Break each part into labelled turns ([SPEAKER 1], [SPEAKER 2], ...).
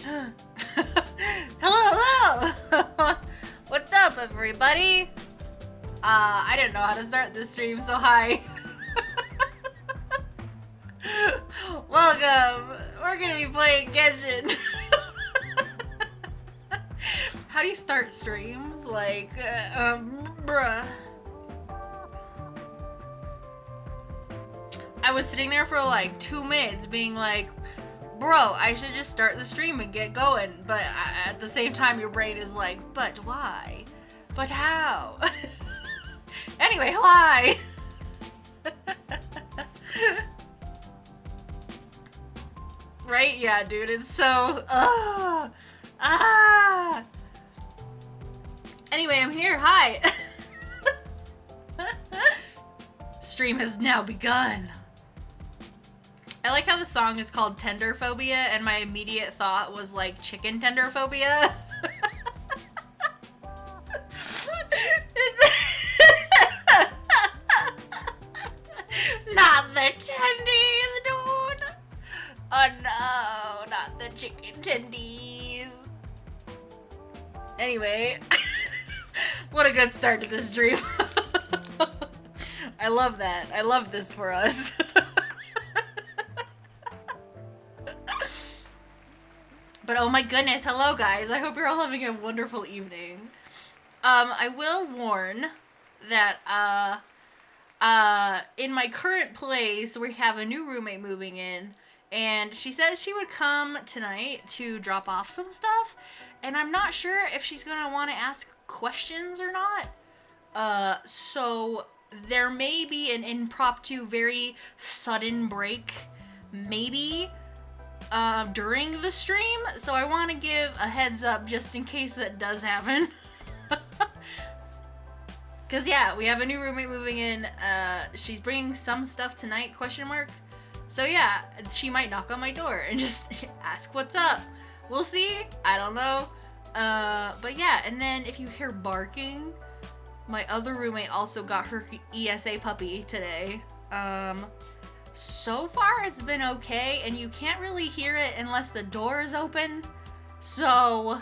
[SPEAKER 1] Hello, hello! What's up, everybody? I didn't know how to start this stream, so hi. Welcome! We're gonna be playing Genshin. How do you start streams? Like, bruh. I was sitting there for like 2 minutes being like, bro, I should just start the stream and get going. But at the same time, your brain is like, but why? But how? Anyway, hi! Right? Yeah, dude, it's so... Anyway, I'm here. Hi! Stream has now begun. I like how the song is called Tenderphobia, and my immediate thought was like chicken tenderphobia. Not the tendies, dude. Oh no, not the chicken tendies. Anyway, what a good start to this stream. I love that. I love this for us. But oh my goodness, hello guys. I hope you're all having a wonderful evening. I will warn that in my current place we have a new roommate moving in, and she says she would come tonight to drop off some stuff, and I'm not sure if she's gonna want to ask questions or not. So there may be an impromptu, very sudden break, maybe, during the stream, so I want to give a heads up just in case that does happen. Cause yeah, we have a new roommate moving in, she's bringing some stuff tonight, question mark. So yeah, she might knock on my door and just ask what's up. We'll see, I don't know. But yeah, and then if you hear barking, my other roommate also got her ESA puppy today. So far it's been okay, and you can't really hear it unless the door is open. So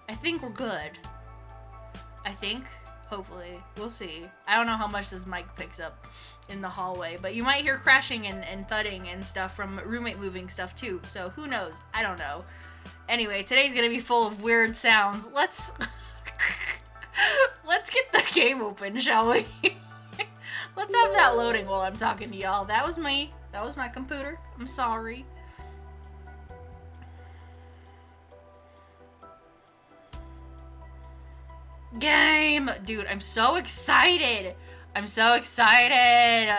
[SPEAKER 1] I think we're good. I think, hopefully, we'll see. I don't know how much this mic picks up in the hallway, but you might hear crashing and thudding and stuff from roommate moving stuff too. So who knows? I don't know. Anyway, today's gonna be full of weird sounds. Let's get the game open, shall we? Let's have that loading while I'm talking to y'all. That was me. That was my computer. I'm sorry. Game! Dude, I'm so excited! I'm so excited!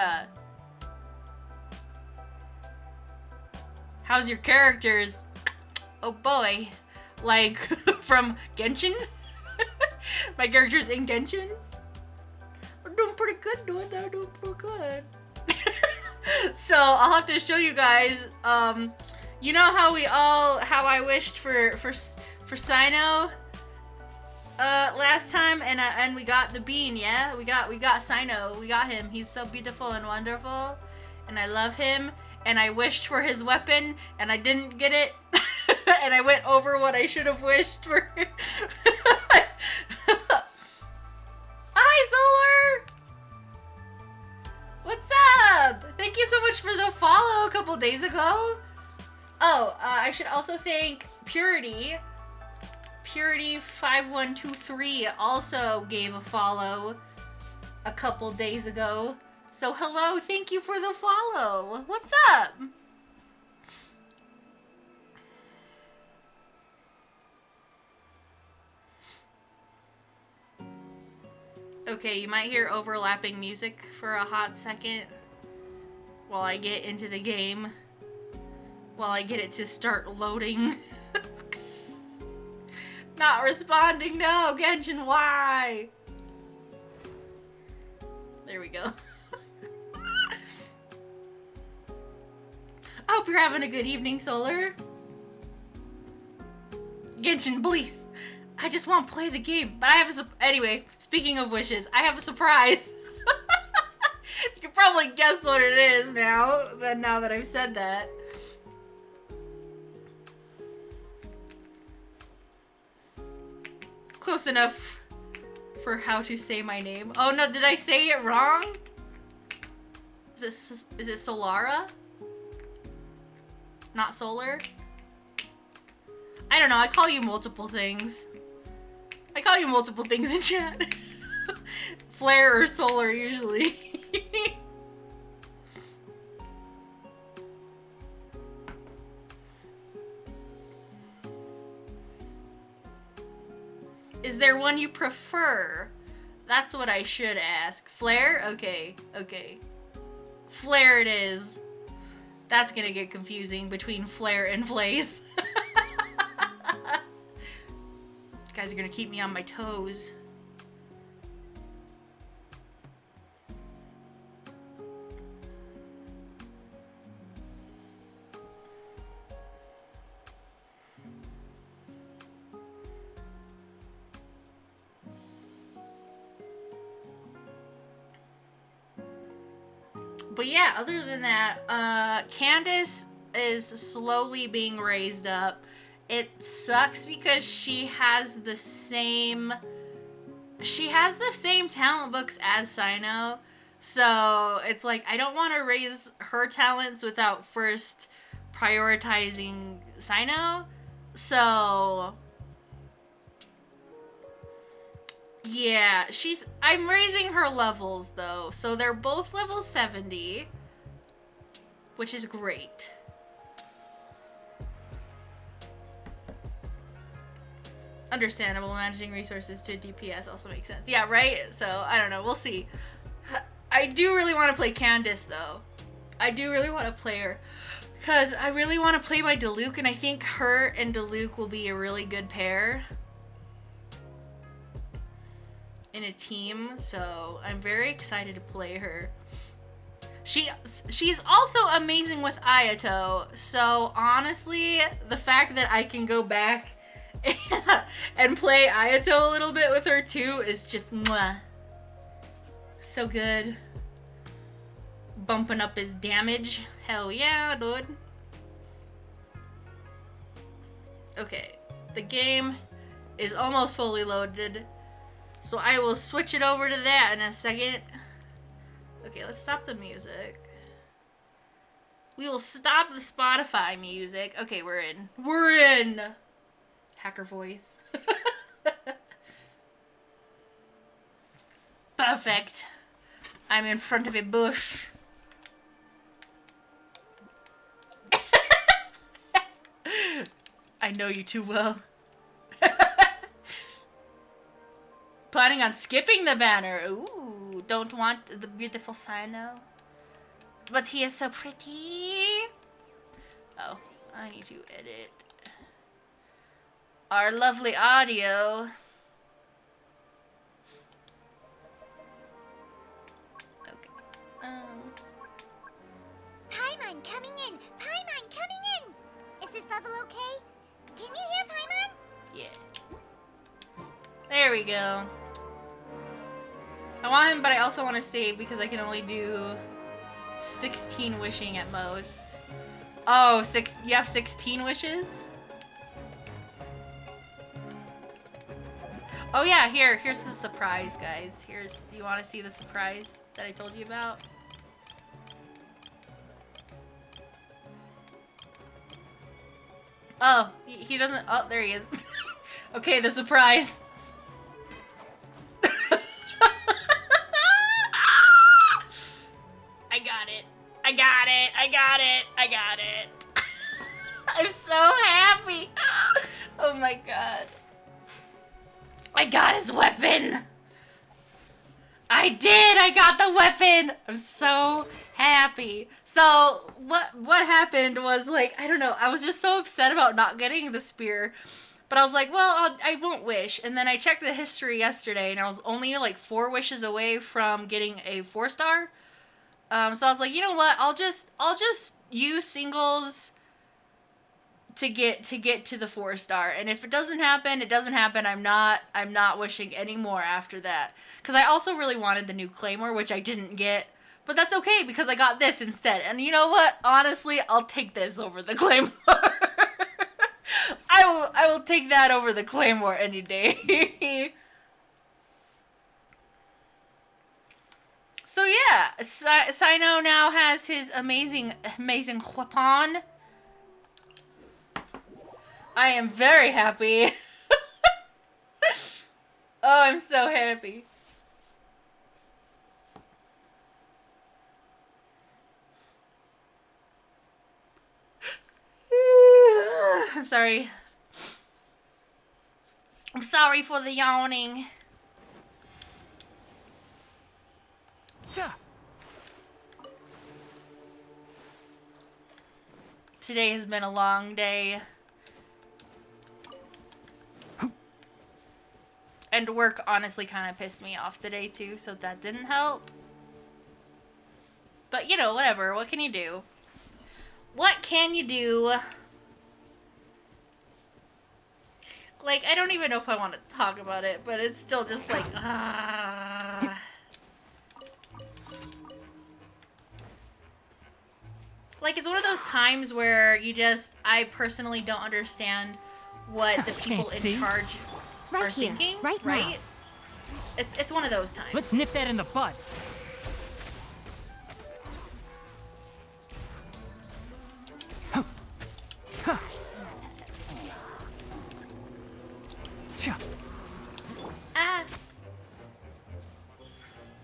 [SPEAKER 1] How's your characters? Oh boy. Like, from Genshin? My character's in Genshin? I'm doing pretty good, dude. They're doing pretty good. So, I'll have to show you guys, you know how I wished for Sino? Last time, and we got the bean, yeah? We got Sino. We got him. He's so beautiful and wonderful, and I love him, and I wished for his weapon, and I didn't get it, and I went over what I should have wished for. Hi, Solar! What's up? Thank you so much for the follow a couple days ago. Oh, I should also thank Purity. Purity5123 also gave a follow a couple days ago. So hello, thank you for the follow. What's up? Okay, you might hear overlapping music for a hot second while I get into the game. While I get it to start loading. Not responding, no, Genshin, why? There we go. I hope you're having a good evening, Solar. Genshin, please. I just want to play the game, but I have a anyway, speaking of wishes, I have a surprise. You can probably guess what it is now that I've said that. close enough for how to say my name. Oh no, did I say it wrong? Is it Solara? Not Solar? I don't know, I call you multiple things. I call you multiple things in chat. Flare or Solar usually. Is there one you prefer? That's what I should ask. Flare? Okay, okay. Flare it is. That's gonna get confusing between Flare and Flays. You guys are gonna keep me on my toes. But yeah, other than that, Candace is slowly being raised up. It sucks because she has the same talent books as Sino. So it's like, I don't want to raise her talents without first prioritizing Sino. So yeah, I'm raising her levels though. So they're both level 70, which is great. Understandable, managing resources to DPS also makes sense. Yeah, right? So, I don't know, we'll see. I do really want to play Candace though. I do really want to play her. Because I really want to play my Diluc, and I think her and Diluc will be a really good pair in a team, so I'm very excited to play her. She's also amazing with Ayato, so honestly, the fact that I can go back and play Ayato a little bit with her too is just mwah. So good. Bumping up his damage. Hell yeah, dude. Okay, the game is almost fully loaded, so I will switch it over to that in a second. Okay, let's stop the music. We will stop the Spotify music. Okay, we're in. We're in! Hacker voice. Perfect. I'm in front of a bush. I know you too well. Planning on skipping the banner. Ooh, don't want the beautiful Sino. But he is so pretty. Oh, I need to edit our lovely audio. Okay.
[SPEAKER 2] Paimon coming in! Paimon coming in! Is this level okay? Can you hear Paimon?
[SPEAKER 1] Yeah. There we go. I want him, but I also want to save because I can only do 16 wishing at most. Oh, you have 16 wishes? Oh yeah, here's the surprise, guys. You want to see the surprise that I told you about? Oh, he doesn't, oh, there he is. Okay, the surprise. I got it. I got it. I got it. I got it. I'm so happy. Oh my god. I got his weapon. I did. I got the weapon. I'm so happy. So what happened was, like, I don't know. I was just so upset about not getting the spear. But I was like, well, I won't wish. And then I checked the history yesterday, and I was only like 4 wishes away from getting a 4-star. So I was like, you know what? I'll just use singles to get to the 4-star. And if it doesn't happen, it doesn't happen. I'm not wishing anymore after that. Because I also really wanted the new Claymore, which I didn't get. But that's okay, because I got this instead. And you know what? Honestly, I'll take this over the Claymore. I I will take that over the claymore any day. So yeah, Sino now has his amazing weapon. I am very happy. Oh, I'm so happy. I'm sorry. I'm sorry for the yawning. Today has been a long day. And work honestly kind of pissed me off today too, so that didn't help. But you know, whatever. What can you do? What can you do? Like, I don't even know if I want to talk about it, but it's still just like, Like, it's one of those times where I personally don't understand what the people in charge are thinking, right? Now. It's one of those times.
[SPEAKER 3] Let's nip that in the bud.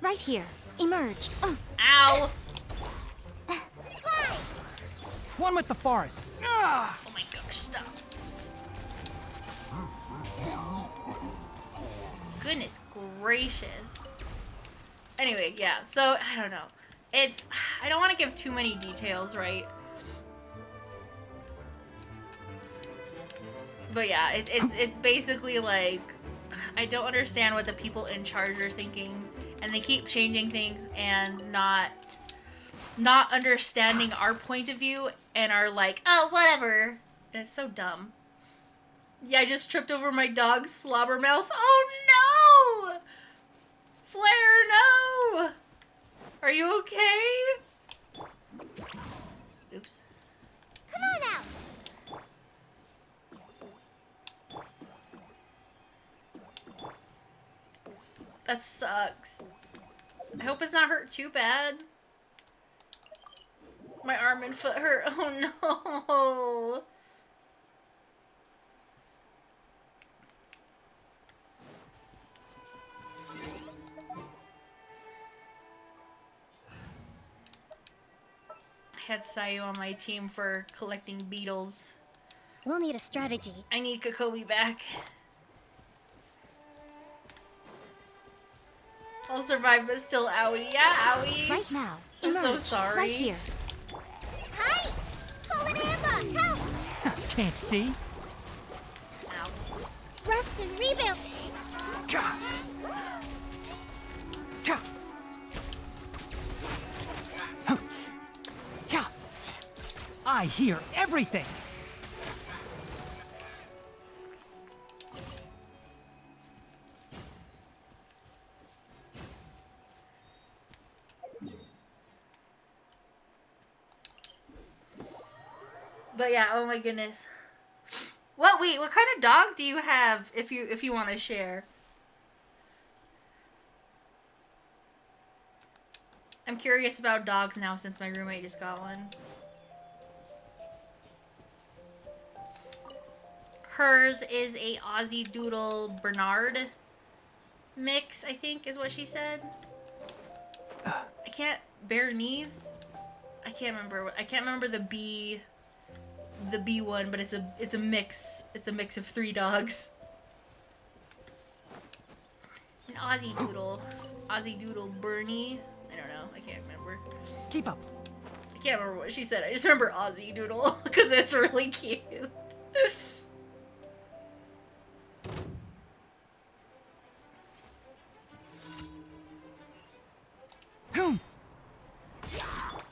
[SPEAKER 2] Right here. Emerge.
[SPEAKER 1] Ow!
[SPEAKER 3] One with the forest.
[SPEAKER 1] Oh my gosh, stop. Goodness gracious. Anyway, yeah, so, I don't know. I don't want to give too many details, right? But yeah, it's basically like, I don't understand what the people in charge are thinking, and they keep changing things and not understanding our point of view and are like, oh, whatever. And it's so dumb. Yeah, I just tripped over my dog's slobber mouth. Oh no! Flare, no! Are you okay? Oops.
[SPEAKER 2] Come on out.
[SPEAKER 1] That sucks. I hope it's not hurt too bad. My arm and foot hurt. Oh no. I had Sayu on my team for collecting beetles.
[SPEAKER 2] We'll need a strategy.
[SPEAKER 1] I need Kokomi back. I'll survive, but still owie. Yeah, owie.
[SPEAKER 2] Right now.
[SPEAKER 1] I'm so
[SPEAKER 2] Emerge.
[SPEAKER 1] sorry.
[SPEAKER 2] Right here. Hi! Hold an amber! Help!
[SPEAKER 3] Can't see.
[SPEAKER 1] Ow.
[SPEAKER 2] Rest and rebuild!
[SPEAKER 3] I hear everything.
[SPEAKER 1] But yeah, oh my goodness. What? Wait, what kind of dog do you have? If you want to share. I'm curious about dogs now since my roommate just got one. Hers is a Aussie Doodle Bernard mix, I think is what she said. I can't Bernese. I can't remember the B one, but it's a mix. It's a mix of 3 dogs. An Aussie Doodle Bernie. I don't know. I can't remember.
[SPEAKER 3] Keep up.
[SPEAKER 1] I can't remember what she said. I just remember Aussie Doodle because it's really cute.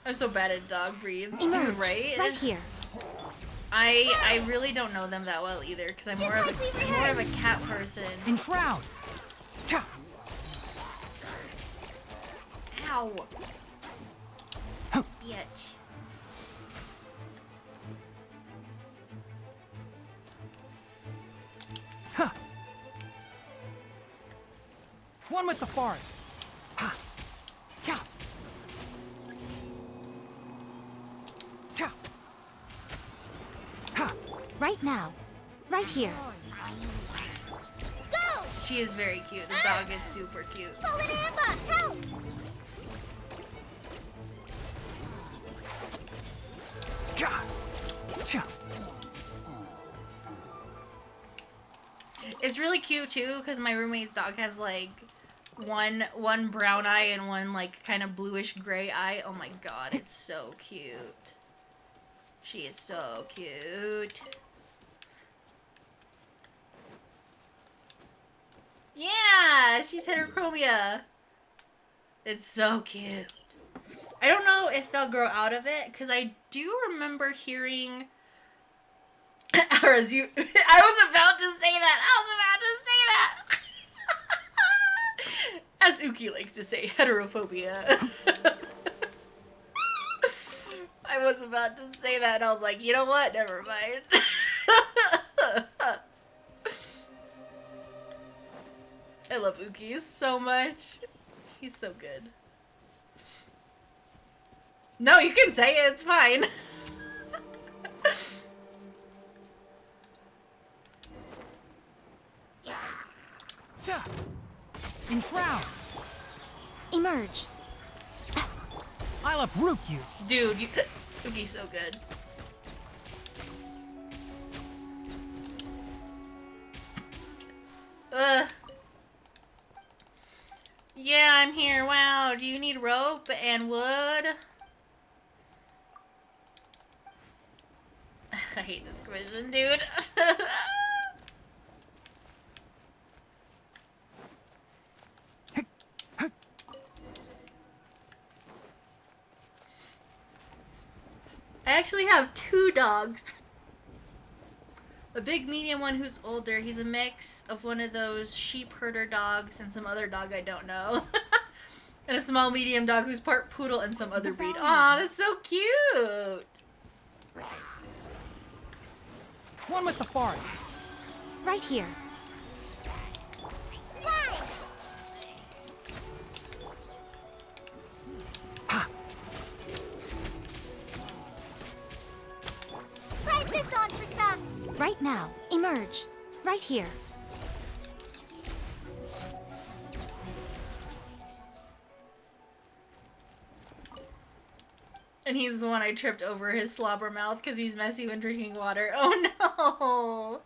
[SPEAKER 1] I'm so bad at dog breeds, dude, right?
[SPEAKER 2] Right here.
[SPEAKER 1] I really don't know them that well either, because I'm more of a cat person.
[SPEAKER 3] Enshroud.
[SPEAKER 1] Ow. Bitch.
[SPEAKER 3] One with the forest. Ha! Ka! Ka! Ha!
[SPEAKER 2] Right now. Right here. Go!
[SPEAKER 1] She is very cute. The dog is super cute.
[SPEAKER 2] Fallen Amber, help!
[SPEAKER 3] Ka! Cha!
[SPEAKER 1] It's really cute too because my roommate's dog has like one brown eye and one like kind of bluish gray eye. Oh my god, it's so cute. She is so cute. Yeah, she's heterochromia. It's so cute. I don't know if they'll grow out of it because I do remember hearing. Or as you, I was about to say that. As Uki likes to say, heterophobia. I was about to say that, and I was like, you know what? Never mind. I love Uki so much. He's so good. No, you can say it. It's fine.
[SPEAKER 3] Cha! Enshroud!
[SPEAKER 2] Emerge.
[SPEAKER 3] I'll uproot you.
[SPEAKER 1] Dude, Uki's so good. Ugh. Yeah, I'm here. Wow, do you need rope and wood? I hate this question, dude. I actually have 2 dogs. A big medium one who's older. He's a mix of one of those sheep herder dogs and some other dog I don't know. And a small medium dog who's part poodle and some other breed. Aw, that's so cute.
[SPEAKER 3] One with the forest.
[SPEAKER 2] Right here. Fly!
[SPEAKER 3] Ha!
[SPEAKER 2] Try this on for some. Right now. Emerge. Right here.
[SPEAKER 1] And he's the one I tripped over his slobber mouth because he's messy when drinking water. Oh no!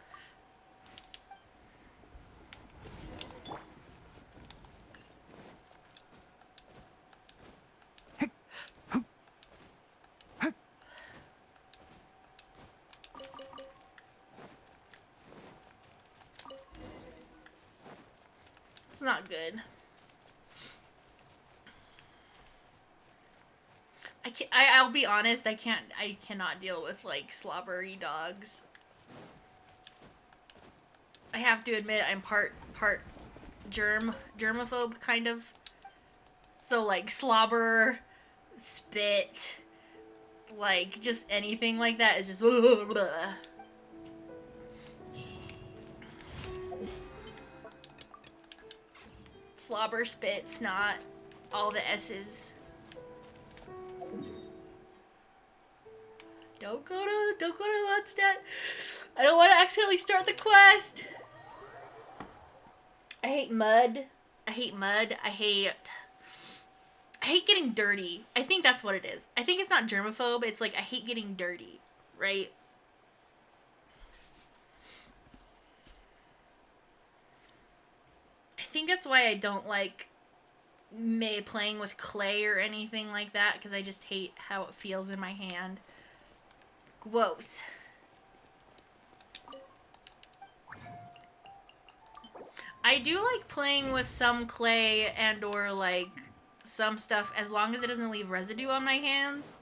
[SPEAKER 1] It's not good. I'll be honest, I cannot deal with, like, slobbery dogs. I have to admit, I'm part germaphobe, kind of. So, like, slobber, spit, like, just anything like that is just blah. Slobber, spit, snot, all the S's. Don't go to Mondstadt. I don't want to accidentally start the quest. I hate mud. I hate getting dirty. I think that's what it is. I think it's not germaphobe. It's like I hate getting dirty, right? I think that's why I don't like playing with clay or anything like that, because I just hate how it feels in my hand. Gross. I do like playing with some clay and or like some stuff as long as it doesn't leave residue on my hands.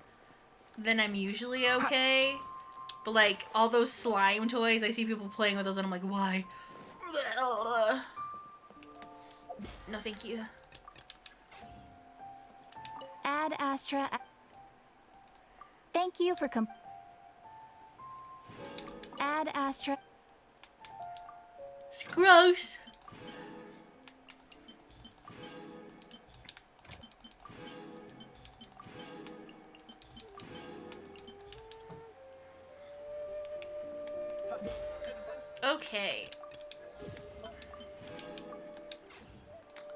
[SPEAKER 1] Then I'm usually okay. But like all those slime toys, I see people playing with those and I'm like, why? No, thank you.
[SPEAKER 2] Ad Astra. Thank you for Ad Astra.
[SPEAKER 1] It's gross. Okay.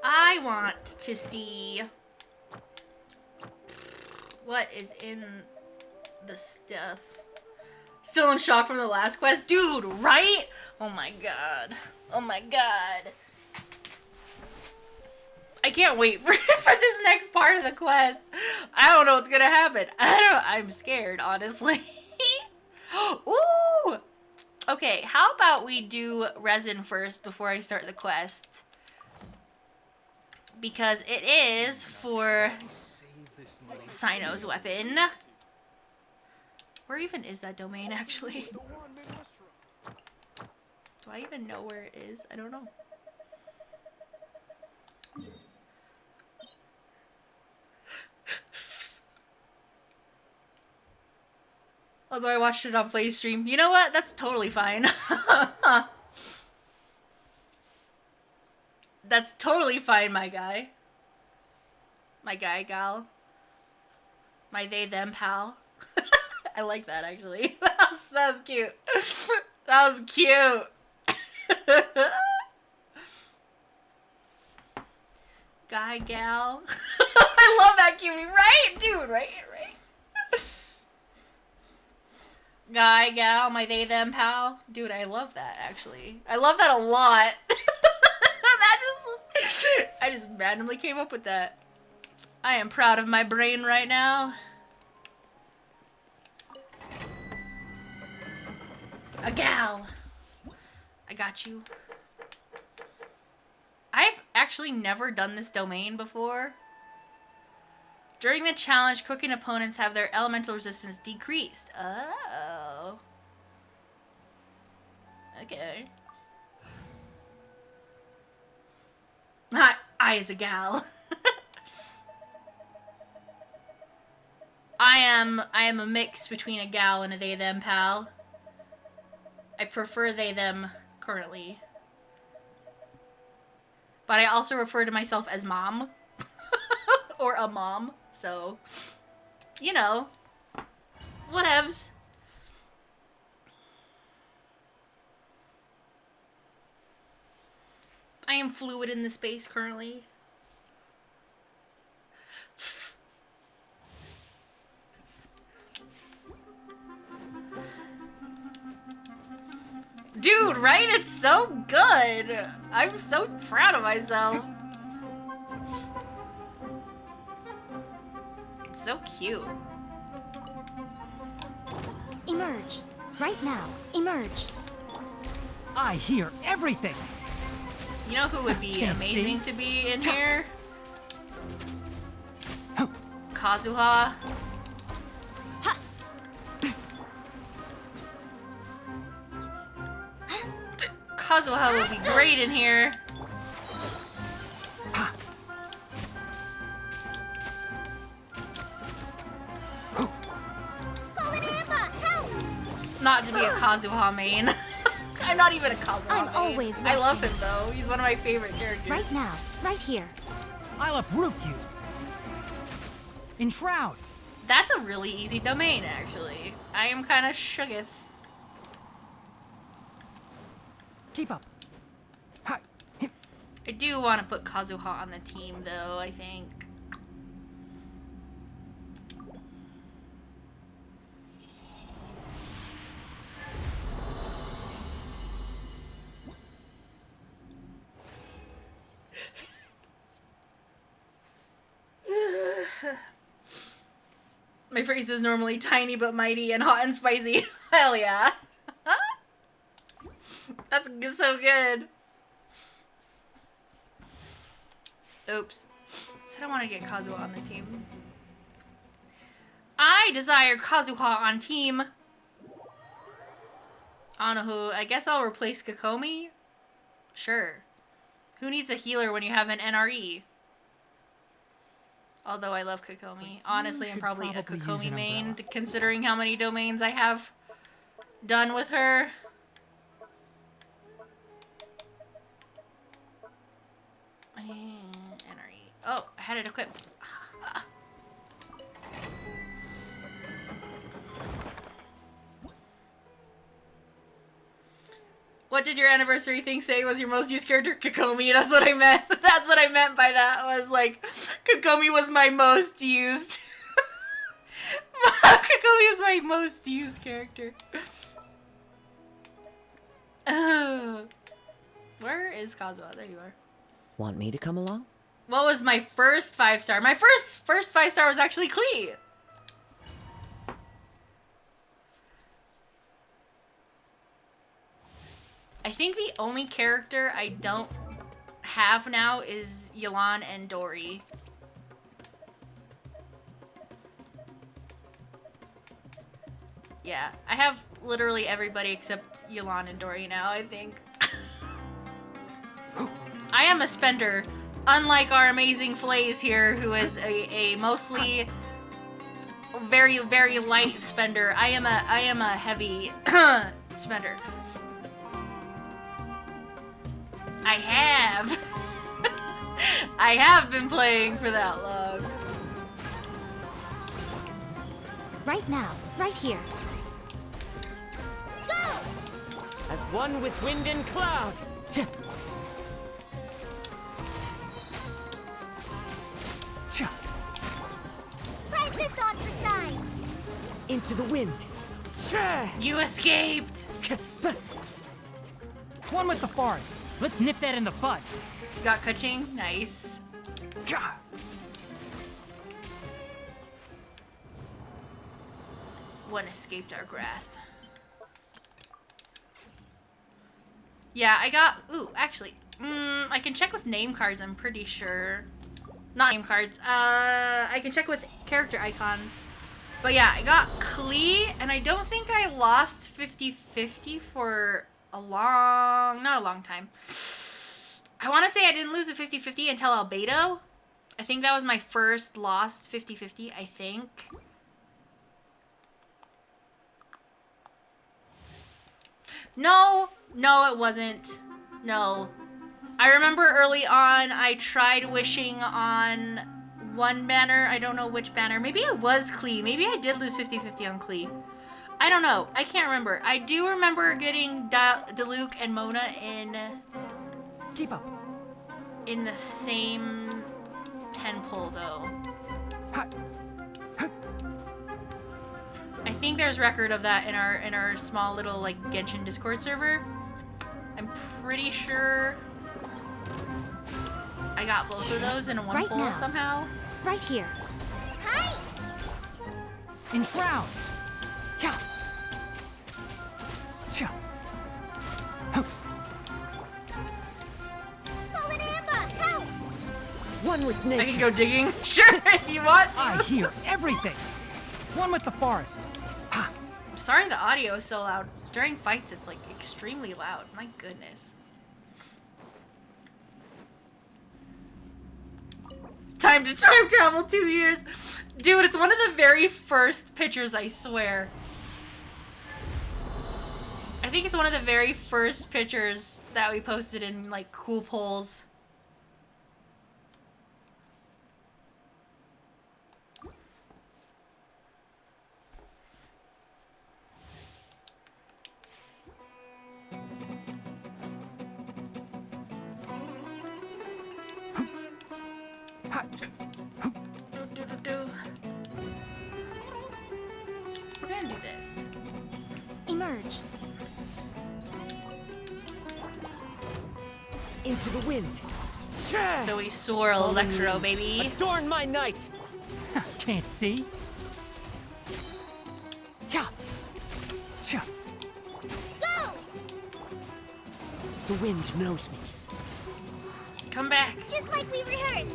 [SPEAKER 1] I want to see what is in the stuff. Still in shock from the last quest? Dude, right? Oh my god. Oh my god. I can't wait for this next part of the quest. I don't know what's gonna happen. I'm scared, honestly. Ooh! Okay, how about we do resin first before I start the quest? Because it is for Sino's weapon. Where even is that domain, actually? Do I even know where it is? I don't know. Although I watched it on Play Stream. You know what? That's totally fine. That's totally fine, my guy. My guy, gal. My they, them, pal. I like that, actually. That was cute. That was cute. Guy, gal. I love that, Kyume, right? Dude, right? Guy, gal, my they, them, pal. Dude, I love that, actually. I love that a lot. That just was... I just randomly came up with that. I am proud of my brain right now. A gal. I got you. I've actually never done this domain before. During the challenge, cooking opponents have their elemental resistance decreased. Oh. Okay. I is a gal. I am a mix between a gal and a they them pal. I prefer they them currently. But I also refer to myself as mom. Or a mom, so, you know, whatevs. I am fluid in the space currently. Dude, right? It's so good. I'm so proud of myself. It's so cute.
[SPEAKER 2] Emerge. Right now. Emerge.
[SPEAKER 3] I hear everything.
[SPEAKER 1] You know who would be amazing to be in here? Kazuha. Kazuha would be great in here. Not to be a Kazuha main. I'm not even a Kazuha
[SPEAKER 2] I'm
[SPEAKER 1] main.
[SPEAKER 2] always
[SPEAKER 1] I love him
[SPEAKER 2] watching.
[SPEAKER 1] though. He's one of my favorite characters.
[SPEAKER 2] Right now. Right here.
[SPEAKER 3] I'll uproot you. Enshroud.
[SPEAKER 1] That's a really easy domain, actually. I am kind of shooketh.
[SPEAKER 3] Keep up. Hi.
[SPEAKER 1] I do want to put Kazuha on the team, though, I think. My phrase is normally tiny but mighty and hot and spicy. Hell yeah. That's so good. Oops. Said I want to get Kazuha on the team. I desire Kazuha on team. I don't know who. I guess I'll replace Kokomi? Sure. Who needs a healer when you have an NRE? Although I love Kokomi. Honestly, I'm probably a Kokomi main, considering how many domains I have done with her. NRE. Oh, I had it equipped. What did your anniversary thing say was your most used character? Kokomi. That's what I meant. That's what I meant by that. Was like, Kokomi was my most used. Kokomi was my most used character. Where is Kazuha? There you are.
[SPEAKER 4] Want me to come along?
[SPEAKER 1] What was my first 5-star? My first 5-star was actually Klee. I think the only character I don't have now is Yelan and Dory. Yeah, I have literally everybody except Yelan and Dory now, I think. I am a spender, unlike our amazing Flays here, who is a mostly very, very light spender. I am a heavy spender. I have been playing for that long.
[SPEAKER 2] Right now, right here. Go!
[SPEAKER 4] As one with wind and cloud.
[SPEAKER 3] Cha.
[SPEAKER 2] Ride this on for size.
[SPEAKER 4] Into the wind. Cha.
[SPEAKER 1] You escaped!
[SPEAKER 3] One with the forest. Let's nip that in the bud.
[SPEAKER 1] Got Kaching? Nice.
[SPEAKER 3] Gah.
[SPEAKER 1] One escaped our grasp. Yeah, I got... Ooh, actually. I can check with name cards, I'm pretty sure. Not name cards. I can check with character icons. But yeah, I got Klee, and I don't think I lost 50-50 for a long... Not a long time. I want to say I didn't lose a 50-50 until Albedo. I think that was my first lost 50-50, I think. No, it wasn't. No. I remember early on I tried wishing on one banner. I don't know which banner. Maybe it was Klee. Maybe I did lose 50-50 on Klee. I don't know. I can't remember. I do remember getting Diluc and Mona
[SPEAKER 3] Keep up.
[SPEAKER 1] in the same 10 pull though.
[SPEAKER 3] Ha. Ha.
[SPEAKER 1] I think there's record of that in our small little like Genshin Discord server. I'm pretty sure I got both of those in one
[SPEAKER 2] Right
[SPEAKER 1] pull
[SPEAKER 2] now.
[SPEAKER 1] somehow.
[SPEAKER 2] Right here. Hi!
[SPEAKER 3] Enshroud. Cha. Cha.
[SPEAKER 2] Fallen Amber, help!
[SPEAKER 4] One with
[SPEAKER 1] I
[SPEAKER 4] nature.
[SPEAKER 1] can go digging. Sure, if you want to.
[SPEAKER 3] I hear everything. One with the forest. Ha.
[SPEAKER 1] I'm sorry the audio is so loud. During fights, it's like extremely loud. My goodness. Time to time travel 2 years. Dude, it's one of the very first pictures, I swear. I think it's one of the very first pictures that we posted in like cool polls.
[SPEAKER 3] Ha.
[SPEAKER 1] We're gonna do this.
[SPEAKER 2] Emerge.
[SPEAKER 4] Into the wind. Cha.
[SPEAKER 1] So we soar Electro, baby.
[SPEAKER 4] Adorn my night.
[SPEAKER 3] Can't see. Cha. Cha.
[SPEAKER 2] Go!
[SPEAKER 4] The wind knows me.
[SPEAKER 1] Come back.
[SPEAKER 2] Just like we rehearsed.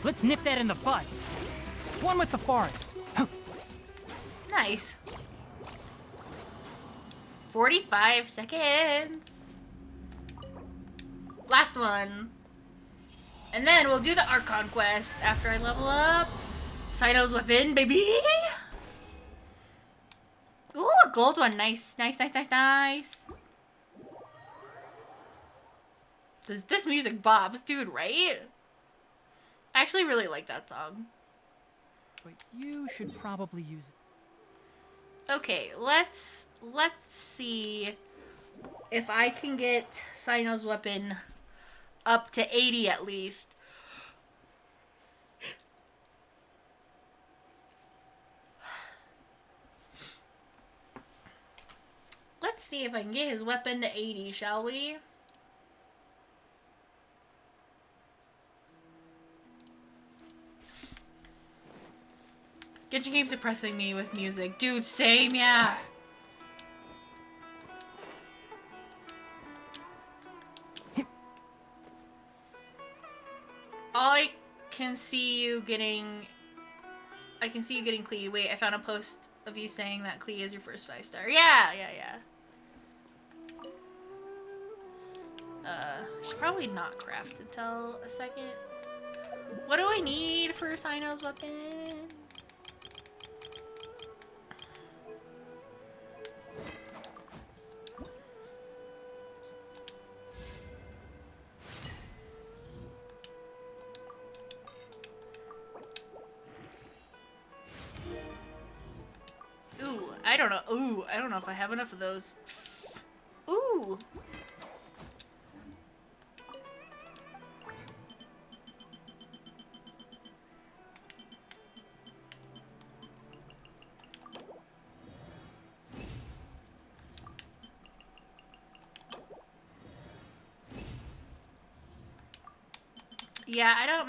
[SPEAKER 3] Let's nip that in the bud. One with the forest. Huh.
[SPEAKER 1] Nice. 45 seconds. Last one. And then we'll do the Archon quest after I level up. Cyto's weapon, baby. Ooh, a gold one. Nice, nice, nice, nice, nice. This music bops, dude, right? I actually really like that song.
[SPEAKER 3] But you should probably use it.
[SPEAKER 1] Okay, let's see If I can get Sino's weapon up to 80 at least. Let's see if I can get his weapon to 80, shall we? Genshin keeps depressing me with music. Dude, same, yeah. I can see you getting Klee. Wait, I found a post of you saying that Klee is your first 5-star. Yeah. I should probably not craft until a second. What do I need for Sino's weapon? I don't know. Ooh, I don't know if I have enough of those. Ooh. Yeah, I don't,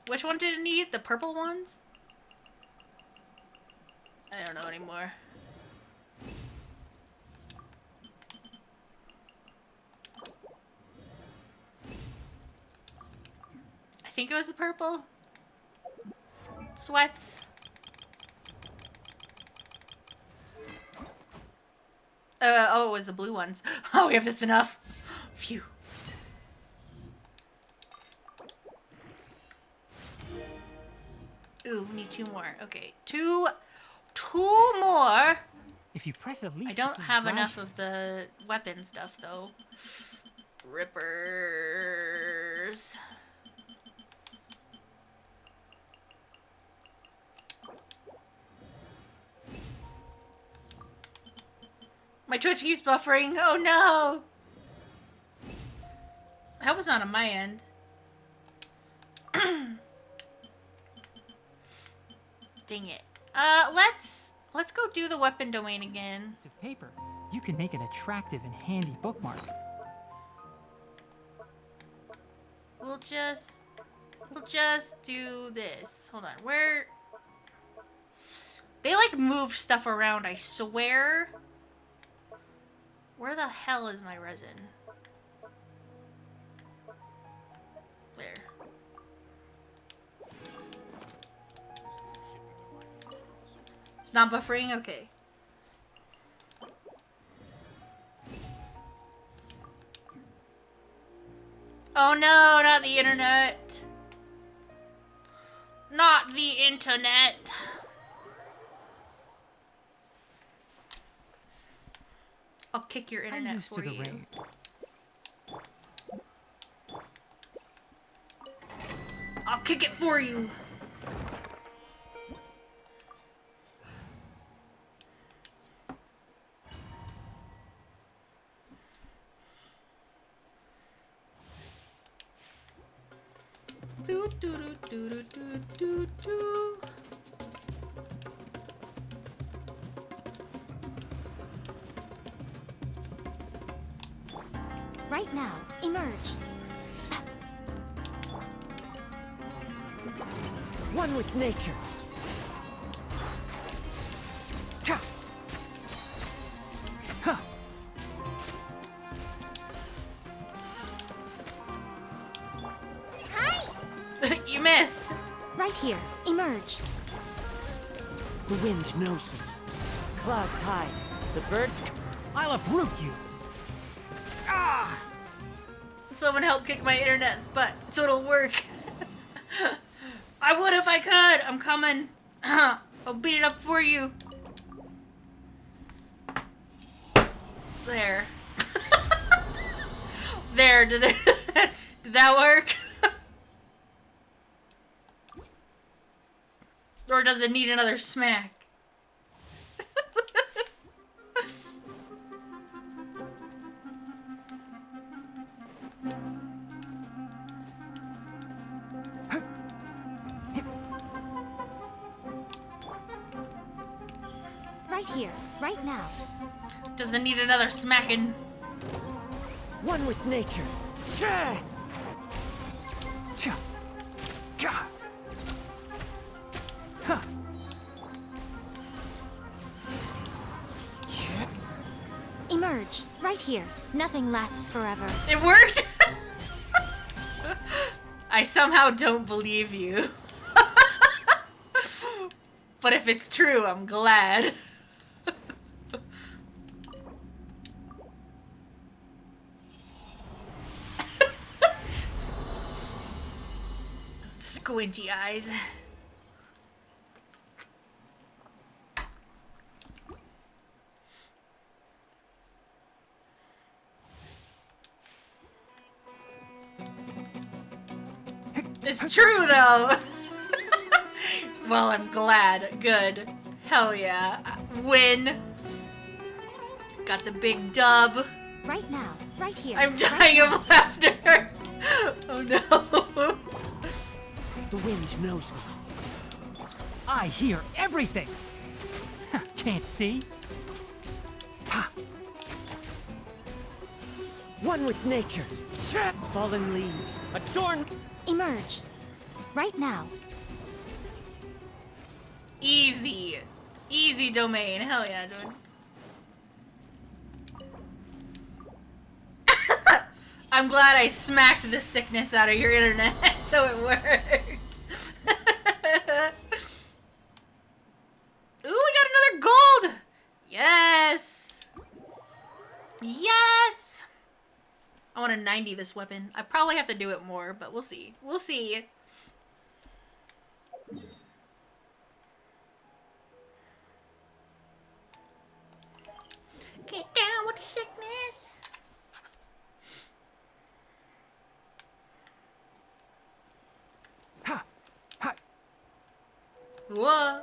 [SPEAKER 1] Which one did it need? The purple ones? I don't know anymore. I think it was the purple. Sweats. Oh, it was the blue ones. Oh, we have just enough. Phew. Ooh, we need 2 more. Okay, two more.
[SPEAKER 3] If you press a leaf,
[SPEAKER 1] I don't
[SPEAKER 3] between
[SPEAKER 1] have
[SPEAKER 3] flash-
[SPEAKER 1] enough of the weapon stuff though. Rippers. My Twitch keeps buffering. Oh no! I hope it's not on my end. Dang it. Let's go do the weapon domain again.
[SPEAKER 3] Piece of paper, you can make an attractive and handy bookmark.
[SPEAKER 1] We'll just do this. Hold on. Where they like move stuff around, I swear. Where the hell is my resin? There. It's not buffering? Okay. Oh no, not the internet. Not the internet. I'll kick your
[SPEAKER 3] I'm
[SPEAKER 1] internet
[SPEAKER 3] used
[SPEAKER 1] for
[SPEAKER 3] to the
[SPEAKER 1] you.
[SPEAKER 3] rain.
[SPEAKER 1] I'll kick it for you. Do do do do do do do.
[SPEAKER 2] Right now, emerge.
[SPEAKER 4] One with nature.
[SPEAKER 3] Ka! Ha!
[SPEAKER 2] Hi!
[SPEAKER 1] You missed.
[SPEAKER 2] Right here, emerge.
[SPEAKER 4] The wind knows me. Clouds hide. The birds.
[SPEAKER 3] I'll uproot you. Ah!
[SPEAKER 1] Someone help kick my internet's butt so it'll work. I would if I could. I'm coming. I'll beat it up for you. There. There. Did it? Did that work? Or does it need another smack?
[SPEAKER 2] here, right now.
[SPEAKER 1] Doesn't need another smacking.
[SPEAKER 4] One with nature. Shah!
[SPEAKER 3] Cha. Gah. Huh.
[SPEAKER 2] Emerge, right here. Nothing lasts forever.
[SPEAKER 1] It worked! I somehow don't believe you. But if it's true, I'm glad. Squinty eyes. It's true, though. Well, I'm glad. Good. Hell yeah. Win. Got the big dub.
[SPEAKER 2] Right now, right here.
[SPEAKER 1] I'm dying of laughter. Oh no.
[SPEAKER 4] The wind knows me.
[SPEAKER 3] I hear everything. Can't see.
[SPEAKER 4] One with nature. Shah! Fallen leaves. Adorn.
[SPEAKER 2] Emerge, right now.
[SPEAKER 1] Easy. Easy domain. Hell yeah, dude. I'm glad I smacked the sickness out of your internet so it worked. Ooh, we got another gold! Yes! Yes! I want to 90 this weapon. I probably have to do it more, but we'll see. We'll see. Get down with the sickness.
[SPEAKER 3] Ha. Ha.
[SPEAKER 1] Whoa.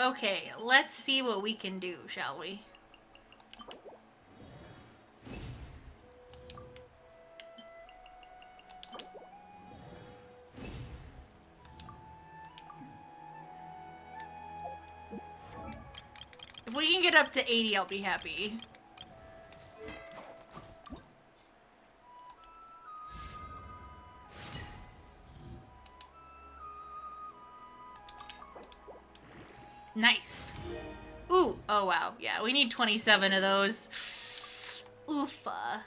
[SPEAKER 1] Okay, let's see what we can do, shall we? If we can get up to 80, I'll be happy. Nice. Ooh, oh wow. Yeah, we need 27 of those. Oofa.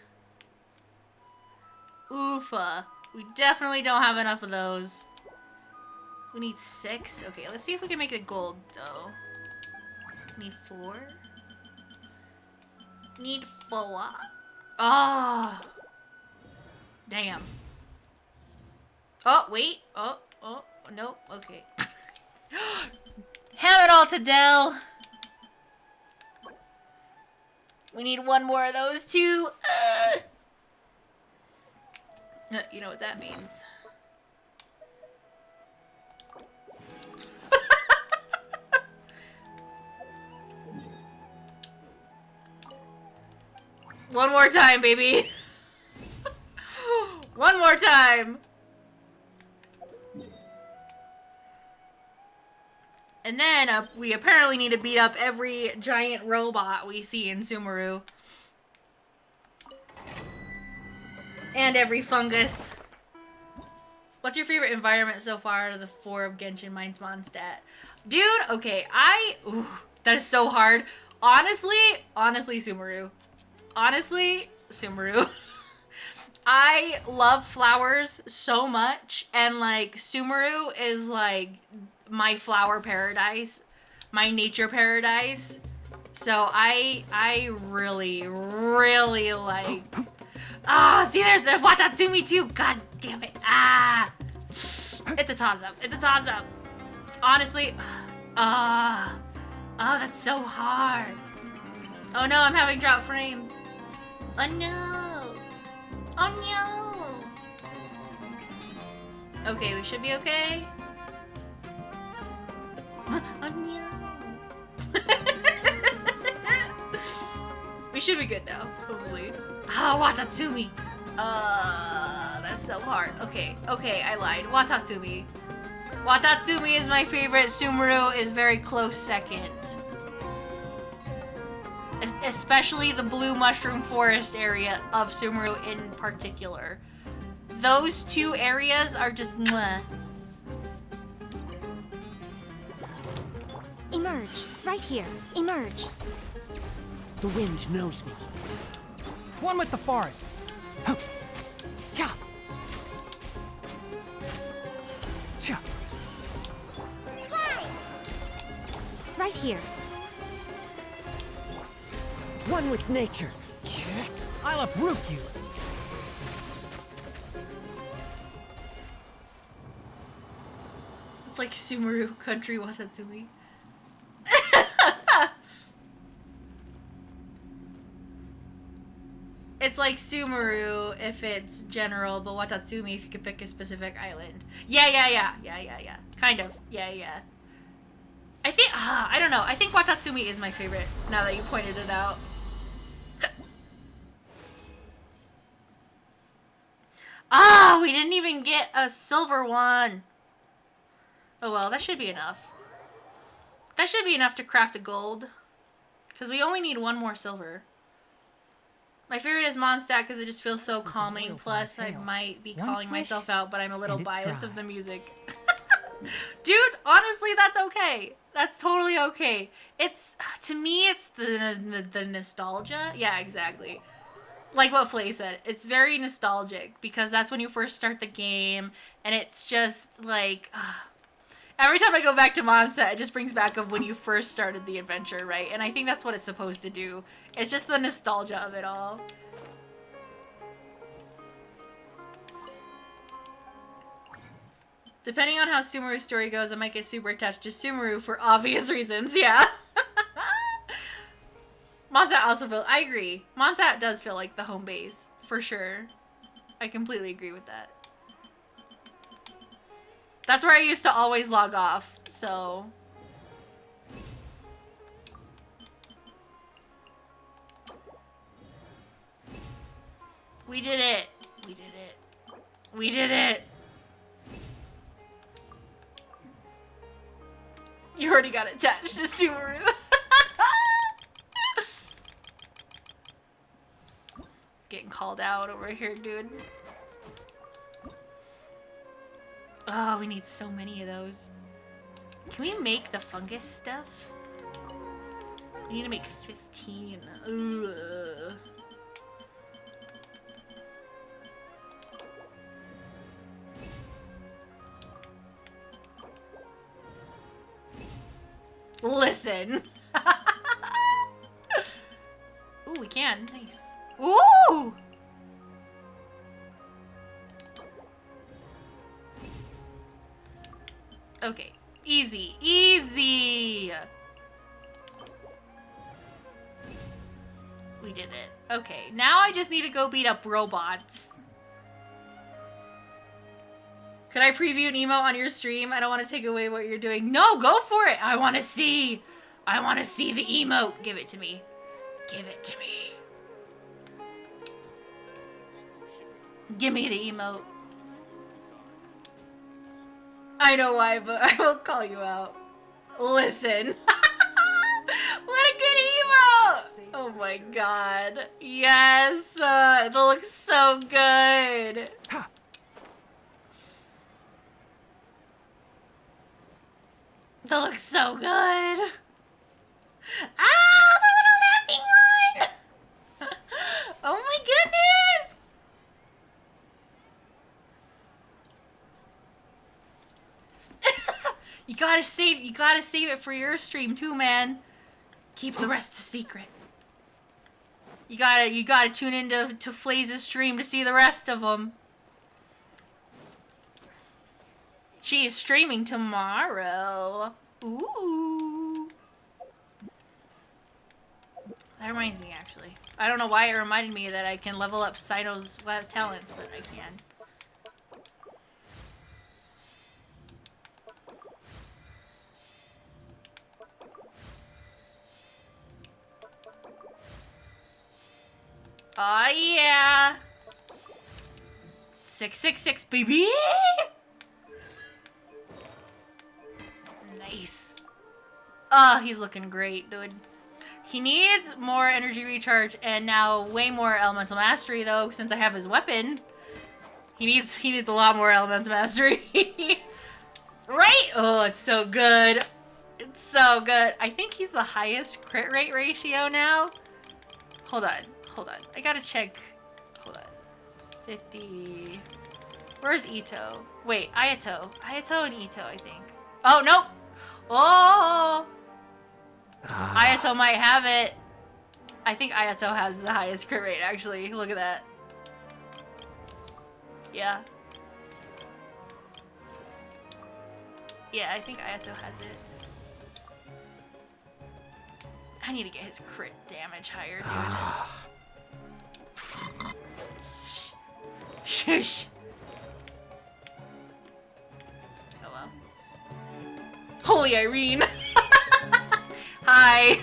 [SPEAKER 1] Oofa. We definitely don't have enough of those. We need 6. Okay, let's see if we can make it gold, though. Need 4. Need 4. Oh. Damn. Oh, wait. Oh, nope. Okay. Have it all to Dell. We need 1 more of those too. You know what that means. One more time, baby. One more time. And then we apparently need to beat up every giant robot we see in Sumeru. And every fungus. What's your favorite environment so far out of the 4 of Genshin? Mine's Mondstadt. Dude, okay, ooh, that is so hard. Honestly, Sumeru. Honestly, Sumeru. I love flowers so much, and like Sumeru is like my flower paradise, my nature paradise. So I really like. See, there's the Watatsumi too. God damn it. It's a toss up. It's a toss up. Honestly, that's so hard. Oh no, I'm having drop frames. Oh no. Oh no. Okay, we should be okay. Oh no. We should be good now, hopefully. Watatsumi. That's so hard. Okay, okay, I lied. Watatsumi. Watatsumi is my favorite. Sumeru is very close second. Especially the blue mushroom forest area of Sumeru in particular. Those two areas are just mwah.
[SPEAKER 2] Emerge. Right here. Emerge.
[SPEAKER 4] The wind knows me.
[SPEAKER 3] One with the forest. Huh. Yeah. Cha.
[SPEAKER 2] Fly! Right here.
[SPEAKER 4] One with nature.
[SPEAKER 3] I'll uproot you.
[SPEAKER 1] It's like Sumeru Country Watatsumi. It's like Sumeru if it's general, but Watatsumi if you could pick a specific island. Yeah. Kind of. Yeah. I think, I don't know. I think Watatsumi is my favorite now that you pointed it out. Ah, we didn't even get a silver one. Oh well, that should be enough. That should be enough to craft a gold. Because we only need one more silver. My favorite is Mondstadt because it just feels so calming. Plus, I might be calling myself out, but I'm a little biased of the music. Dude, honestly, that's okay. That's totally okay. It's, to me, it's the nostalgia. Yeah, exactly. Like what Flay said, it's very nostalgic because that's when you first start the game, and it's just like every time I go back to Mondstadt, it just brings back of when you first started the adventure, right? And I think that's what it's supposed to do. It's just the nostalgia of it all. Depending on how Sumeru's story goes, I might get super attached to Sumeru for obvious reasons, yeah. Mondstadt also feels, I agree. Mondstadt does feel like the home base, for sure. I completely agree with that. That's where I used to always log off, so. We did it. We did it. We did it. You already got attached to Sumeru. Getting called out over here, dude. Oh, we need so many of those. Can we make the fungus stuff? We need to make 15. Ugh. Listen. Ooh, we can. Nice. Ooh! Okay. Easy. Easy! We did it. Okay, now I just need to go beat up robots. Could I preview an emote on your stream? I don't want to take away what you're doing. No, go for it! I want to see! I want to see the emote! Give it to me. Give it to me. Give me the emote. I know why, but I will call you out. Listen. What a good emote! Oh my god. Yes! It looks so good. That looks so good. Ah, the little laughing one! Oh my goodness! You gotta save it for your stream too, man. Keep the rest a secret. You gotta tune into Flaze's stream to see the rest of them. She is streaming tomorrow. Ooh. That reminds me, actually. I don't know why it reminded me that I can level up Cyno's talents, but I can. Oh yeah! 666, baby! Nice. Oh, he's looking great, dude. He needs more energy recharge and now way more elemental mastery, though, since I have his weapon. He needs a lot more elemental mastery. Right? Oh, it's so good. It's so good. I think he's the highest crit rate ratio now. Hold on. I gotta check. Hold on. 50. Where's Ito? Wait, Ayato. Ayato and Ito, I think. Oh, nope. Oh! Ayato might have it. I think Ayato has the highest crit rate, actually. Look at that. Yeah. Yeah, I think Ayato has it. I need to get his crit damage higher, dude. Shush. Oh well. Holy Irene! Hi!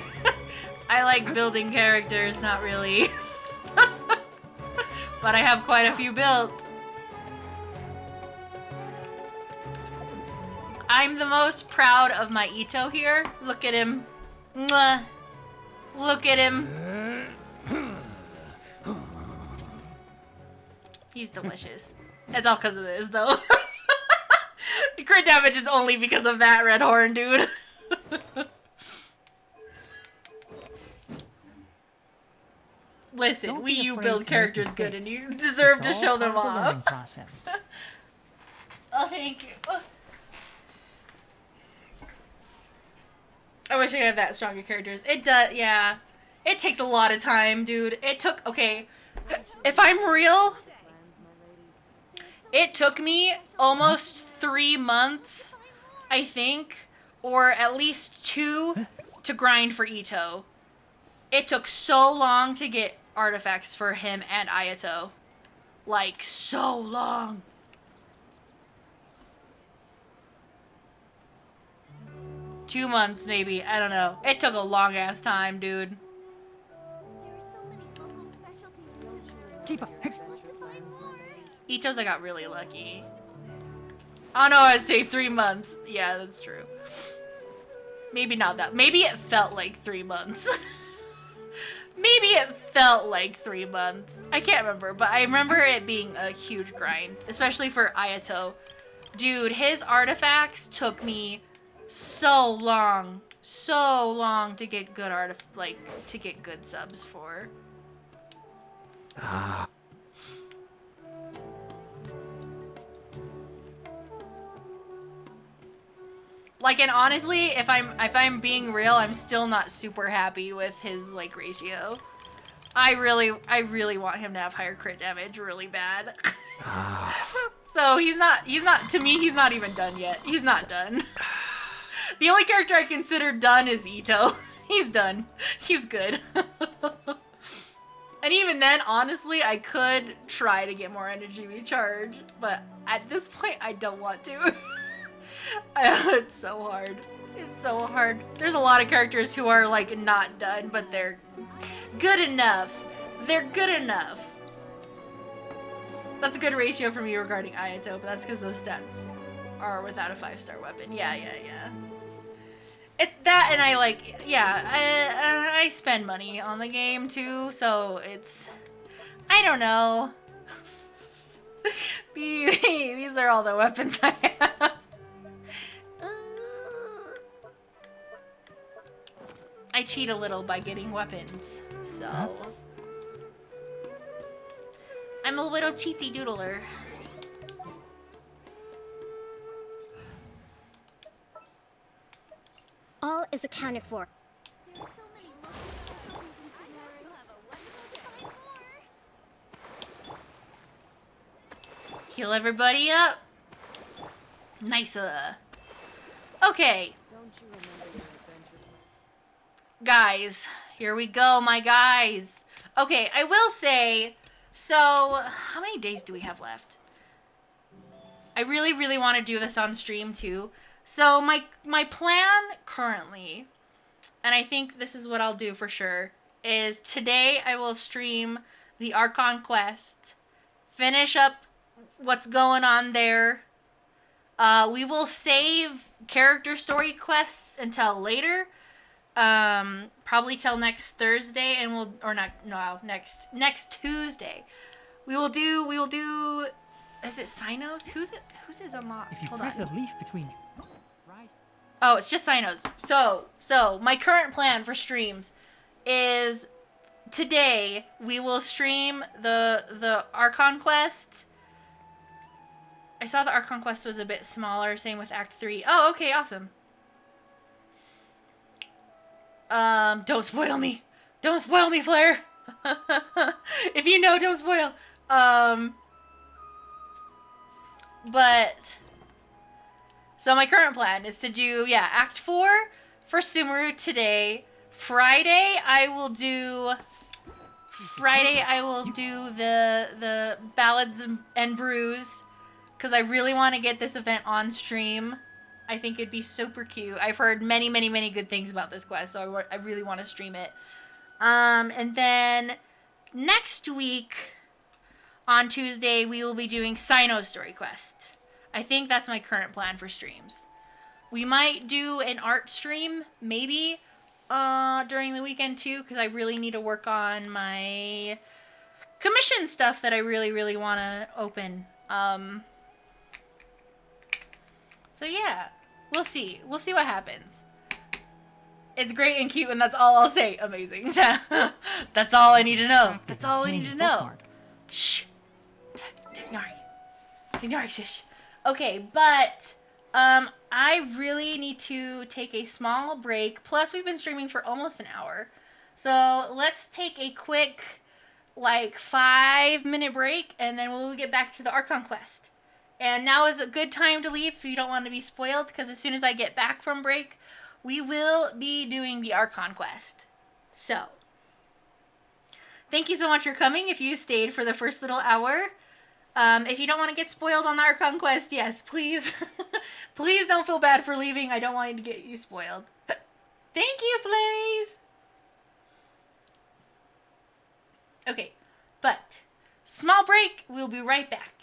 [SPEAKER 1] I like building characters, not really. But I have quite a few built. I'm the most proud of my Ito here. Look at him. Mwah. Look at him. He's delicious. It's all because of this, though. The crit damage is only because of that red horn, dude. Listen, Wii U build characters good, and you deserve to show them off. Oh, thank you. I wish I had that stronger characters. It does, yeah. It takes a lot of time, dude. It took, okay, if I'm real, it took me almost 3 months, I think, or at least 2 to grind for Ito. It took so long to get artifacts for him and Ayato. Like, so long. Two months, maybe. I don't know. It took a long ass time, dude.
[SPEAKER 2] There are so many local specialties in Sumeru.
[SPEAKER 3] Keep up.
[SPEAKER 2] I want to buy more.
[SPEAKER 1] Itos, I got really lucky. Oh no, I'd say 3 months. Yeah, that's true. Maybe not that. Maybe it felt like 3 months. Maybe it felt like 3 months. I can't remember, but I remember it being a huge grind, especially for Ayato. Dude, his artifacts took me so long to get good to get good subs for. Like, and honestly, if I'm being real, I'm still not super happy with his like ratio. I really want him to have higher crit damage really bad. So he's not to me, he's not even done yet. He's not done. The only character I consider done is Ito. He's done. He's good. And even then, honestly, I could try to get more energy recharge, but at this point, I don't want to. It's so hard. It's so hard. There's a lot of characters who are, like, not done, but they're good enough. They're good enough. That's a good ratio for me regarding Ayato, but that's because those stats are without a 5-star weapon. Yeah. That, and I, like, yeah, I spend money on the game, too, so it's, I don't know. These are all the weapons I have. I cheat a little by getting weapons, so. I'm a little cheaty doodler.
[SPEAKER 2] All is accounted for. There are so many local specialties in Sumeru. Have a wonderful time more.
[SPEAKER 1] Heal everybody up. Nice. Okay. Guys, here we go, my guys. Okay, I will say, so how many days do we have left? I really want to do this on stream too. So my plan currently, and I think this is what I'll do for sure, is today I will stream the Archon quest, finish up what's going on there. We will save character story quests until later. Probably till next Thursday, and next Tuesday. We will do. Is it Sinos? Who's it unlocked?
[SPEAKER 3] If you
[SPEAKER 1] Hold
[SPEAKER 3] press
[SPEAKER 1] on.
[SPEAKER 3] a leaf between, right?
[SPEAKER 1] Oh, it's just Sinos. So my current plan for streams is today we will stream the Archon quest. I saw the Archon quest was a bit smaller. Same with Act 3. Oh, okay, awesome. Don't spoil me. Don't spoil me, Flair. If you know, don't spoil. But so my current plan is to do Act 4 for Sumeru today. Friday I will do the Ballads and Brews because I really want to get this event on stream. I think it'd be super cute. I've heard many, many, many good things about this quest, so I really want to stream it. And then next week on Tuesday, we will be doing Sino Story Quest. I think that's my current plan for streams. We might do an art stream, maybe, during the weekend too, because I really need to work on my commission stuff that I really, really want to open. So yeah, we'll see. We'll see what happens. It's great and cute, and that's all I'll say. Amazing. That's all I need to know. That's all I need to know. Shh. Tignari, shush. Okay, but I really need to take a small break. Plus, we've been streaming for almost an hour. So let's take a quick, 5-minute break, and then we'll get back to the Archon quest. And now is a good time to leave if you don't want to be spoiled, because as soon as I get back from break, we will be doing the Archon quest. So, thank you so much for coming if you stayed for the first little hour. If you don't want to get spoiled on the Archon quest, yes, please. Please don't feel bad for leaving. I don't want to get you spoiled. Thank you, Flays! Okay, but small break. We'll be right back.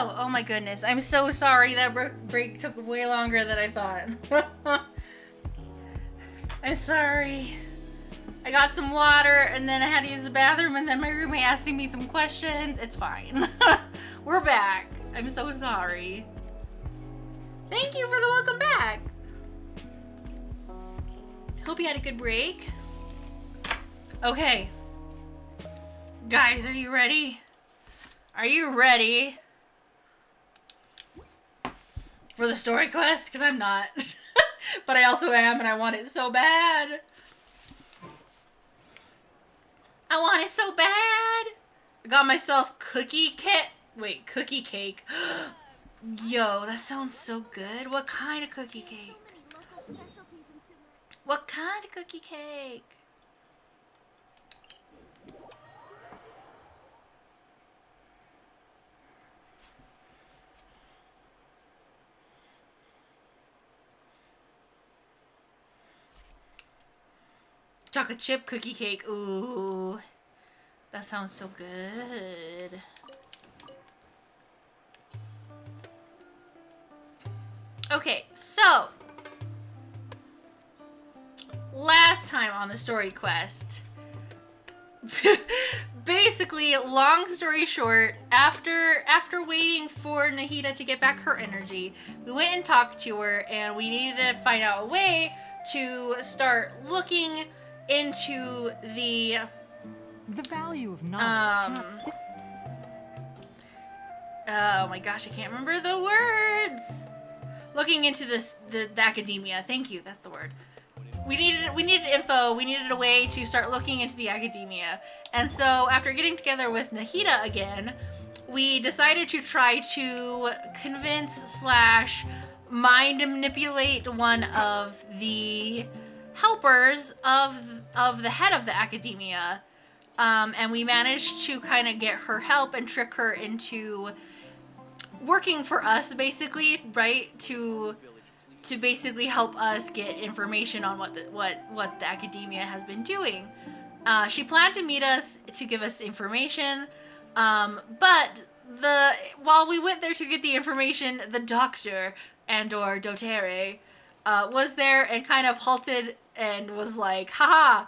[SPEAKER 1] go. Oh my goodness. I'm so sorry that break took way longer than I thought. I'm sorry. I got some water and then I had to use the bathroom and then my roommate asking me some questions. It's fine. We're back. I'm so sorry. Thank you for the welcome back. Hope you had a good break. Okay. Guys, are you ready? Are you ready for the story quest? Because I'm not. But I also am, and I want it so bad. I want it so bad. I got myself cookie kit. Wait, cookie cake. Yo, that sounds so good. What kind of cookie cake?
[SPEAKER 2] So many local specialties in Sumeru.
[SPEAKER 1] What kind of cookie cake? Chocolate chip cookie cake. Ooh. That sounds so good. Okay, so last time on the story quest, basically, long story short, after waiting for Nahida to get back her energy, we went and talked to her, and we needed to find out a way to start looking into the
[SPEAKER 3] value of knowledge cannot
[SPEAKER 1] oh my gosh, I can't remember the words. Looking into the academia. Thank you, that's the word. We needed info. We needed a way to start looking into the academia. And so after getting together with Nahida again, we decided to try to convince / mind manipulate one of the helpers of the head of the academia. And we managed to kind of get her help and trick her into working for us, basically, right? To basically help us get information on what the academia has been doing. She planned to meet us to give us information, but while we went there to get the information, the doctor or dotere was there and kind of halted and was like, haha,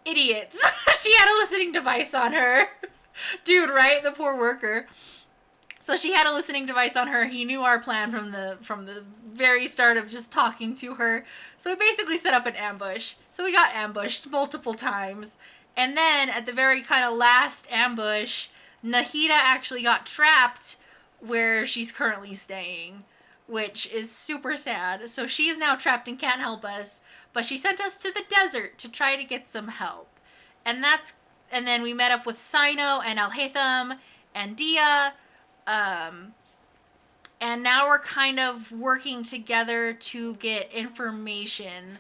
[SPEAKER 1] idiots. She had a listening device on her. Dude, right? The poor worker. So she had a listening device on her. He knew our plan from the very start of just talking to her. So we basically set up an ambush. So we got ambushed multiple times. And then at the very kind of last ambush, Nahida actually got trapped where she's currently staying, which is super sad. So she is now trapped and can't help us. But she sent us to the desert to try to get some help. And then we met up with Sino and Alhaitham and Dia. And now we're kind of working together to get information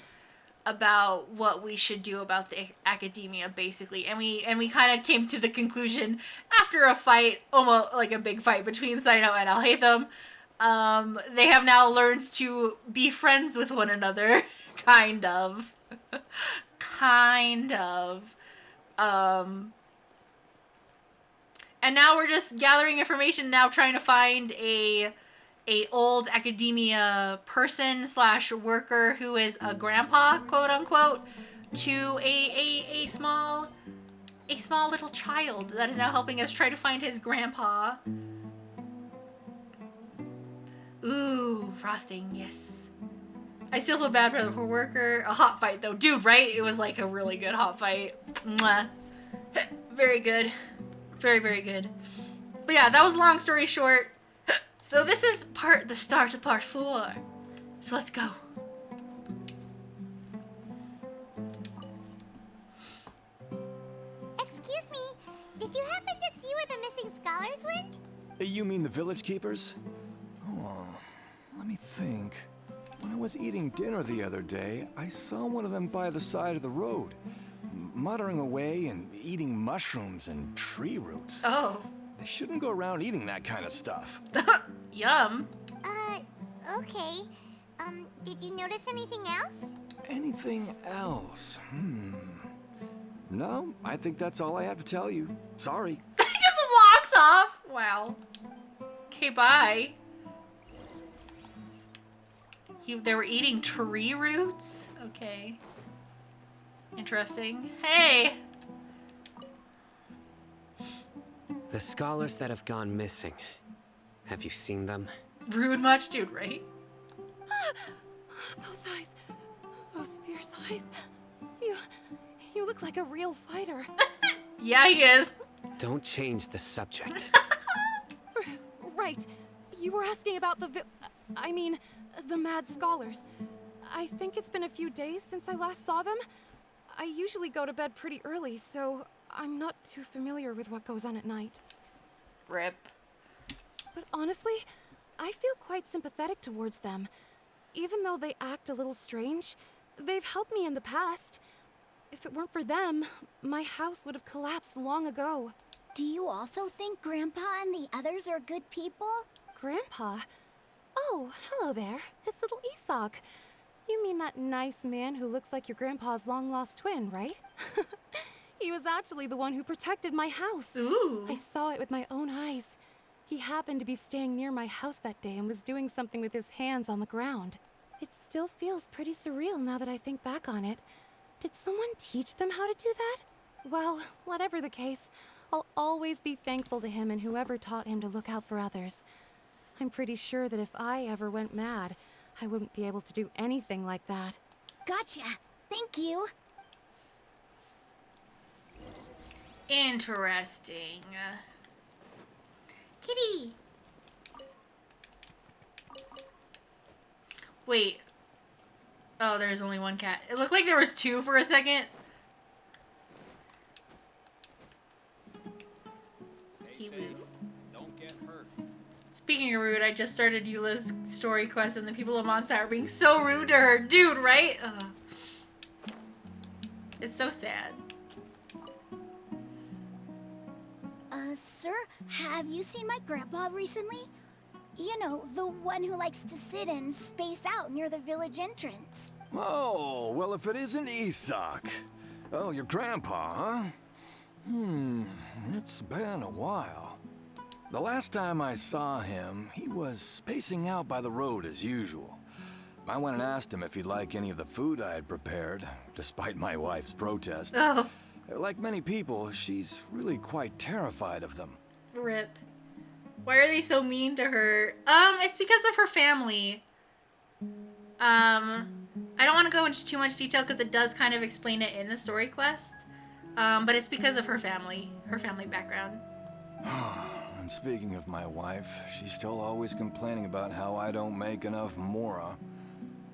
[SPEAKER 1] about what we should do about the academia, basically. And we kind of came to the conclusion after a fight, almost like a big fight between Sino and Alhaitham. They have now learned to be friends with one another, kind of. Kind of. And now we're just gathering information, now trying to find a old academia person / worker who is a grandpa, quote unquote, to a small little child that is now helping us try to find his grandpa. Ooh, frosting, yes. I still feel bad for the poor worker. A hot fight though. Dude, right? It was like a really good hot fight. Mwah. Very good. Very, very good. But yeah, that was long story short. So this is the start of part 4. So let's go.
[SPEAKER 2] Excuse me, did you happen to see where the missing scholars went?
[SPEAKER 5] You mean the village keepers? Oh, let me think. When I was eating dinner the other day, I saw one of them by the side of the road, muttering away and eating mushrooms and tree roots.
[SPEAKER 1] Oh.
[SPEAKER 5] They shouldn't go around eating that kind of stuff.
[SPEAKER 2] Okay.
[SPEAKER 1] Yum.
[SPEAKER 2] Did you notice anything else?
[SPEAKER 5] Anything else? No, I think that's all I have to tell you. Sorry.
[SPEAKER 1] He just walks off. Wow. Okay, bye. They were eating tree roots? Okay. Interesting. Hey!
[SPEAKER 6] The scholars that have gone missing. Have you seen them?
[SPEAKER 1] Rude much, dude, right?
[SPEAKER 7] Those eyes. Those fierce eyes. You look like a real fighter.
[SPEAKER 1] Yeah, he is.
[SPEAKER 6] Don't change the subject.
[SPEAKER 7] Right. You were asking about the mad scholars. I think it's been a few days since I last saw them. I usually go to bed pretty early, so I'm not too familiar with what goes on at night.
[SPEAKER 1] Rip.
[SPEAKER 7] But honestly, I feel quite sympathetic towards them. Even though they act a little strange, they've helped me in the past. If it weren't for them, my house would have collapsed long ago.
[SPEAKER 2] Do you also think Grandpa and the others are good people?
[SPEAKER 7] Grandpa? Oh, hello there. It's little Isak. You mean that nice man who looks like your grandpa's long-lost twin, right? He was actually the one who protected my house.
[SPEAKER 1] Ooh.
[SPEAKER 7] I saw it with my own eyes. He happened to be staying near my house that day and was doing something with his hands on the ground. It still feels pretty surreal now that I think back on it. Did someone teach them how to do that? Well, whatever the case, I'll always be thankful to him and whoever taught him to look out for others. I'm pretty sure that if I ever went mad, I wouldn't be able to do anything like that.
[SPEAKER 2] Gotcha. Thank you.
[SPEAKER 1] Interesting. Kitty! Wait. Oh, there's only one cat. It looked like there was two for a second.
[SPEAKER 8] Stay safe. Don't get hurt.
[SPEAKER 1] Speaking of rude, I just started Eula's story quest and the people of Mondstadt are being so rude to her. Dude, right? Ugh. It's so sad.
[SPEAKER 2] Sir, have you seen my grandpa recently? You know, the one who likes to sit and space out near the village entrance.
[SPEAKER 5] Oh, well, if it isn't Isak. Oh, your grandpa, huh? It's been a while. The last time I saw him, he was spacing out by the road as usual. I went and asked him if he'd like any of the food I had prepared, despite my wife's protests.
[SPEAKER 1] Oh.
[SPEAKER 5] Like many people, she's really quite terrified of them.
[SPEAKER 1] Rip. Why are they so mean to her? It's because of her family. I don't want to go into too much detail because it does kind of explain it in the story quest. But it's because of her family background.
[SPEAKER 5] And speaking of my wife, she's still always complaining about how I don't make enough Mora.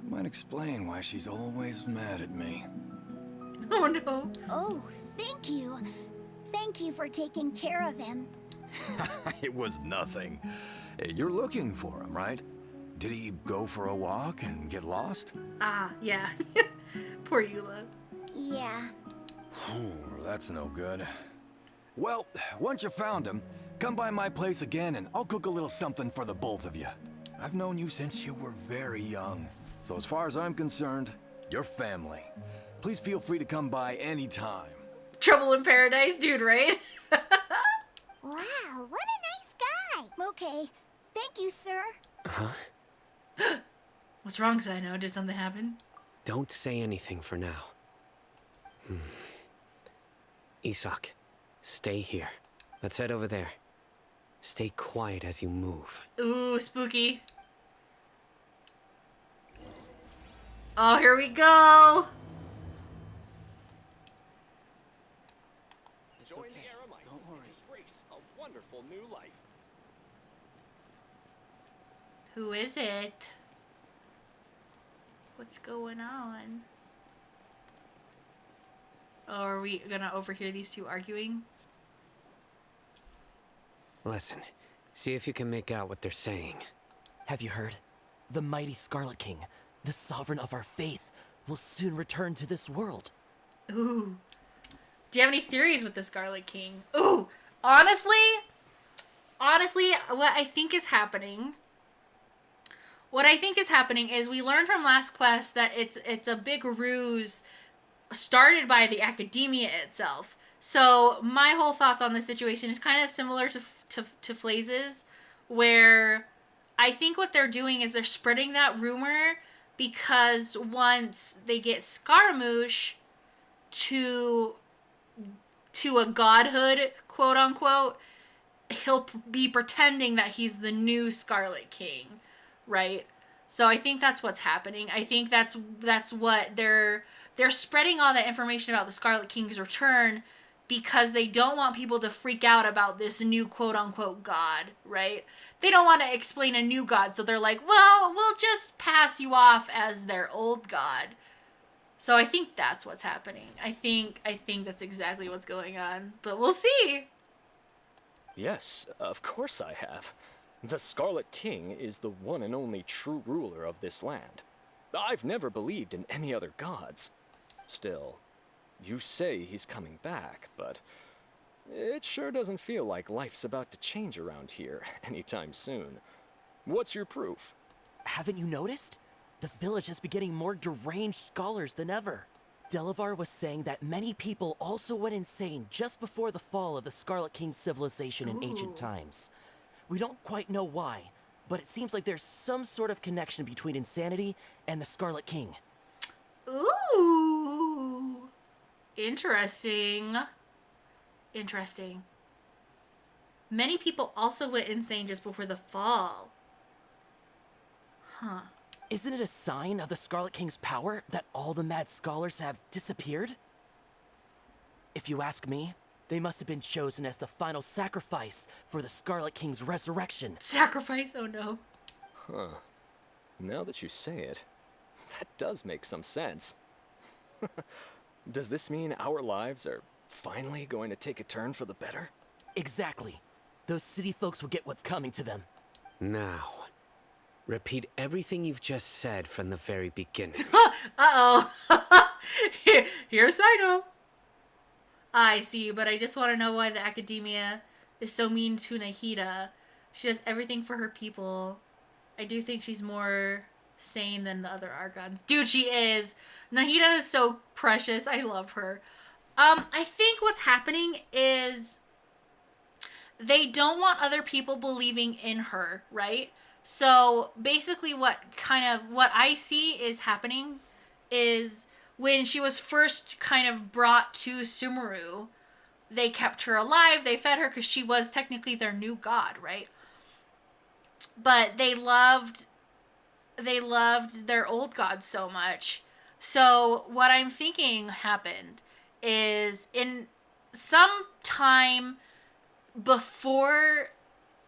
[SPEAKER 5] Might explain why she's always mad at me.
[SPEAKER 1] Oh no.
[SPEAKER 2] Oh, thank you. Thank you for taking care of him.
[SPEAKER 5] It was nothing. You're looking for him, right? Did he go for a walk and get lost?
[SPEAKER 1] Ah, yeah. Poor Eula.
[SPEAKER 2] Yeah.
[SPEAKER 5] That's no good. Well, once you found him, come by my place again and I'll cook a little something for the both of you. I've known you since you were very young. So as far as I'm concerned, you're family. Please feel free to come by anytime.
[SPEAKER 1] Trouble in paradise, dude, right?
[SPEAKER 2] Wow, what a nice guy. Okay. Thank you, sir.
[SPEAKER 6] Huh?
[SPEAKER 1] What's wrong, Zino? Did something happen?
[SPEAKER 6] Don't say anything for now. Isak, stay here. Let's head over there. Stay quiet as you move.
[SPEAKER 1] Ooh, spooky. Oh, here we go.
[SPEAKER 8] Join the Eremites. Don't worry. Embrace a wonderful new life.
[SPEAKER 1] Who is it? What's going on? Oh, are we gonna overhear these two arguing?
[SPEAKER 6] Listen, see if you can make out what they're saying.
[SPEAKER 4] Have you heard? The mighty Scarlet King, the sovereign of our faith, will soon return to this world.
[SPEAKER 1] Ooh. Do you have any theories with the Scarlet King? Ooh, honestly, what I think is happening is we learned from last quest that it's a big ruse started by the academia itself. So my whole thoughts on this situation is kind of similar to Flaze's, where I think what they're doing is they're spreading that rumor because once they get Scaramouche to a godhood, quote unquote, he'll be pretending that he's the new Scarlet King, right? So I think that's what's happening. I think that's what they're spreading all that information about the Scarlet King's return because they don't want people to freak out about this new quote unquote god, right? They don't want to explain a new god, so they're like, well, we'll just pass you off as their old god. So I think that's what's happening. I think that's exactly what's going on, but we'll see.
[SPEAKER 8] Yes, of course I have. The Scarlet King is the one and only true ruler of this land. I've never believed in any other gods. Still, you say he's coming back, but it sure doesn't feel like life's about to change around here anytime soon. What's your proof?
[SPEAKER 4] Haven't you noticed? The village has been getting more deranged scholars than ever. Delavar was saying that many people also went insane just before the fall of the Scarlet King's civilization in ancient times. We don't quite know why, but it seems like there's some sort of connection between insanity and the Scarlet King.
[SPEAKER 1] Ooh. Interesting. Interesting. Many people also went insane just before the fall. Huh.
[SPEAKER 4] Isn't it a sign of the Scarlet King's power that all the mad scholars have disappeared? If you ask me, they must have been chosen as the final sacrifice for the Scarlet King's resurrection.
[SPEAKER 1] Sacrifice? Oh no.
[SPEAKER 8] Huh. Now that you say it, that does make some sense. Does this mean our lives are finally going to take a turn for the better?
[SPEAKER 4] Exactly. Those city folks will get what's coming to them.
[SPEAKER 6] Now, repeat everything you've just said from the very beginning.
[SPEAKER 1] Uh-oh. Here's Saito. I see, but I just want to know why the academia is so mean to Nahida. She does everything for her people. I do think she's more sane than the other Archons. Dude, she is. Nahida is so precious. I love her. I think what's happening is they don't want other people believing in her, right? So basically what I see is happening is when she was first kind of brought to Sumeru, they kept her alive, they fed her because she was technically their new god, right? But they loved their old god so much. So what I'm thinking happened is in some time before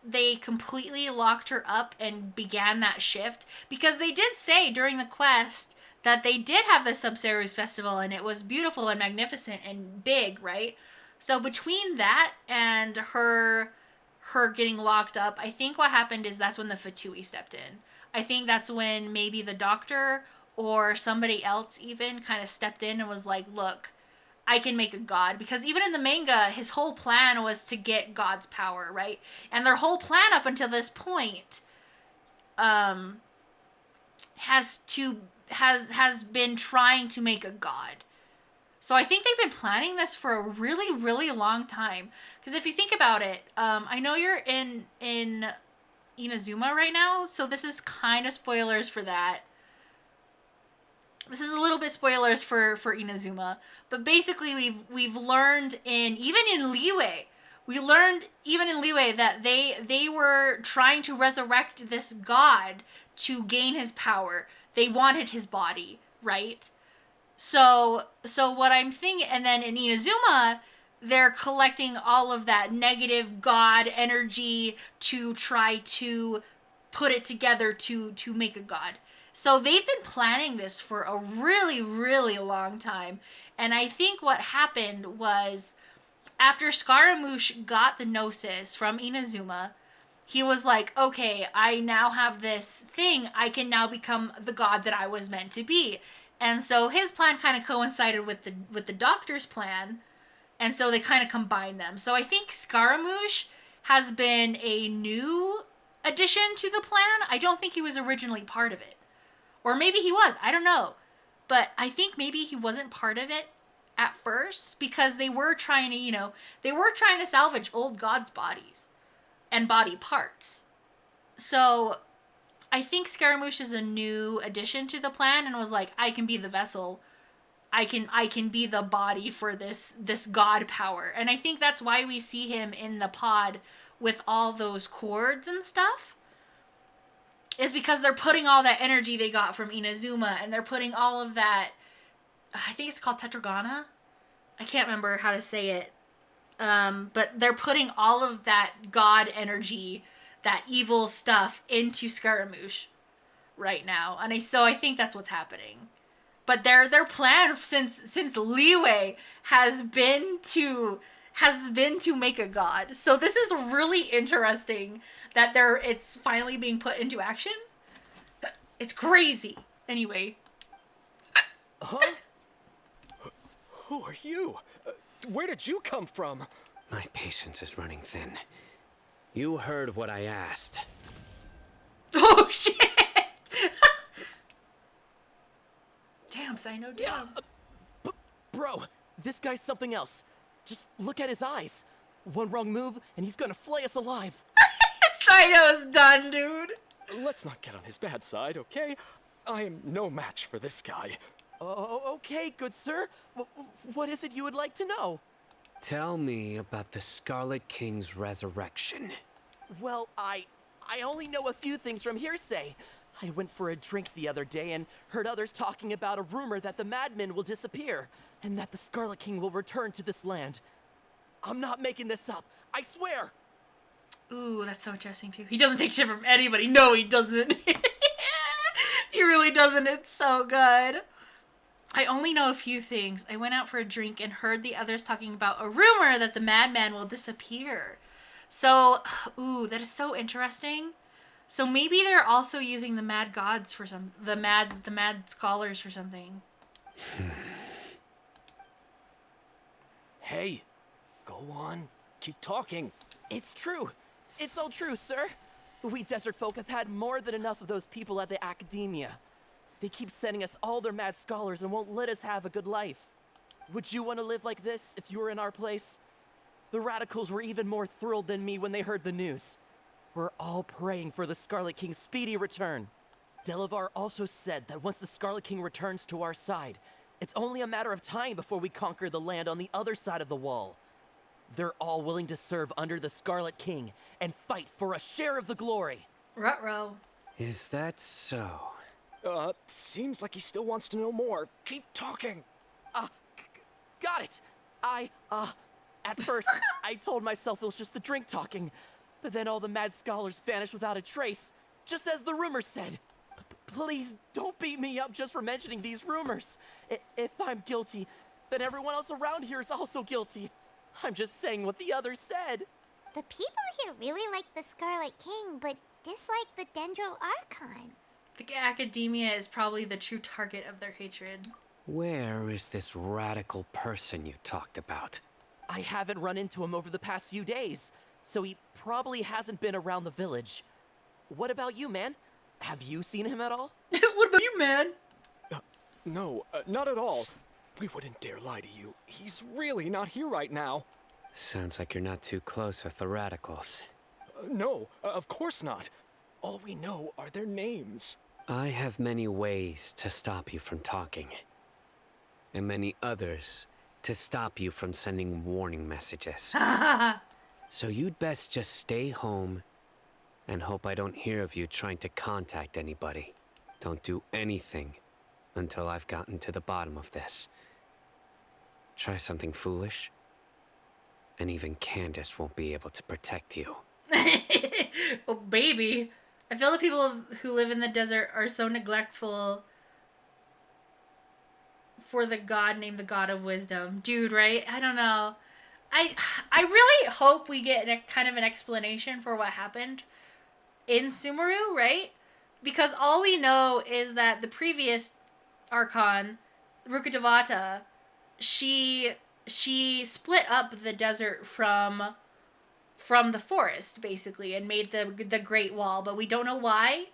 [SPEAKER 1] they completely locked her up and began that shift, because they did say during the quest that they did have the Subseru's festival and it was beautiful and magnificent and big, right? So between that and her getting locked up, I think what happened is that's when the Fatui stepped in. I think that's when maybe the doctor or somebody else even kind of stepped in and was like, look, I can make a god. Because even in the manga, his whole plan was to get God's power, right? And their whole plan up until this point has been trying to make a god. So I think they've been planning this for a really, really long time. Because if you think about it, I know you're in Inazuma right now, so this is kind of spoilers for that. This is a little bit spoilers for Inazuma, but basically we've learned even in Liyue that they were trying to resurrect this god to gain his power. They wanted his body, right? So what I'm thinking, and then in Inazuma, they're collecting all of that negative god energy to try to put it together to make a god. So they've been planning this for a really, really long time. And I think what happened was after Scaramouche got the Gnosis from Inazuma, he was like, okay, I now have this thing. I can now become the god that I was meant to be. And so his plan kind of coincided with the doctor's plan. And so they kind of combined them. So I think Scaramouche has been a new addition to the plan. I don't think he was originally part of it. Or maybe he was, I don't know. But I think maybe he wasn't part of it at first because they were trying to salvage old gods' bodies and body parts. So I think Scaramouche is a new addition to the plan and was like, I can be the vessel. I can be the body for this god power. And I think that's why we see him in the pod with all those cords and stuff. Is because they're putting all that energy they got from Inazuma, and they're putting all of that, I think it's called Tetragona. I can't remember how to say it. But they're putting all of that god energy, that evil stuff into Scaramouche right now. And so I think that's what's happening. But their plan since Leeway has been to make a god. So this is really interesting that it's finally being put into action. It's crazy. Anyway.
[SPEAKER 8] Huh? Who are you? Where did you come from?
[SPEAKER 6] My patience is running thin. You heard what I asked.
[SPEAKER 1] Oh, shit! Damn, Sino, damn.
[SPEAKER 4] Bro, this guy's something else. Just look at his eyes. One wrong move, and he's gonna flay us alive.
[SPEAKER 1] Sino's done, dude.
[SPEAKER 8] Let's not get on his bad side, okay? I am no match for this guy.
[SPEAKER 4] Oh, okay, good sir. What is it you would like to know?
[SPEAKER 6] Tell me about the Scarlet King's resurrection.
[SPEAKER 4] Well, I only know a few things from hearsay. I went for a drink the other day and heard others talking about a rumor that the madmen will disappear and that the Scarlet King will return to this land. I'm not making this up. I swear.
[SPEAKER 1] Ooh, that's so interesting too. He doesn't take shit from anybody. No, he doesn't. He really doesn't. It's so good. I only know a few things. I went out for a drink and heard the others talking about a rumor that the madman will disappear. So, ooh, that is so interesting. So maybe they're also using the mad gods for the mad scholars for something.
[SPEAKER 8] Hey, go on. Keep talking.
[SPEAKER 4] It's true. It's all true, sir. We desert folk have had more than enough of those people at the academia. They keep sending us all their mad scholars and won't let us have a good life. Would you want to live like this if you were in our place? The radicals were even more thrilled than me when they heard the news. We're all praying for the Scarlet King's speedy return. Delavar also said that once the Scarlet King returns to our side, it's only a matter of time before we conquer the land on the other side of the wall. They're all willing to serve under the Scarlet King and fight for a share of the glory.
[SPEAKER 1] Ruh-roh.
[SPEAKER 6] Is that so?
[SPEAKER 8] Seems like he still wants to know more. Keep talking.
[SPEAKER 4] Got it. At first, I told myself it was just the drink talking, but then all the mad scholars vanished without a trace, just as the rumors said. Please don't beat me up just for mentioning these rumors. If I'm guilty, then everyone else around here is also guilty. I'm just saying what the others said.
[SPEAKER 2] The people here really like the Scarlet King, but dislike the Dendro Archon.
[SPEAKER 1] The academia is probably the true target of their hatred.
[SPEAKER 6] Where is this radical person you talked about?
[SPEAKER 4] I haven't run into him over the past few days, so he probably hasn't been around the village. What about you, man? Have you seen him at all?
[SPEAKER 1] What about you, man?
[SPEAKER 8] No, not at all. We wouldn't dare lie to you. He's really not here right now.
[SPEAKER 6] Sounds like you're not too close with the radicals.
[SPEAKER 8] No, of course not. All we know are their names.
[SPEAKER 6] I have many ways to stop you from talking. And many others to stop you from sending warning messages. So you'd best just stay home and hope I don't hear of you trying to contact anybody. Don't do anything until I've gotten to the bottom of this. Try something foolish, and even Candace won't be able to protect you.
[SPEAKER 1] Oh, baby. I feel the people who live in the desert are so neglectful for the god named the God of Wisdom. Dude, right? I don't know. I really hope we get kind of an explanation for what happened in Sumeru, right? Because all we know is that the previous Archon, Rukkhadevata, she split up the desert from the forest, basically, and made the Great Wall, but we don't know why.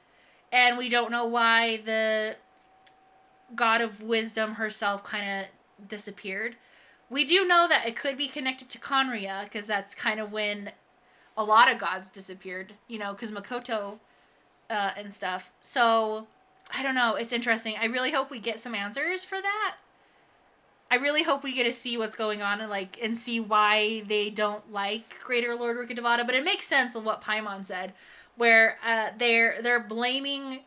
[SPEAKER 1] And we don't know why the God of Wisdom herself kind of disappeared. We do know that it could be connected to Conria, because that's kind of when a lot of gods disappeared, you know, because Makoto and stuff. So, I don't know. It's interesting. I really hope we get some answers for that. I really hope we get to see what's going on and see why they don't like Greater Lord Rukkhadevata. But it makes sense of what Paimon said, where they're blaming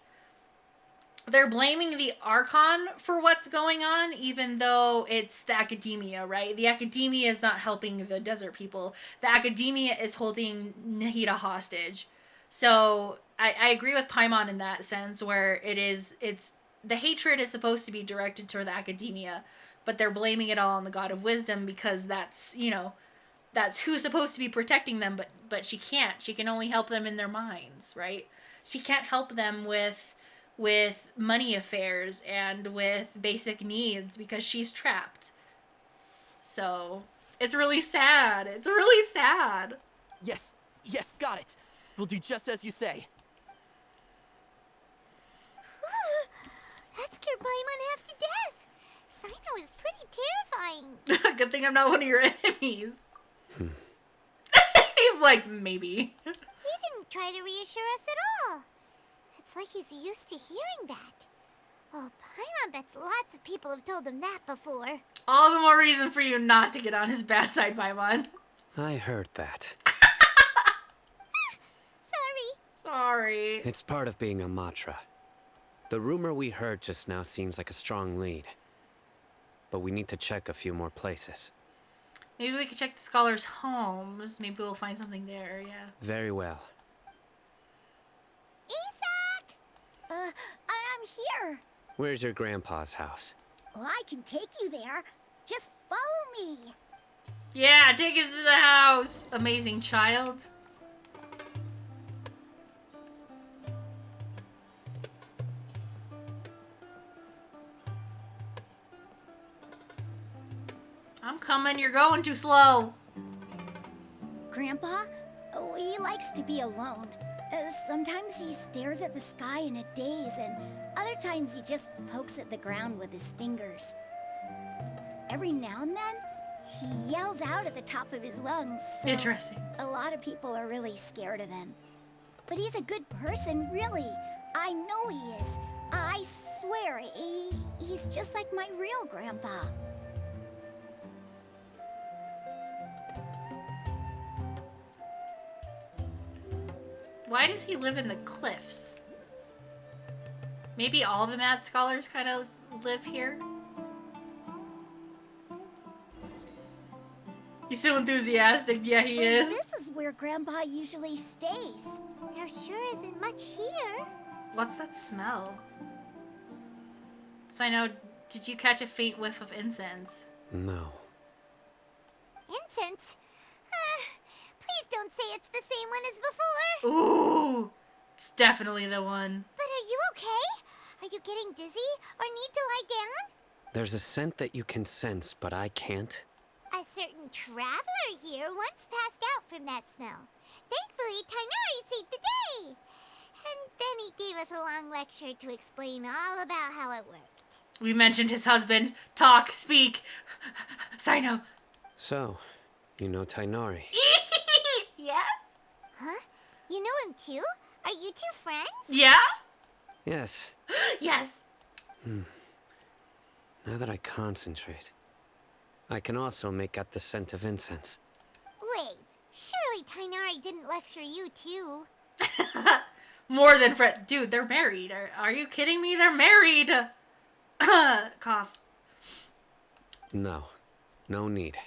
[SPEAKER 1] the Archon for what's going on, even though it's the academia, right? The academia is not helping the desert people. The academia is holding Nahida hostage. So I agree with Paimon in that sense, where it's the hatred is supposed to be directed toward the academia, but they're blaming it all on the God of Wisdom because that's who's supposed to be protecting them, but she can't. She can only help them in their minds, right? She can't help them with money affairs and with basic needs because she's trapped. So, it's really sad. It's really sad.
[SPEAKER 4] Yes, got it. We'll do just as you say.
[SPEAKER 2] That scared Paimon half to death. Sino is pretty terrifying.
[SPEAKER 1] Good thing I'm not one of your enemies. He's like, maybe.
[SPEAKER 2] He didn't try to reassure us at all. It's like he's used to hearing that. Oh, Paimon bets lots of people have told him that before.
[SPEAKER 1] All the more reason for you not to get on his bad side, Paimon.
[SPEAKER 6] I heard that.
[SPEAKER 1] Sorry.
[SPEAKER 6] It's part of being a Matra. The rumor we heard just now seems like a strong lead. But we need to check a few more places.
[SPEAKER 1] Maybe we could check the scholars' homes. Maybe we'll find something there, yeah.
[SPEAKER 6] Very well.
[SPEAKER 2] Isak!
[SPEAKER 9] I'm here.
[SPEAKER 6] Where's your grandpa's house?
[SPEAKER 9] Well, I can take you there. Just follow me.
[SPEAKER 1] Yeah, take us to the house. Amazing child. I'm coming, you're going too slow.
[SPEAKER 9] Grandpa, he likes to be alone. Sometimes he stares at the sky in a daze, and other times he just pokes at the ground with his fingers. Every now and then, he yells out at the top of his lungs. So
[SPEAKER 1] Interesting.
[SPEAKER 9] a lot of people are really scared of him. But he's a good person, really. I know he is. I swear, he's just like my real grandpa.
[SPEAKER 1] Why does he live in the cliffs? Maybe all the mad scholars kind of live here? He's so enthusiastic. Yeah, he is.
[SPEAKER 9] This is where Grandpa usually stays.
[SPEAKER 2] There sure isn't much here.
[SPEAKER 1] What's that smell? Sino, did you catch a faint whiff of incense?
[SPEAKER 6] No.
[SPEAKER 2] Incense? Please don't say it's the same one as before.
[SPEAKER 1] Ooh, it's definitely the one.
[SPEAKER 2] But are you okay? Are you getting dizzy or need to lie down?
[SPEAKER 6] There's a scent that you can sense, but I can't.
[SPEAKER 2] A certain traveler here once passed out from that smell. Thankfully, Tighnari saved the day. And then he gave us a long lecture to explain all about how it worked.
[SPEAKER 1] We mentioned his husband. Talk, speak. Sino.
[SPEAKER 6] So, you know Tighnari.
[SPEAKER 1] Yes?
[SPEAKER 2] Huh? You know him too? Are you two friends?
[SPEAKER 1] Yeah?
[SPEAKER 6] Yes.
[SPEAKER 1] Yes.
[SPEAKER 6] Now that I concentrate, I can also make out the scent of incense.
[SPEAKER 2] Wait, surely Tighnari didn't lecture you too.
[SPEAKER 1] More than friend. Dude, they're married. Are you kidding me? They're married. Cough.
[SPEAKER 6] No. No need.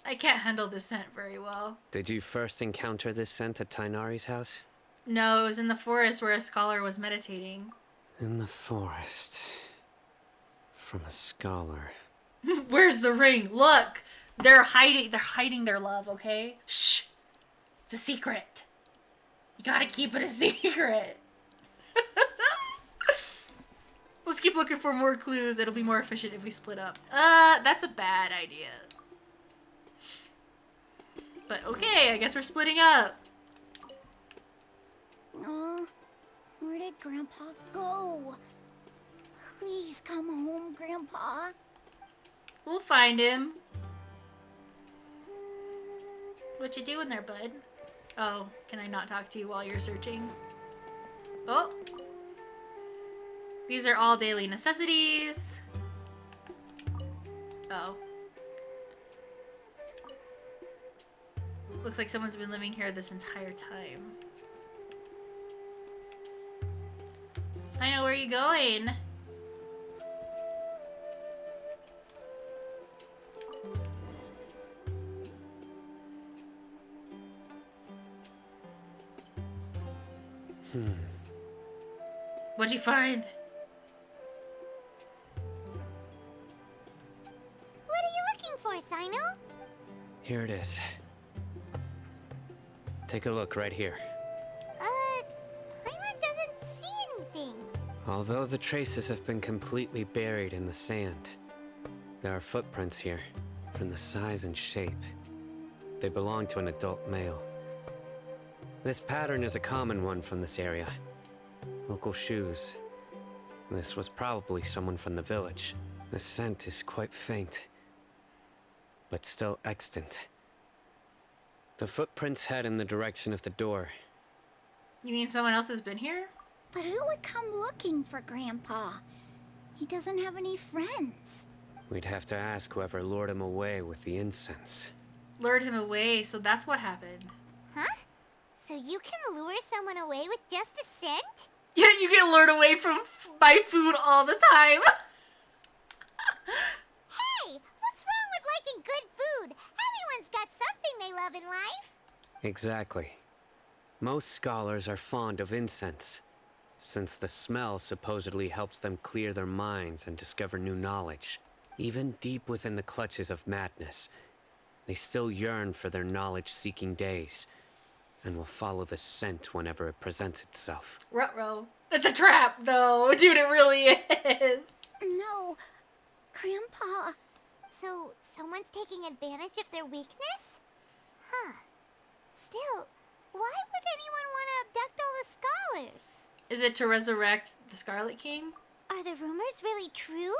[SPEAKER 1] I can't handle this scent very well.
[SPEAKER 6] Did you first encounter this scent at Tighnari's house?
[SPEAKER 1] No, it was in the forest where a scholar was meditating.
[SPEAKER 6] In the forest. From a scholar.
[SPEAKER 1] Where's the ring? Look! They're hiding their love, okay? Shh. It's a secret. You gotta keep it a secret. Let's keep looking for more clues. It'll be more efficient if we split up. That's a bad idea. But okay, I guess we're splitting up.
[SPEAKER 9] Oh, where did Grandpa go? Please come home, Grandpa.
[SPEAKER 1] We'll find him. What you doing there, bud? Oh, can I not talk to you while you're searching? Oh. These are all daily necessities. Oh. Looks like someone's been living here this entire time. I know where you're going. What'd you find?
[SPEAKER 2] What are you looking for, Sino?
[SPEAKER 6] Here it is. Take a look right here.
[SPEAKER 2] Paimon doesn't see anything.
[SPEAKER 6] Although the traces have been completely buried in the sand, there are footprints here, from the size and shape. They belong to an adult male. This pattern is a common one from this area. Local shoes. This was probably someone from the village. The scent is quite faint, but still extant. The footprints head in the direction of the door.
[SPEAKER 1] You mean someone else has been here?
[SPEAKER 9] But who would come looking for Grandpa? He doesn't have any friends.
[SPEAKER 6] We'd have to ask whoever lured him away with the incense.
[SPEAKER 1] Lured him away, so that's what happened.
[SPEAKER 2] Huh? So you can lure someone away with just a scent?
[SPEAKER 1] Yeah, you get lured away from by food all the time.
[SPEAKER 2] Hey, what's wrong with liking good food? Everyone's got something they love in life.
[SPEAKER 6] Exactly. Most scholars are fond of incense, since the smell supposedly helps them clear their minds and discover new knowledge. Even deep within the clutches of madness, they still yearn for their knowledge-seeking days, and will follow the scent whenever it presents itself.
[SPEAKER 1] Ruh-roh. It's a trap, though. Dude, it really is.
[SPEAKER 9] No, Grandpa.
[SPEAKER 2] So, someone's taking advantage of their weakness? Huh. Still, why would anyone want to abduct all the scholars?
[SPEAKER 1] Is it to resurrect the Scarlet King?
[SPEAKER 2] Are the rumors really true?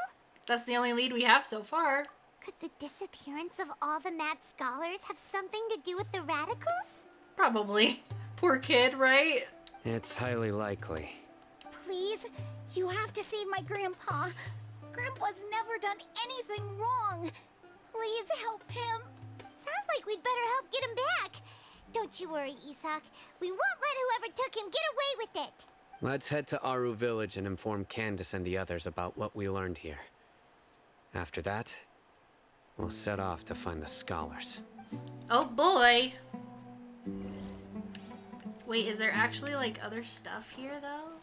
[SPEAKER 1] That's the only lead we have so far.
[SPEAKER 2] Could the disappearance of all the mad scholars have something to do with the radicals?
[SPEAKER 1] Probably. Poor kid, right?
[SPEAKER 6] It's highly likely.
[SPEAKER 9] Please, you have to save my Grandpa. Grandpa's never done anything wrong. Please help him.
[SPEAKER 2] Sounds like we'd better help get him back. Don't you worry, Isak. We won't let whoever took him get away with it.
[SPEAKER 6] Let's head to Aru Village and inform Candace and the others about what we learned here. After that, we'll set off to find the scholars.
[SPEAKER 1] Oh boy. Wait, is there actually like other stuff here though?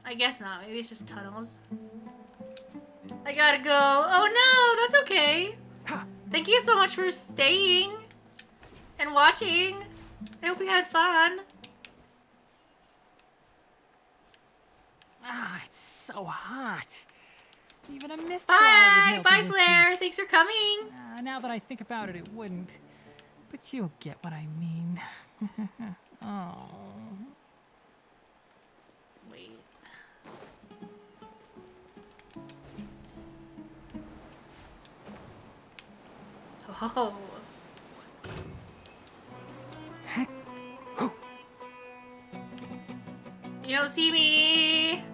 [SPEAKER 1] I guess not. Maybe it's just tunnels. I gotta go. Oh no, that's okay. Thank you so much for staying and watching. I hope you had fun.
[SPEAKER 3] Ah, it's so hot. Even a mist
[SPEAKER 1] Bye!
[SPEAKER 3] flower would melt
[SPEAKER 1] Bye,
[SPEAKER 3] in this
[SPEAKER 1] Flair.
[SPEAKER 3] heat.
[SPEAKER 1] Thanks for coming.
[SPEAKER 3] Now that I think about it, it wouldn't. But you'll get what I mean. Oh.
[SPEAKER 1] Wait. Oh. You don't see me.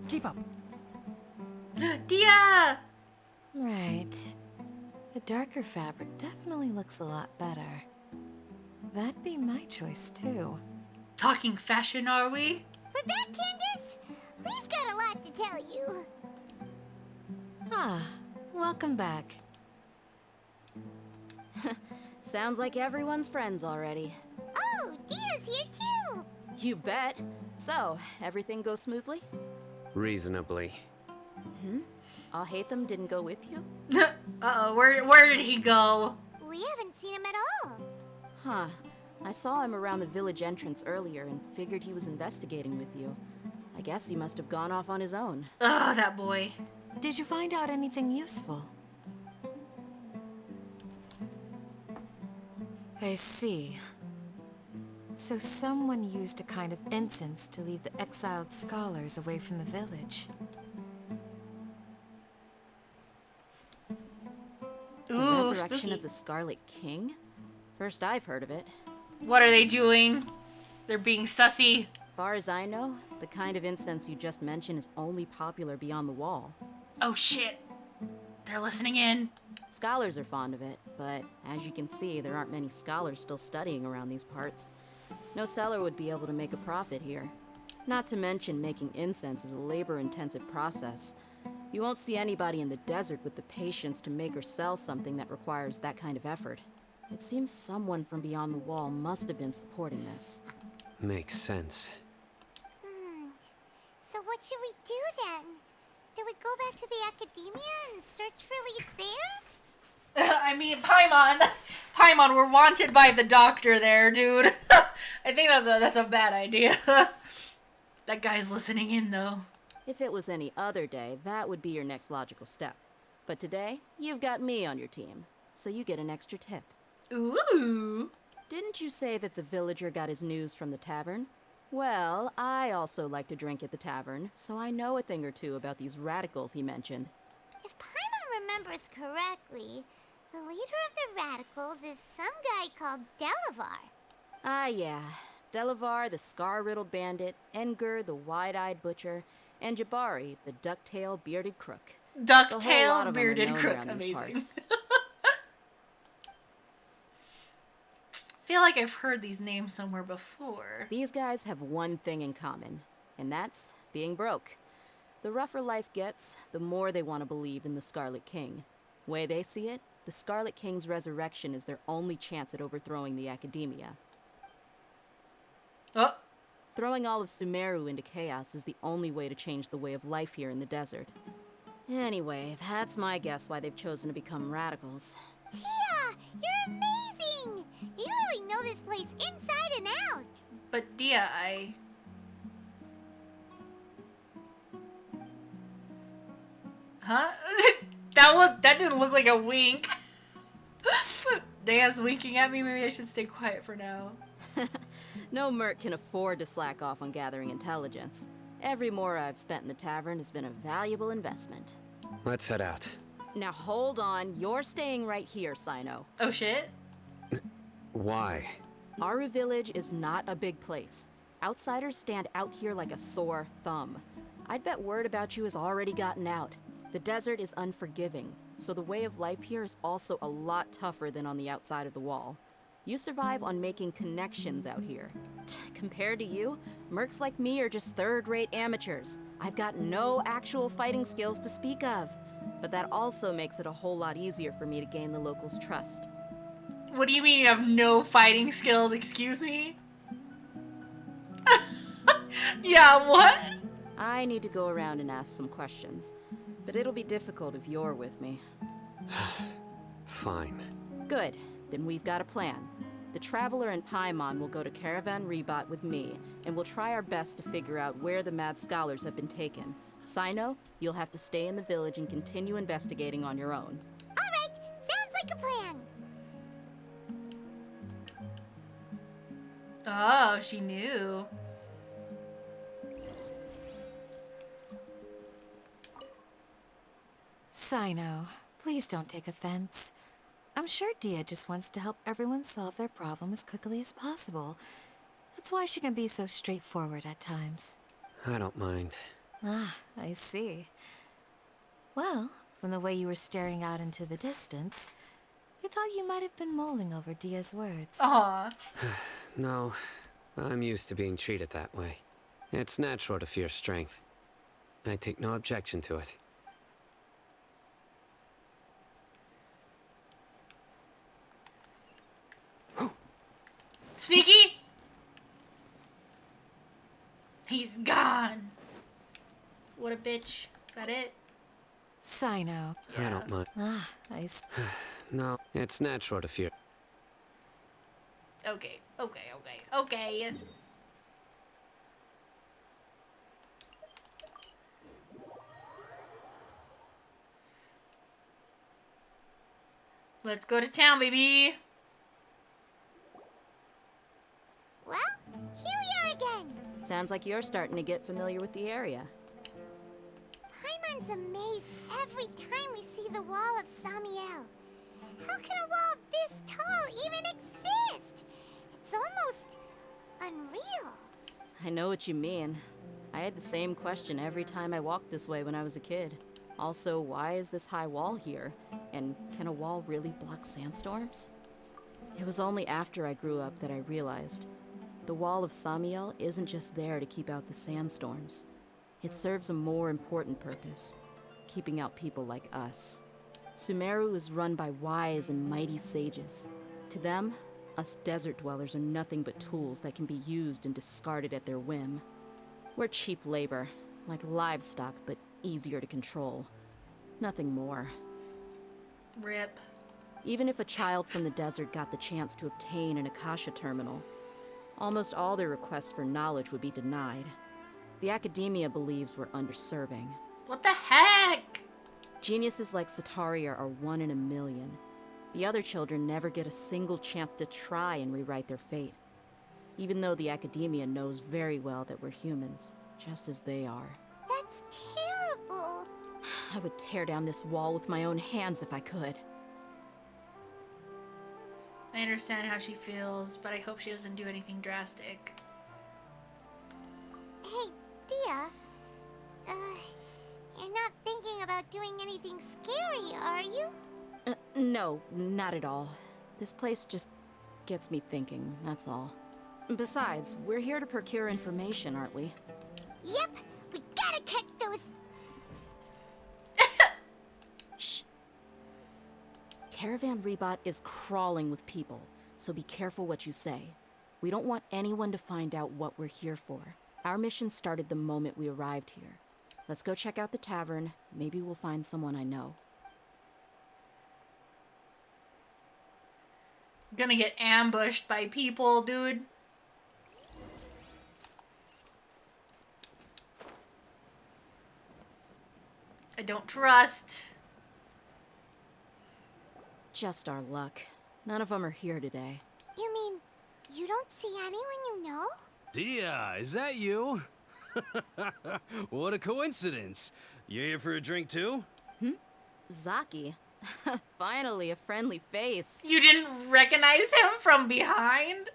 [SPEAKER 3] Keep up.
[SPEAKER 1] Dia!
[SPEAKER 7] Right. The darker fabric definitely looks a lot better. That'd be my choice, too.
[SPEAKER 1] Talking fashion, are we?
[SPEAKER 2] We're back, Candace. We've got a lot to tell you.
[SPEAKER 7] Ah, welcome back.
[SPEAKER 10] Sounds like everyone's friends already.
[SPEAKER 2] Oh, Dia's here too.
[SPEAKER 10] You bet. So, everything goes smoothly?
[SPEAKER 6] Reasonably.
[SPEAKER 10] Alhaitham didn't go with you?
[SPEAKER 1] Uh-oh, where did he go?
[SPEAKER 2] We haven't seen him at all.
[SPEAKER 10] Huh. I saw him around the village entrance earlier and figured he was investigating with you. I guess he must have gone off on his own.
[SPEAKER 1] Oh, that boy.
[SPEAKER 7] Did you find out anything useful? I see. So someone used a kind of incense to lead the exiled scholars away from the village.
[SPEAKER 10] The
[SPEAKER 1] Ooh,
[SPEAKER 10] resurrection
[SPEAKER 1] spooky.
[SPEAKER 10] of the Scarlet King? First I've heard of it.
[SPEAKER 1] What are they doing? They're being sussy.
[SPEAKER 10] Far as I know, the kind of incense you just mentioned is only popular beyond the wall.
[SPEAKER 1] Oh shit. They're listening in.
[SPEAKER 10] Scholars are fond of it, but as you can see, there aren't many scholars still studying around these parts. No seller would be able to make a profit here. Not to mention making incense is a labor-intensive process. You won't see anybody in the desert with the patience to make or sell something that requires that kind of effort. It seems someone from beyond the wall must have been supporting this.
[SPEAKER 6] Makes sense.
[SPEAKER 2] So what should we do then? Do we go back to the academia and search for leads there?
[SPEAKER 1] I mean, Paimon, we're wanted by the doctor there, dude. I think that's a bad idea. That guy's listening in, though.
[SPEAKER 10] If it was any other day, that would be your next logical step. But today, you've got me on your team, so you get an extra tip.
[SPEAKER 1] Ooh.
[SPEAKER 10] Didn't you say that the villager got his news from the tavern? Well, I also like to drink at the tavern, so I know a thing or two about these radicals he mentioned.
[SPEAKER 2] If Paimon remembers correctly, the leader of the radicals is some guy called Delavar.
[SPEAKER 10] Ah, yeah. Delavar, the scar-riddled bandit, Engur, the wide-eyed butcher, and Jabari, the duck-tailed bearded crook.
[SPEAKER 1] Duck-tailed bearded crook. Amazing. I feel like I've heard these names somewhere before.
[SPEAKER 10] These guys have one thing in common, and that's being broke. The rougher life gets, the more they want to believe in the Scarlet King. Way they see it, the Scarlet King's resurrection is their only chance at overthrowing the academia.
[SPEAKER 1] Oh.
[SPEAKER 10] Throwing all of Sumeru into chaos is the only way to change the way of life here in the desert. Anyway, that's my guess why they've chosen to become radicals.
[SPEAKER 2] Tia, you're amazing! You really know this place inside and out.
[SPEAKER 1] But Dia, Huh? that didn't look like a wink. Dia's winking at me. Maybe I should stay quiet for now.
[SPEAKER 10] No merc can afford to slack off on gathering intelligence. Every mora I've spent in the tavern has been a valuable investment.
[SPEAKER 6] Let's head out.
[SPEAKER 10] Now hold on, you're staying right here, Sino.
[SPEAKER 1] Oh shit?
[SPEAKER 6] Why?
[SPEAKER 10] Aru Village is not a big place. Outsiders stand out here like a sore thumb. I'd bet word about you has already gotten out. The desert is unforgiving, so the way of life here is also a lot tougher than on the outside of the wall. You survive on making connections out here. Compared to you, mercs like me are just third-rate amateurs. I've got no actual fighting skills to speak of. But that also makes it a whole lot easier for me to gain the locals' trust.
[SPEAKER 1] What do you mean you have no fighting skills? Excuse me? Yeah, what?
[SPEAKER 10] I need to go around and ask some questions. But it'll be difficult if you're with me.
[SPEAKER 6] Fine.
[SPEAKER 10] Good. Then we've got a plan. The Traveler and Paimon will go to Caravan Rebot with me, and we'll try our best to figure out where the mad scholars have been taken. Sino, you'll have to stay in the village and continue investigating on your own.
[SPEAKER 2] Alright, sounds like a plan.
[SPEAKER 1] Oh, she knew.
[SPEAKER 7] Sino, please don't take offense. I'm sure Dia just wants to help everyone solve their problem as quickly as possible. That's why she can be so straightforward at times.
[SPEAKER 6] I don't mind.
[SPEAKER 7] Ah, I see. Well, from the way you were staring out into the distance, I thought you might have been mulling over Dia's words.
[SPEAKER 1] Aw.
[SPEAKER 6] No, I'm used to being treated that way. It's natural to fear strength. I take no objection to it.
[SPEAKER 1] Sneaky! He's gone. What a bitch. Is that it?
[SPEAKER 7] Sino.
[SPEAKER 6] I don't mind.
[SPEAKER 7] Ah,
[SPEAKER 6] No, it's natural to fear.
[SPEAKER 1] Okay, okay, okay, okay. Let's go to town, baby.
[SPEAKER 2] Well, here we are again.
[SPEAKER 10] Sounds like you're starting to get familiar with the area.
[SPEAKER 2] Paimon's amazed every time we see the wall of Samiel. How can a wall this tall even exist? It's almost unreal.
[SPEAKER 10] I know what you mean. I had the same question every time I walked this way when I was a kid. Also, why is this high wall here? And can a wall really block sandstorms? It was only after I grew up that I realized the wall of Samiel isn't just there to keep out the sandstorms. It serves a more important purpose, keeping out people like us. Sumeru is run by wise and mighty sages. To them, us desert dwellers are nothing but tools that can be used and discarded at their whim. We're cheap labor, like livestock, but easier to control. Nothing more.
[SPEAKER 1] Rip.
[SPEAKER 10] Even if a child from the desert got the chance to obtain an Akasha terminal, almost all their requests for knowledge would be denied. The academia believes we're underserving.
[SPEAKER 1] What the heck?
[SPEAKER 10] Geniuses like Sataria are 1 in a million. The other children never get a single chance to try and rewrite their fate. Even though the academia knows very well that we're humans, just as they are.
[SPEAKER 2] That's terrible.
[SPEAKER 10] I would tear down this wall with my own hands if I could.
[SPEAKER 1] I understand how she feels, but I hope she doesn't do anything drastic.
[SPEAKER 2] Hey, Dia. You're not thinking about doing anything scary, are you?
[SPEAKER 10] No, not at all. This place just gets me thinking, that's all. Besides, we're here to procure information, aren't we?
[SPEAKER 2] Yep, we gotta catch those.
[SPEAKER 10] Shh. Caravan Rebot is crawling with people, so be careful what you say. We don't want anyone to find out what we're here for. Our mission started the moment we arrived here. Let's go check out the tavern. Maybe we'll find someone I know.
[SPEAKER 1] Gonna get ambushed by people, dude. I don't trust.
[SPEAKER 10] Just our luck. None of them are here today.
[SPEAKER 2] You mean, you don't see anyone you know?
[SPEAKER 11] Dia, is that you? What a coincidence. You here for a drink too?
[SPEAKER 10] Zaki. Finally, a friendly face.
[SPEAKER 1] You didn't recognize him from behind?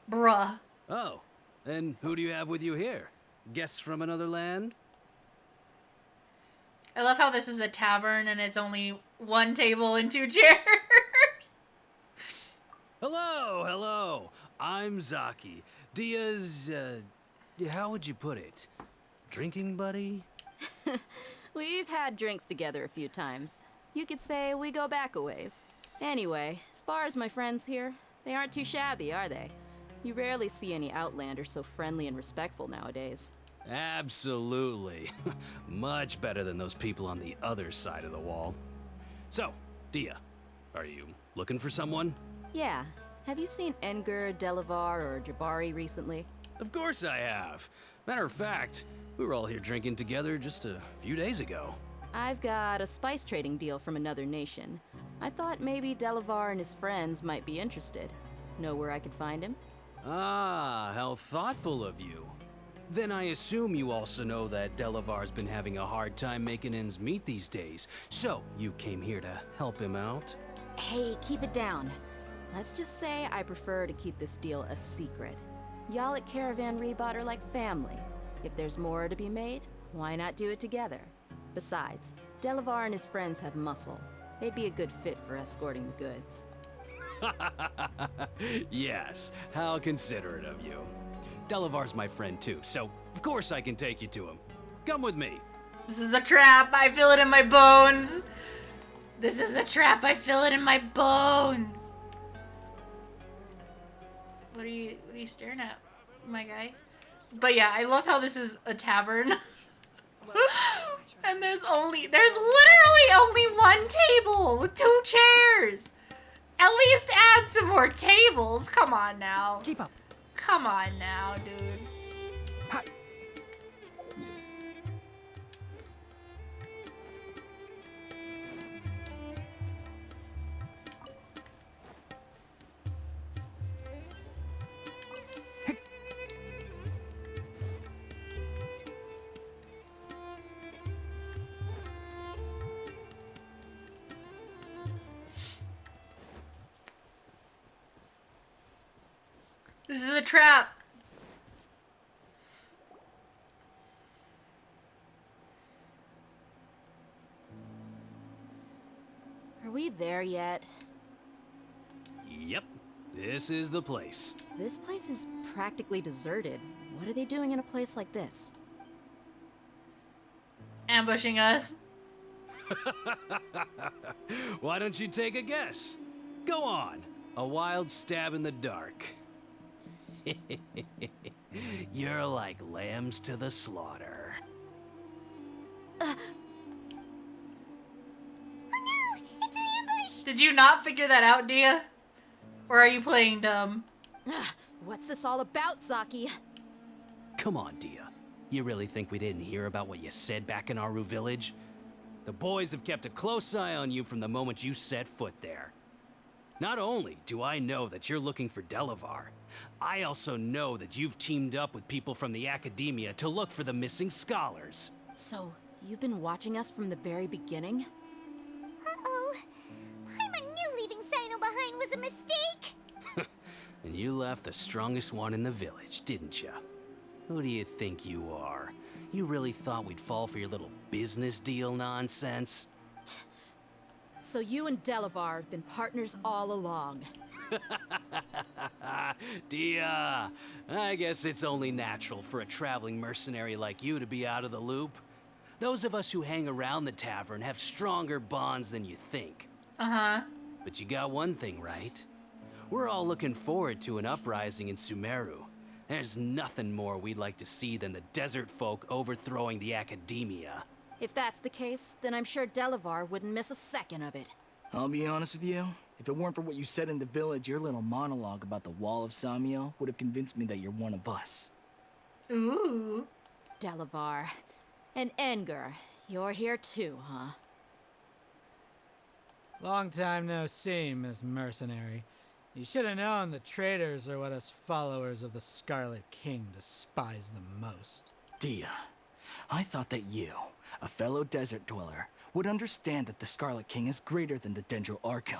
[SPEAKER 1] Bruh.
[SPEAKER 11] Oh, and who do you have with you here? Guests from another land?
[SPEAKER 1] I love how this is a tavern and it's only 1 table and 2 chairs.
[SPEAKER 11] Hello, hello. I'm Zaki. Dia's, how would you put it? Drinking buddy?
[SPEAKER 10] We've had drinks together a few times. You could say we go back a ways. Anyway, as far as my friends here, they aren't too shabby, are they? You rarely see any Outlanders so friendly and respectful nowadays.
[SPEAKER 11] Absolutely. Much better than those people on the other side of the wall. So, Dia, are you looking for someone?
[SPEAKER 10] Yeah. Have you seen Engur, Delavar, or Jabari recently?
[SPEAKER 11] Of course I have. Matter of fact, we were all here drinking together just a few days ago.
[SPEAKER 10] I've got a spice trading deal from another nation. I thought maybe Delavar and his friends might be interested. Know where I could find him?
[SPEAKER 11] Ah, how thoughtful of you. Then I assume you also know that Delavar's been having a hard time making ends meet these days. So, you came here to help him out?
[SPEAKER 10] Hey, keep it down. Let's just say I prefer to keep this deal a secret. Y'all at Caravan Rebot are like family. If there's more to be made, why not do it together? Besides, Delavar and his friends have muscle. They'd be a good fit for escorting the goods.
[SPEAKER 11] Yes, how considerate of you. Delavar's my friend too, so of course I can take you to him. Come with me.
[SPEAKER 1] This is a trap. I feel it in my bones. This is a trap. I feel it in my bones. What are you staring at, my guy? But yeah, I love how this is a tavern. And there's literally only one table with 2 chairs. At least add some more tables. Come on now.
[SPEAKER 3] Keep up.
[SPEAKER 1] Come on now, dude.
[SPEAKER 3] Hi.
[SPEAKER 1] This is a trap.
[SPEAKER 10] Are we there yet?
[SPEAKER 11] Yep, this is the place.
[SPEAKER 10] This place is practically deserted. What are they doing in a place like this?
[SPEAKER 1] Ambushing us.
[SPEAKER 11] Why don't you take a guess? Go on. A wild stab in the dark. You're like lambs to the slaughter.
[SPEAKER 2] Oh no! It's an ambush!
[SPEAKER 1] Did you not figure that out, Dia? Or are you playing dumb?
[SPEAKER 10] What's this all about, Zaki?
[SPEAKER 11] Come on, Dia. You really think we didn't hear about what you said back in Aru village? The boys have kept a close eye on you from the moment you set foot there. Not only do I know that you're looking for Delavar, I also know that you've teamed up with people from the academia to look for the missing scholars.
[SPEAKER 10] So, you've been watching us from the very beginning?
[SPEAKER 2] Uh-oh. Paimon knew leaving Sino behind was a mistake!
[SPEAKER 11] And you left the strongest one in the village, didn't you? Who do you think you are? You really thought we'd fall for your little business deal nonsense?
[SPEAKER 10] So you and Delavar have been partners all along.
[SPEAKER 11] Dia, I guess it's only natural for a traveling mercenary like you to be out of the loop. Those of us who hang around the tavern have stronger bonds than you think.
[SPEAKER 1] Uh-huh.
[SPEAKER 11] But you got one thing right. We're all looking forward to an uprising in Sumeru. There's nothing more we'd like to see than the desert folk overthrowing the academia.
[SPEAKER 10] If that's the case, then I'm sure Delavar wouldn't miss a second of it.
[SPEAKER 12] I'll be honest with you. If it weren't for what you said in the village, your little monologue about the Wall of Samiel would have convinced me that you're one of us.
[SPEAKER 1] Ooh.
[SPEAKER 10] Delavar. And Enger, you're here too, huh?
[SPEAKER 13] Long time no see, Miss Mercenary. You should have known the traitors are what us followers of the Scarlet King despise the most.
[SPEAKER 12] Dia, I thought that you, a fellow desert dweller, would understand that the Scarlet King is greater than the Dendro Archon.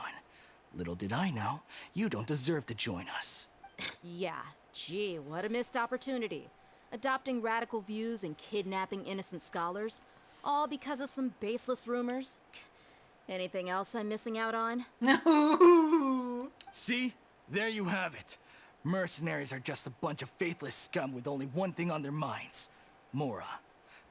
[SPEAKER 12] Little did I know, you don't deserve to join us.
[SPEAKER 10] Yeah, gee, what a missed opportunity. Adopting radical views and kidnapping innocent scholars, all because of some baseless rumors. Anything else I'm missing out on?
[SPEAKER 1] No.
[SPEAKER 12] See? There you have it. Mercenaries are just a bunch of faithless scum with only one thing on their minds. Mora.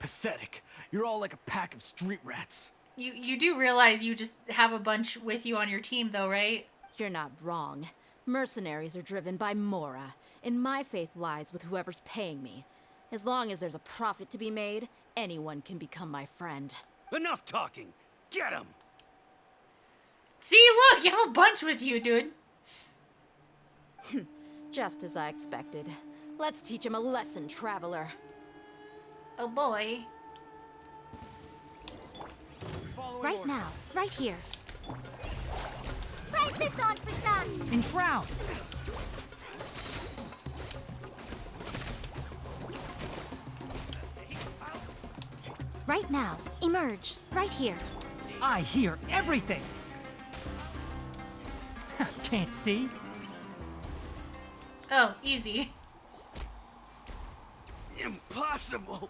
[SPEAKER 12] Pathetic. You're all like a pack of street rats.
[SPEAKER 1] You do realize you just have a bunch with you on your team, though, right?
[SPEAKER 10] You're not wrong. Mercenaries are driven by Mora, and my faith lies with whoever's paying me. As long as there's a profit to be made, anyone can become my friend.
[SPEAKER 11] Enough talking! Get him!
[SPEAKER 1] See, look, you have a bunch with you, dude.
[SPEAKER 10] Just as I expected. Let's teach him a lesson, traveler.
[SPEAKER 1] Oh boy.
[SPEAKER 2] Right now, right here. Ride this on for some!
[SPEAKER 3] Enshroud!
[SPEAKER 2] Right now, emerge. Right here.
[SPEAKER 3] I hear everything! Can't see?
[SPEAKER 1] Oh, easy.
[SPEAKER 11] Impossible!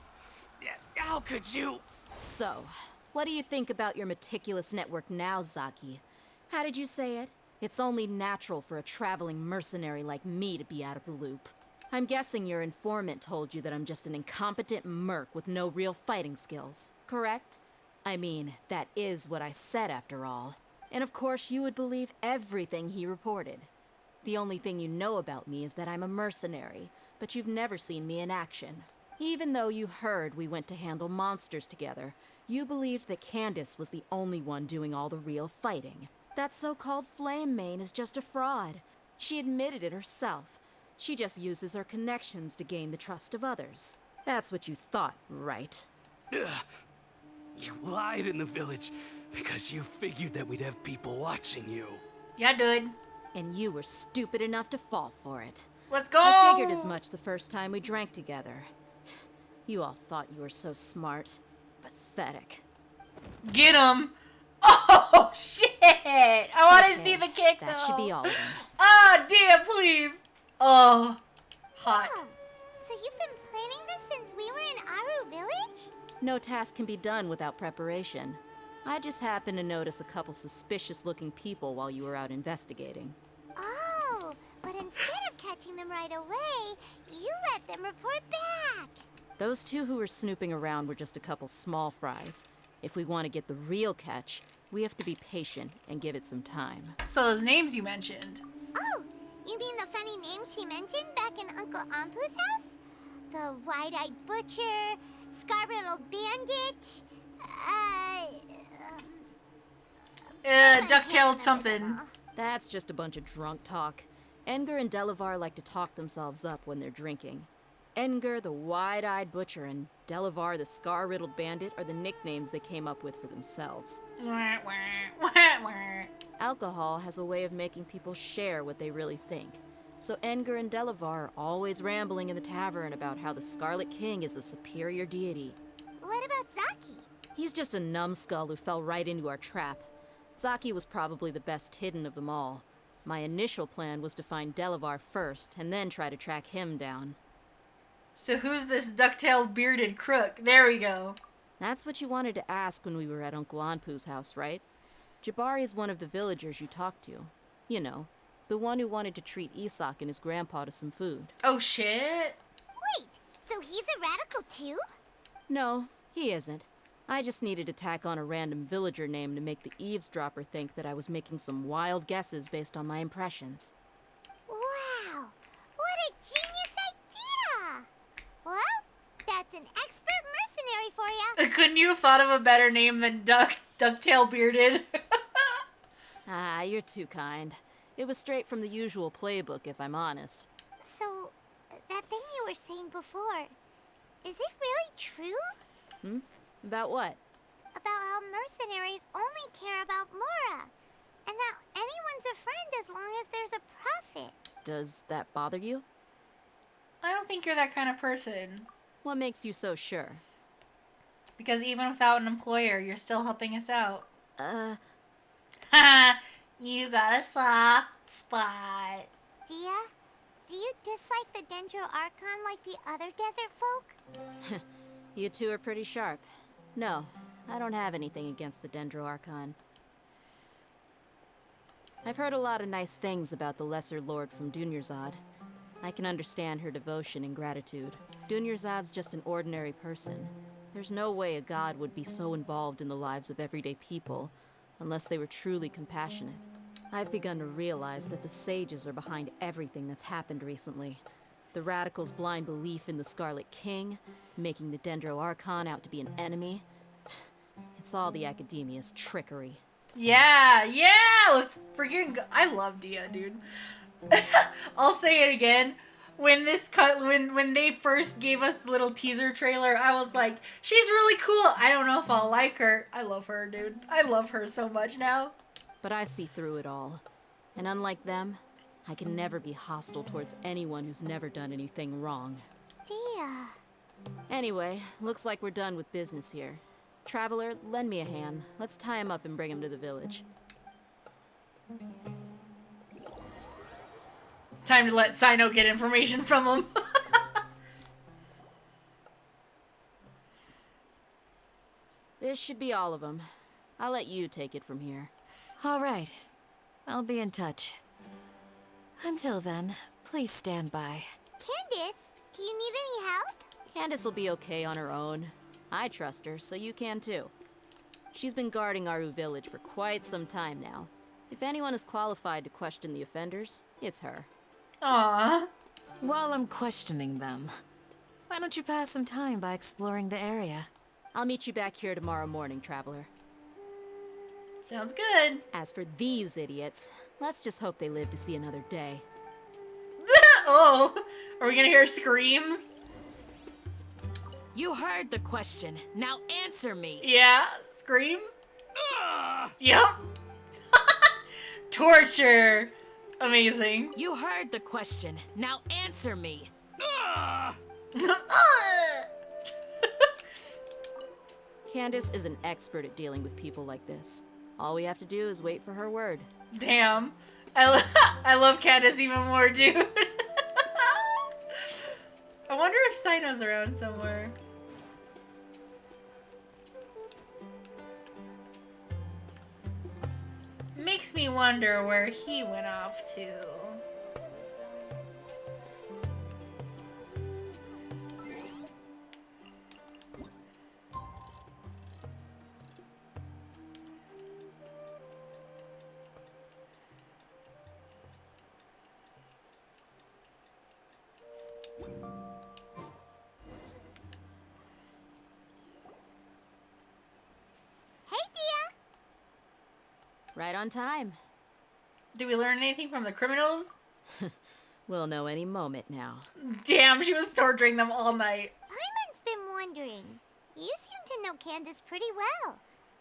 [SPEAKER 11] How could you?
[SPEAKER 10] So, what do you think about your meticulous network now, Zaki? How did you say it? It's only natural for a traveling mercenary like me to be out of the loop. I'm guessing your informant told you that I'm just an incompetent merc with no real fighting skills, correct? I mean, that is what I said after all. And of course you would believe everything he reported. The only thing you know about me is that I'm a mercenary, but you've never seen me in action. Even though you heard we went to handle monsters together, You believed that Candace was the only one doing all the real fighting. That so-called Flame Mane is just a fraud. She admitted it herself. She just uses her connections to gain the trust of others. That's what you thought, right?
[SPEAKER 11] Ugh. You lied in the village because you figured that we'd have people watching you.
[SPEAKER 1] Yeah, dude.
[SPEAKER 10] And you were stupid enough to fall for it.
[SPEAKER 1] Let's go!
[SPEAKER 10] I figured as much the first time we drank together. You all thought you were so smart. Pathetic.
[SPEAKER 1] Get him! Oh, shit! I want to see the kick,
[SPEAKER 10] That
[SPEAKER 1] though.
[SPEAKER 10] should be all of them.
[SPEAKER 1] Ah, damn, please! Oh, hot.
[SPEAKER 2] Oh, so you've been planning this since we were in Aru Village?
[SPEAKER 10] No task can be done without preparation. I just happened to notice a couple suspicious-looking people while you were out investigating.
[SPEAKER 2] Oh, but instead of catching them right away, you let them report back.
[SPEAKER 10] Those two who were snooping around were just a couple small fries. If we want to get the real catch, we have to be patient and give it some time.
[SPEAKER 1] So those names you mentioned.
[SPEAKER 2] Oh, you mean the funny names she mentioned back in Uncle Ampu's house? The wide-eyed butcher, scar-riddled bandit,
[SPEAKER 1] duck-tailed something.
[SPEAKER 10] That's just a bunch of drunk talk. Edgar and Delavar like to talk themselves up when they're drinking. Edgar, the wide-eyed butcher, and Delavar, the scar-riddled bandit, are the nicknames they came up with for themselves. Alcohol has a way of making people share what they really think. So Edgar and Delavar are always rambling in the tavern about how the Scarlet King is a superior deity.
[SPEAKER 2] What about Zaki?
[SPEAKER 10] He's just a numbskull who fell right into our trap. Zaki was probably the best hidden of them all. My initial plan was to find Delavar first, and then try to track him down.
[SPEAKER 1] So who's this duck-tailed bearded crook? There we go.
[SPEAKER 10] That's what you wanted to ask when we were at Uncle Anpu's house, right? Jabari is one of the villagers you talked to. You know, the one who wanted to treat Isak and his grandpa to some food.
[SPEAKER 1] Oh, shit.
[SPEAKER 2] Wait, so he's a radical too?
[SPEAKER 10] No, he isn't. I just needed to tack on a random villager name to make the eavesdropper think that I was making some wild guesses based on my impressions.
[SPEAKER 2] Wow, what a genius idea! Well, that's an expert mercenary for ya.
[SPEAKER 1] Couldn't you have thought of a better name than Ducktail Bearded?
[SPEAKER 10] Ah, you're too kind. It was straight from the usual playbook, if I'm honest.
[SPEAKER 2] So, that thing you were saying before, is it really true?
[SPEAKER 10] About what?
[SPEAKER 2] About how mercenaries only care about Mora, and that anyone's a friend as long as there's a profit.
[SPEAKER 10] Does that bother you?
[SPEAKER 1] I don't think you're that kind of person.
[SPEAKER 10] What makes you so sure?
[SPEAKER 1] Because even without an employer, you're still helping us out. You got a soft spot.
[SPEAKER 2] Dia, do you dislike the Dendro Archon like the other desert folk?
[SPEAKER 10] You two are pretty sharp. No, I don't have anything against the Dendro Archon. I've heard a lot of nice things about the Lesser Lord from Dunyarzad. I can understand her devotion and gratitude. Dunyarzad's just an ordinary person. There's no way a god would be so involved in the lives of everyday people, unless they were truly compassionate. I've begun to realize that the sages are behind everything that's happened recently. The radicals' blind belief in the Scarlet King, making the Dendro Archon out to be an enemy. It's all the academia's trickery.
[SPEAKER 1] Yeah, let's freaking go. I love Dia, dude. I'll say it again. When they first gave us the little teaser trailer, I was like, she's really cool. I don't know if I'll like her. I love her, dude. I love her so much now.
[SPEAKER 10] But I see through it all. And unlike them, I can never be hostile towards anyone who's never done anything wrong.
[SPEAKER 2] Dia.
[SPEAKER 10] Anyway, looks like we're done with business here. Traveler, lend me a hand. Let's tie him up and bring him to the village.
[SPEAKER 1] Time to let Sino get information from him.
[SPEAKER 10] This should be all of them. I'll let you take it from here.
[SPEAKER 14] All right. I'll be in touch. Until then, please stand by.
[SPEAKER 2] Candace, do you need any help?
[SPEAKER 10] Candace will be okay on her own. I trust her, so you can too. She's been guarding Aru Village for quite some time now. If anyone is qualified to question the offenders, it's her.
[SPEAKER 1] Aww.
[SPEAKER 14] While I'm questioning them, why don't you pass some time by exploring the area?
[SPEAKER 10] I'll meet you back here tomorrow morning, Traveler.
[SPEAKER 1] Sounds good.
[SPEAKER 10] As for these idiots, let's just hope they live to see another day.
[SPEAKER 1] Oh, are we gonna hear screams?
[SPEAKER 14] You heard the question. Now answer me.
[SPEAKER 1] Yeah, screams. Yep. Torture. Amazing.
[SPEAKER 14] You heard the question. Now answer me.
[SPEAKER 10] Candace is an expert at dealing with people like this. All we have to do is wait for her word.
[SPEAKER 1] Damn. I love Candace even more, dude. I wonder if Sino's around somewhere. Makes me wonder where he went off to.
[SPEAKER 10] Right on time.
[SPEAKER 1] Did we learn anything from the criminals?
[SPEAKER 10] We'll know any moment now.
[SPEAKER 1] Damn, she was torturing them all night.
[SPEAKER 2] Paimon's been wondering. You seem to know Candace pretty well.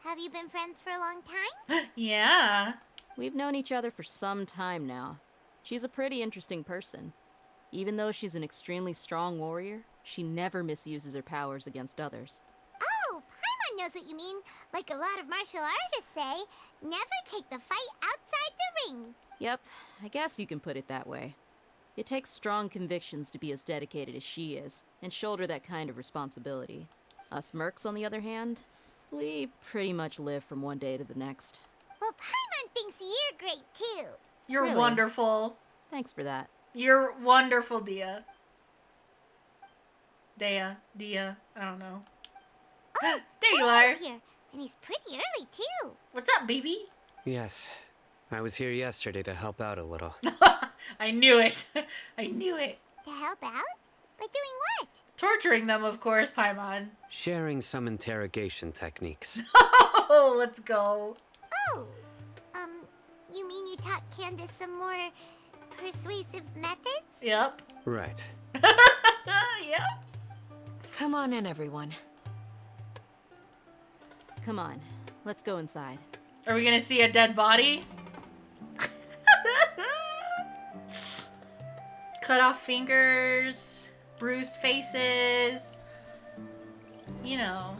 [SPEAKER 2] Have you been friends for a long time?
[SPEAKER 1] Yeah.
[SPEAKER 10] We've known each other for some time now. She's a pretty interesting person. Even though she's an extremely strong warrior, she never misuses her powers against others.
[SPEAKER 2] Oh, Paimon knows what you mean. Like a lot of martial artists say, never take the fight outside the ring.
[SPEAKER 10] Yep, I guess you can put it that way. It takes strong convictions to be as dedicated as she is, and shoulder that kind of responsibility. Us mercs, on the other hand, we pretty much live from one day to the next.
[SPEAKER 2] Well, Paimon thinks you're great too.
[SPEAKER 1] You're
[SPEAKER 10] Really?
[SPEAKER 1] wonderful.
[SPEAKER 10] Thanks for that.
[SPEAKER 1] You're wonderful, Dia. Dia, I don't know.
[SPEAKER 2] Oh,
[SPEAKER 1] there you are.
[SPEAKER 2] Here, and he's pretty early too.
[SPEAKER 1] What's up, baby?
[SPEAKER 6] Yes. I was here yesterday to help out a little.
[SPEAKER 1] I knew it. I knew it.
[SPEAKER 2] To help out? By doing what?
[SPEAKER 1] Torturing them, of course, Paimon.
[SPEAKER 6] Sharing some interrogation techniques.
[SPEAKER 1] Oh, let's go.
[SPEAKER 2] Oh, you mean you taught Candace some more persuasive methods?
[SPEAKER 1] Yep.
[SPEAKER 6] Right.
[SPEAKER 1] Yep.
[SPEAKER 14] Come on in, everyone.
[SPEAKER 10] Come on, let's go inside.
[SPEAKER 1] Are we gonna see a dead body? Cut off fingers, bruised faces. You know.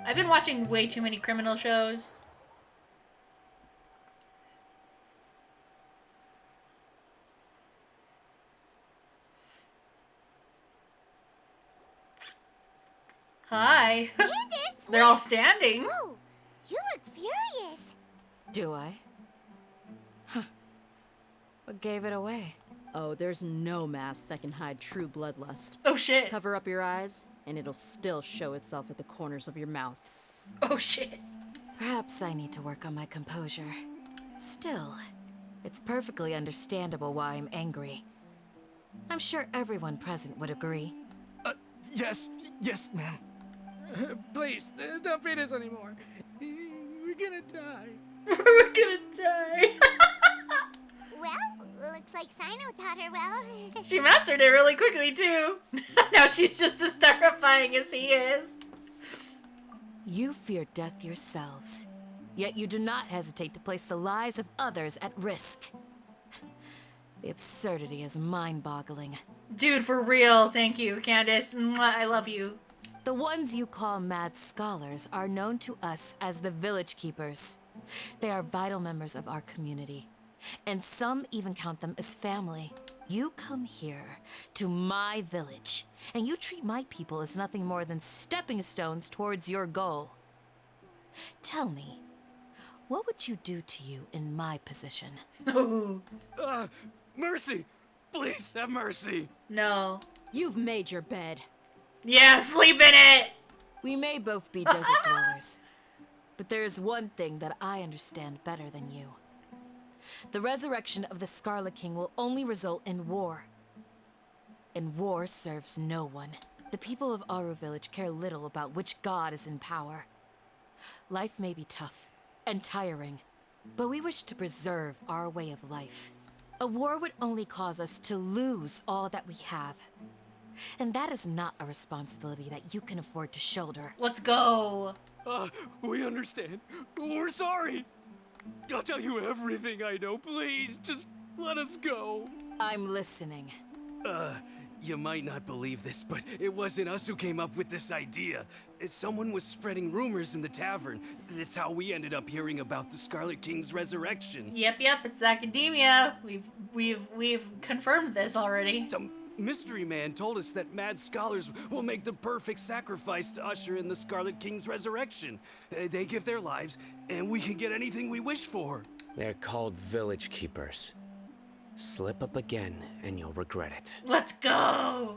[SPEAKER 1] I've been watching way too many criminal shows. Hi.
[SPEAKER 2] Candace,
[SPEAKER 1] They're all standing.
[SPEAKER 2] Whoa, you look furious.
[SPEAKER 14] Do I? Huh. What gave it away?
[SPEAKER 10] Oh, there's no mask that can hide true bloodlust.
[SPEAKER 1] Oh shit.
[SPEAKER 10] Cover up your eyes, and it'll still show itself at the corners of your mouth.
[SPEAKER 1] Oh shit.
[SPEAKER 14] Perhaps I need to work on my composure. Still, it's perfectly understandable why I'm angry. I'm sure everyone present would agree.
[SPEAKER 12] Yes, ma'am.
[SPEAKER 13] Please, don't beat us anymore. We're gonna die.
[SPEAKER 1] We're gonna die.
[SPEAKER 2] Well, looks like Sino taught her well.
[SPEAKER 1] She mastered it really quickly, too. Now she's just as terrifying as he is.
[SPEAKER 14] You fear death yourselves, yet you do not hesitate to place the lives of others at risk. The absurdity is mind-boggling.
[SPEAKER 1] Dude, for real. Thank you, Candace. Mwah, I love you.
[SPEAKER 14] The ones you call mad scholars are known to us as the Village Keepers. They are vital members of our community, and some even count them as family. You come here, to my village, and you treat my people as nothing more than stepping stones towards your goal. Tell me, what would you do to you in my position?
[SPEAKER 11] Mercy! Please have mercy!
[SPEAKER 1] No.
[SPEAKER 10] You've made your bed.
[SPEAKER 1] Yeah, sleep in it!
[SPEAKER 14] We may both be desert dwellers, but there is one thing that I understand better than you. The resurrection of the Scarlet King will only result in war. And war serves no one. The people of Aru Village care little about which god is in power. Life may be tough and tiring, but we wish to preserve our way of life. A war would only cause us to lose all that we have. And that is not a responsibility that you can afford to shoulder.
[SPEAKER 1] Let's go.
[SPEAKER 11] We understand. We're sorry. I'll tell you everything I know. Please, just let us go.
[SPEAKER 14] I'm listening.
[SPEAKER 11] You might not believe this, but it wasn't us who came up with this idea. Someone was spreading rumors in the tavern. That's how we ended up hearing about the Scarlet King's resurrection.
[SPEAKER 1] Yep, it's academia. We've confirmed this already.
[SPEAKER 11] Some mystery man told us that mad scholars will make the perfect sacrifice to usher in the Scarlet King's resurrection. They give their lives, and we can get anything we wish for.
[SPEAKER 6] They're called village keepers. Slip up again, and you'll regret it.
[SPEAKER 1] Let's go!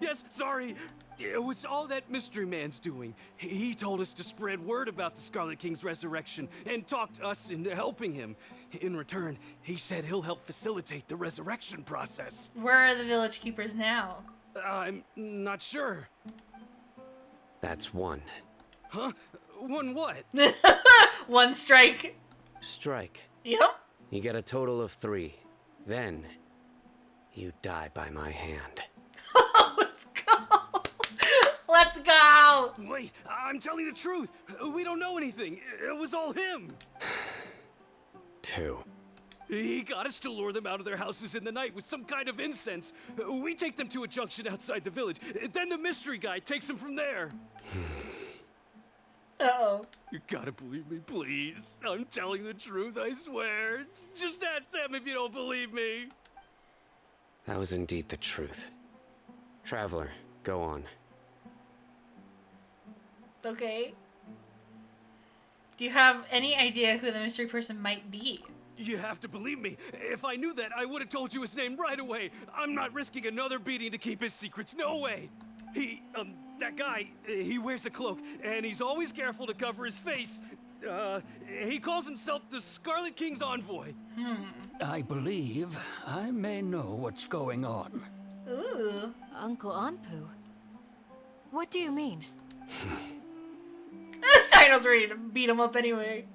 [SPEAKER 11] Yes, sorry. It was all that mystery man's doing. He told us to spread word about the Scarlet King's resurrection and talked us into helping him. In return, he said he'll help facilitate the resurrection process.
[SPEAKER 1] Where are the village keepers now?
[SPEAKER 11] I'm not sure.
[SPEAKER 6] That's one.
[SPEAKER 11] Huh? One what?
[SPEAKER 1] One strike.
[SPEAKER 6] Strike.
[SPEAKER 1] Yep.
[SPEAKER 6] You get a total of 3. Then, you die by my hand.
[SPEAKER 1] Let's go! Let's go!
[SPEAKER 11] Wait, I'm telling the truth. We don't know anything. It was all him.
[SPEAKER 6] 2.
[SPEAKER 11] He got us to lure them out of their houses in the night with some kind of incense. We take them to a junction outside the village. Then the mystery guy takes them from there.
[SPEAKER 1] Uh-oh.
[SPEAKER 11] You gotta believe me, please. I'm telling the truth, I swear. Just ask them if you don't believe me.
[SPEAKER 6] That was indeed the truth. Traveler, go on.
[SPEAKER 1] Okay. Do you have any idea who the mystery person might be?
[SPEAKER 11] You have to believe me. If I knew that, I would have told you his name right away. I'm not risking another beating to keep his secrets. No way. That guy, he wears a cloak, and he's always careful to cover his face. He calls himself the Scarlet King's envoy.
[SPEAKER 15] I believe I may know what's going on.
[SPEAKER 1] Ooh.
[SPEAKER 14] Uncle Anpu? What do you mean?
[SPEAKER 1] Sino's ready to beat him up anyway.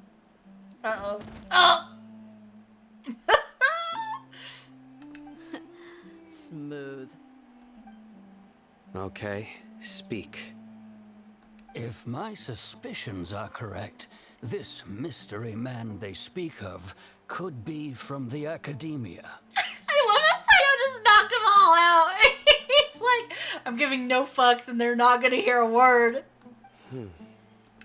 [SPEAKER 1] Uh-oh. Oh!
[SPEAKER 10] Smooth.
[SPEAKER 6] Okay, speak.
[SPEAKER 15] If my suspicions are correct, this mystery man they speak of could be from the academia.
[SPEAKER 1] I love how Sino just knocked them all out. He's like, I'm giving no fucks and they're not gonna hear a word.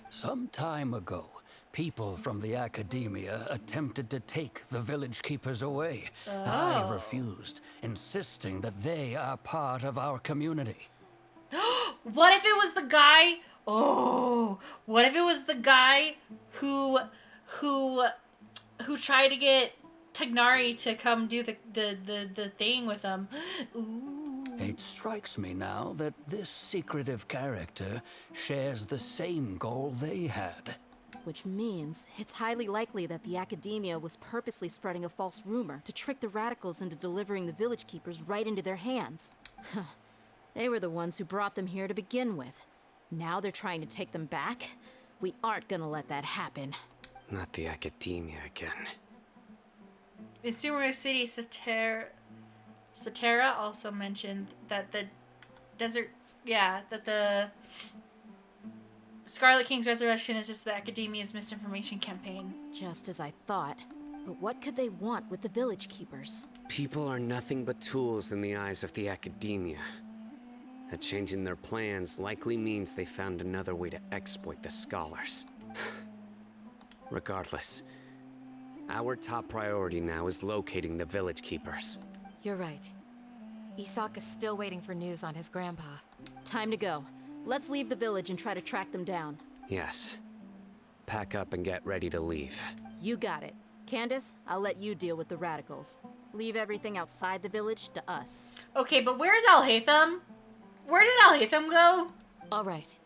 [SPEAKER 15] Some time ago, people from the academia attempted to take the village keepers away. I refused, insisting that they are part of our community.
[SPEAKER 1] What if it was the guy? Oh, what if it was the guy who tried to get Tagnari to come do the thing with him? Ooh.
[SPEAKER 15] It strikes me now that this secretive character shares the same goal they had.
[SPEAKER 10] Which means it's highly likely that the academia was purposely spreading a false rumor to trick the radicals into delivering the village keepers right into their hands. They were the ones who brought them here to begin with. Now they're trying to take them back? We aren't gonna let that happen.
[SPEAKER 6] Not the academia again.
[SPEAKER 1] In Sumeru City, Satera also mentioned that the Scarlet King's resurrection is just the academia's misinformation campaign.
[SPEAKER 10] Just as I thought. But what could they want with the village keepers?
[SPEAKER 6] People are nothing but tools in the eyes of the academia. A change in their plans likely means they found another way to exploit the scholars. Regardless, our top priority now is locating the village keepers.
[SPEAKER 14] You're right. Isak is still waiting for news on his grandpa.
[SPEAKER 10] Time to go. Let's leave the village and try to track them down.
[SPEAKER 6] Yes. Pack up and get ready to leave.
[SPEAKER 10] You got it. Candace, I'll let you deal with the radicals. Leave everything outside the village to us.
[SPEAKER 1] Okay, but where's Alhaitham? Where did Alhaitham go?
[SPEAKER 14] All right.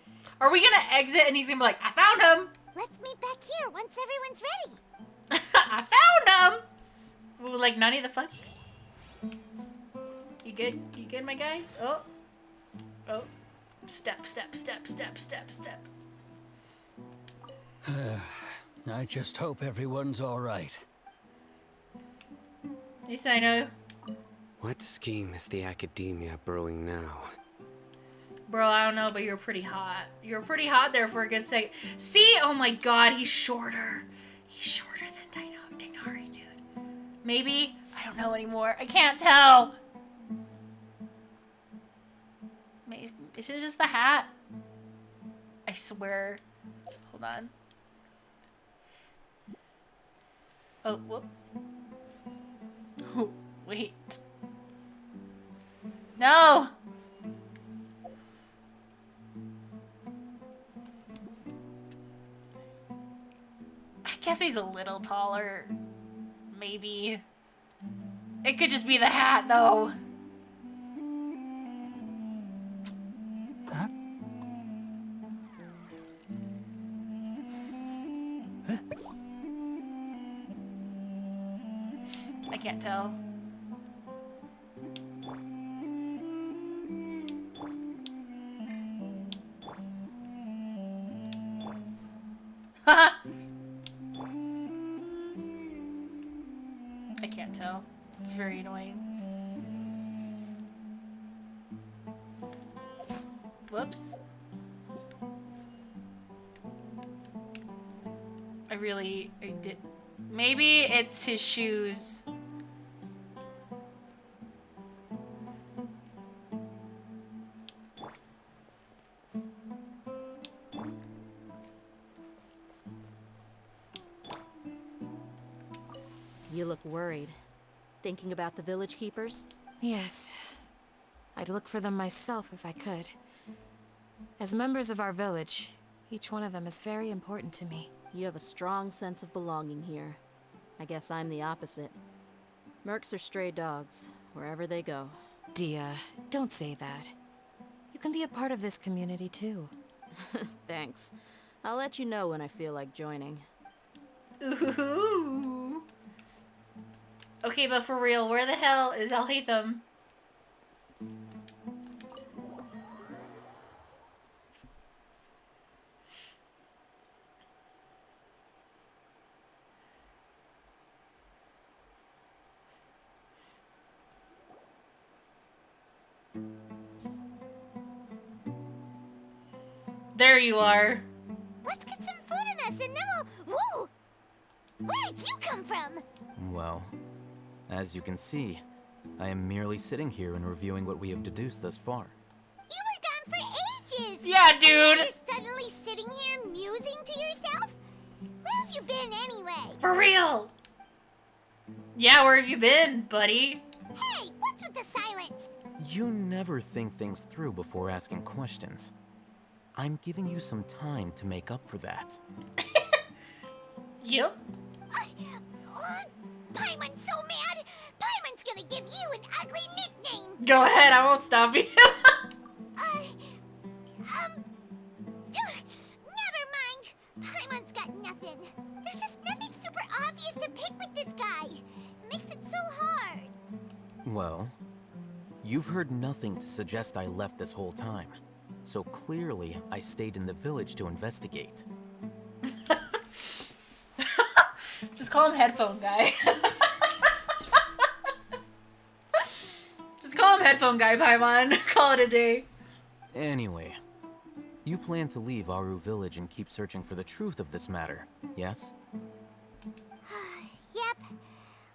[SPEAKER 1] Are we gonna exit and he's gonna be like, I found him?
[SPEAKER 2] Let's meet back here once everyone's ready.
[SPEAKER 1] I found him! Ooh, like, Nani the fuck? You good? You good, my guys? Oh. Oh. Step, step, step, step, step, step.
[SPEAKER 15] I just hope everyone's all right.
[SPEAKER 1] At least I know.
[SPEAKER 6] What scheme is the Academia brewing now?
[SPEAKER 1] Bro, I don't know, but you're pretty hot. You're pretty hot there for a good sec. See? Oh my god, he's shorter. He's shorter than Tignari, dude. Maybe? I don't know anymore. I can't tell. Is it just the hat? I swear. Hold on. Oh, whoop. Oh, wait. No! I guess he's a little taller. Maybe. It could just be the hat, though.
[SPEAKER 3] Huh? Huh?
[SPEAKER 1] I can't tell. I can't tell. It's very annoying. Whoops. I did. Maybe it's his shoes.
[SPEAKER 10] You look worried. Thinking about the village keepers?
[SPEAKER 14] Yes. I'd look for them myself if I could. As members of our village, each one of them is very important to me.
[SPEAKER 10] You have a strong sense of belonging here. I guess I'm the opposite. Mercs are stray dogs, wherever they go.
[SPEAKER 14] Dia, don't say that. You can be a part of this community too.
[SPEAKER 10] Thanks. I'll let you know when I feel like joining.
[SPEAKER 1] Ooh. Okay, but for real, where the hell is Alhaitham? There you are.
[SPEAKER 2] Let's get some food in us and then we'll... Whoa! Where did you come from?
[SPEAKER 16] Well, as you can see, I am merely sitting here and reviewing what we have deduced thus far.
[SPEAKER 2] You were gone for ages!
[SPEAKER 1] Yeah, dude!
[SPEAKER 2] And now you're suddenly sitting here musing to yourself? Where have you been anyway?
[SPEAKER 1] For real! Yeah, where have you been, buddy?
[SPEAKER 2] Hey, what's with the silence?
[SPEAKER 16] You never think things through before asking questions. I'm giving you some time to make up for that.
[SPEAKER 1] Yep.
[SPEAKER 2] Paimon's so mad! Paimon's gonna give you an ugly nickname!
[SPEAKER 1] Go ahead, I won't stop you.
[SPEAKER 2] Never mind. Paimon's got nothing. There's just nothing super obvious to pick with this guy. It makes it so hard.
[SPEAKER 16] Well, you've heard nothing to suggest I left this whole time. So clearly, I stayed in the village to investigate.
[SPEAKER 1] Just call him headphone guy. Just call him headphone guy, Paimon. Call it a day.
[SPEAKER 16] Anyway, you plan to leave Aru village and keep searching for the truth of this matter, yes?
[SPEAKER 2] Yep.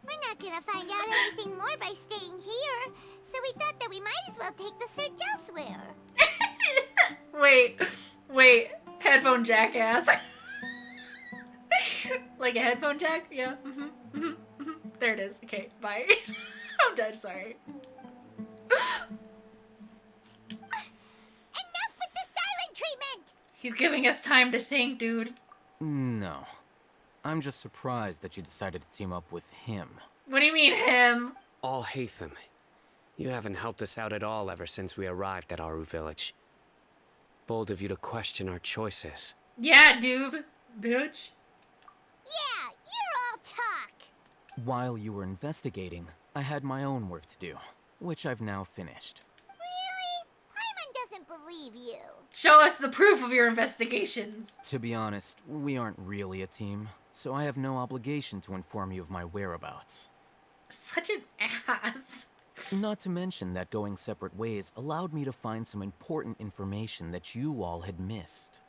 [SPEAKER 2] We're not gonna find out anything more by staying here, so we thought that we might as well take the search elsewhere.
[SPEAKER 1] Wait. Headphone jackass. Like a headphone jack? Yeah. There it is. Okay, bye. I'm done, sorry.
[SPEAKER 2] Enough with the silent treatment!
[SPEAKER 1] He's giving us time to think, dude.
[SPEAKER 16] No. I'm just surprised that you decided to team up with him.
[SPEAKER 1] What do you mean, him?
[SPEAKER 6] Alhaitham, you haven't helped us out at all ever since we arrived at Aru village. Bold of you to question our choices.
[SPEAKER 1] Yeah, dude. Bitch.
[SPEAKER 2] Yeah, you're all talk.
[SPEAKER 16] While you were investigating, I had my own work to do, which I've now finished.
[SPEAKER 2] Really? Paimon doesn't believe believe you.
[SPEAKER 1] Show us the proof of your investigations.
[SPEAKER 16] To be honest, we aren't really a team, so I have no obligation to inform you of my whereabouts.
[SPEAKER 1] Such an ass.
[SPEAKER 16] Not to mention that going separate ways allowed me to find some important information that you all had missed.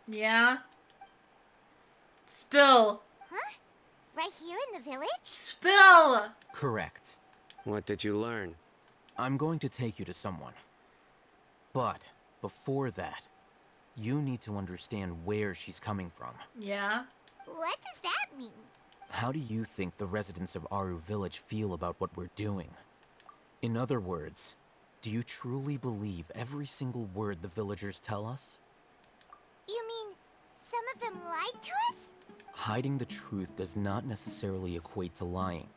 [SPEAKER 1] Yeah? Spill.
[SPEAKER 2] Huh? Right here in the village?
[SPEAKER 1] Spill!
[SPEAKER 16] Correct.
[SPEAKER 6] What did you learn?
[SPEAKER 16] I'm going to take you to someone. But before that, you need to understand where she's coming from.
[SPEAKER 1] Yeah?
[SPEAKER 2] What does that mean?
[SPEAKER 16] How do you think the residents of Aru Village feel about what we're doing? In other words, do you truly believe every single word the villagers tell us?
[SPEAKER 2] You mean some of them lied to us?
[SPEAKER 16] Hiding the truth does not necessarily equate to lying.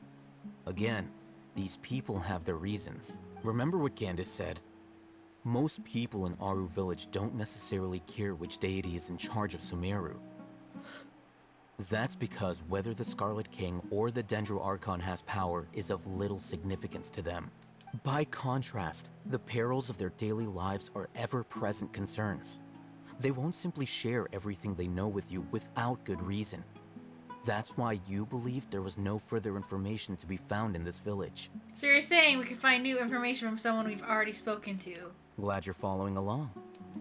[SPEAKER 16] Again, these people have their reasons. Remember what Gandis said? Most people in Aru Village don't necessarily care which deity is in charge of Sumeru. That's because whether the Scarlet King or the Dendro Archon has power is of little significance to them. By contrast, the perils of their daily lives are ever-present concerns. They won't simply share everything they know with you without good reason. That's why you believed there was no further information to be found in this village.
[SPEAKER 1] So you're saying we could find new information from someone we've already spoken to?
[SPEAKER 16] Glad you're following along.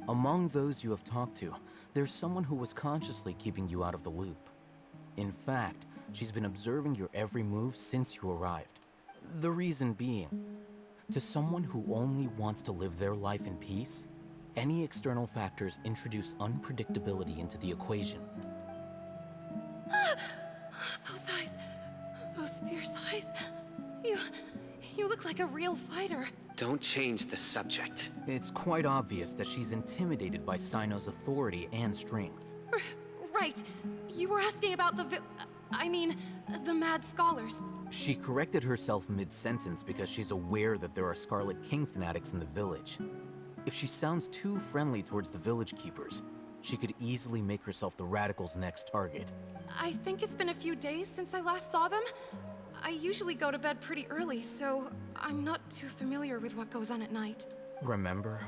[SPEAKER 16] Among those you have talked to, there's someone who was consciously keeping you out of the loop. In fact, she's been observing your every move since you arrived. The reason being, to someone who only wants to live their life in peace, any external factors introduce unpredictability into the equation.
[SPEAKER 7] Those eyes. Those fierce eyes. You look like a real fighter.
[SPEAKER 6] Don't change the subject.
[SPEAKER 16] It's quite obvious that she's intimidated by Sino's authority and strength.
[SPEAKER 7] Right. You were asking about the the mad scholars.
[SPEAKER 16] She corrected herself mid-sentence because she's aware that there are Scarlet King fanatics in the village. If she sounds too friendly towards the village keepers, she could easily make herself the radicals' next target.
[SPEAKER 7] I think it's been a few days since I last saw them. I usually go to bed pretty early, so I'm not too familiar with what goes on at night.
[SPEAKER 16] Remember?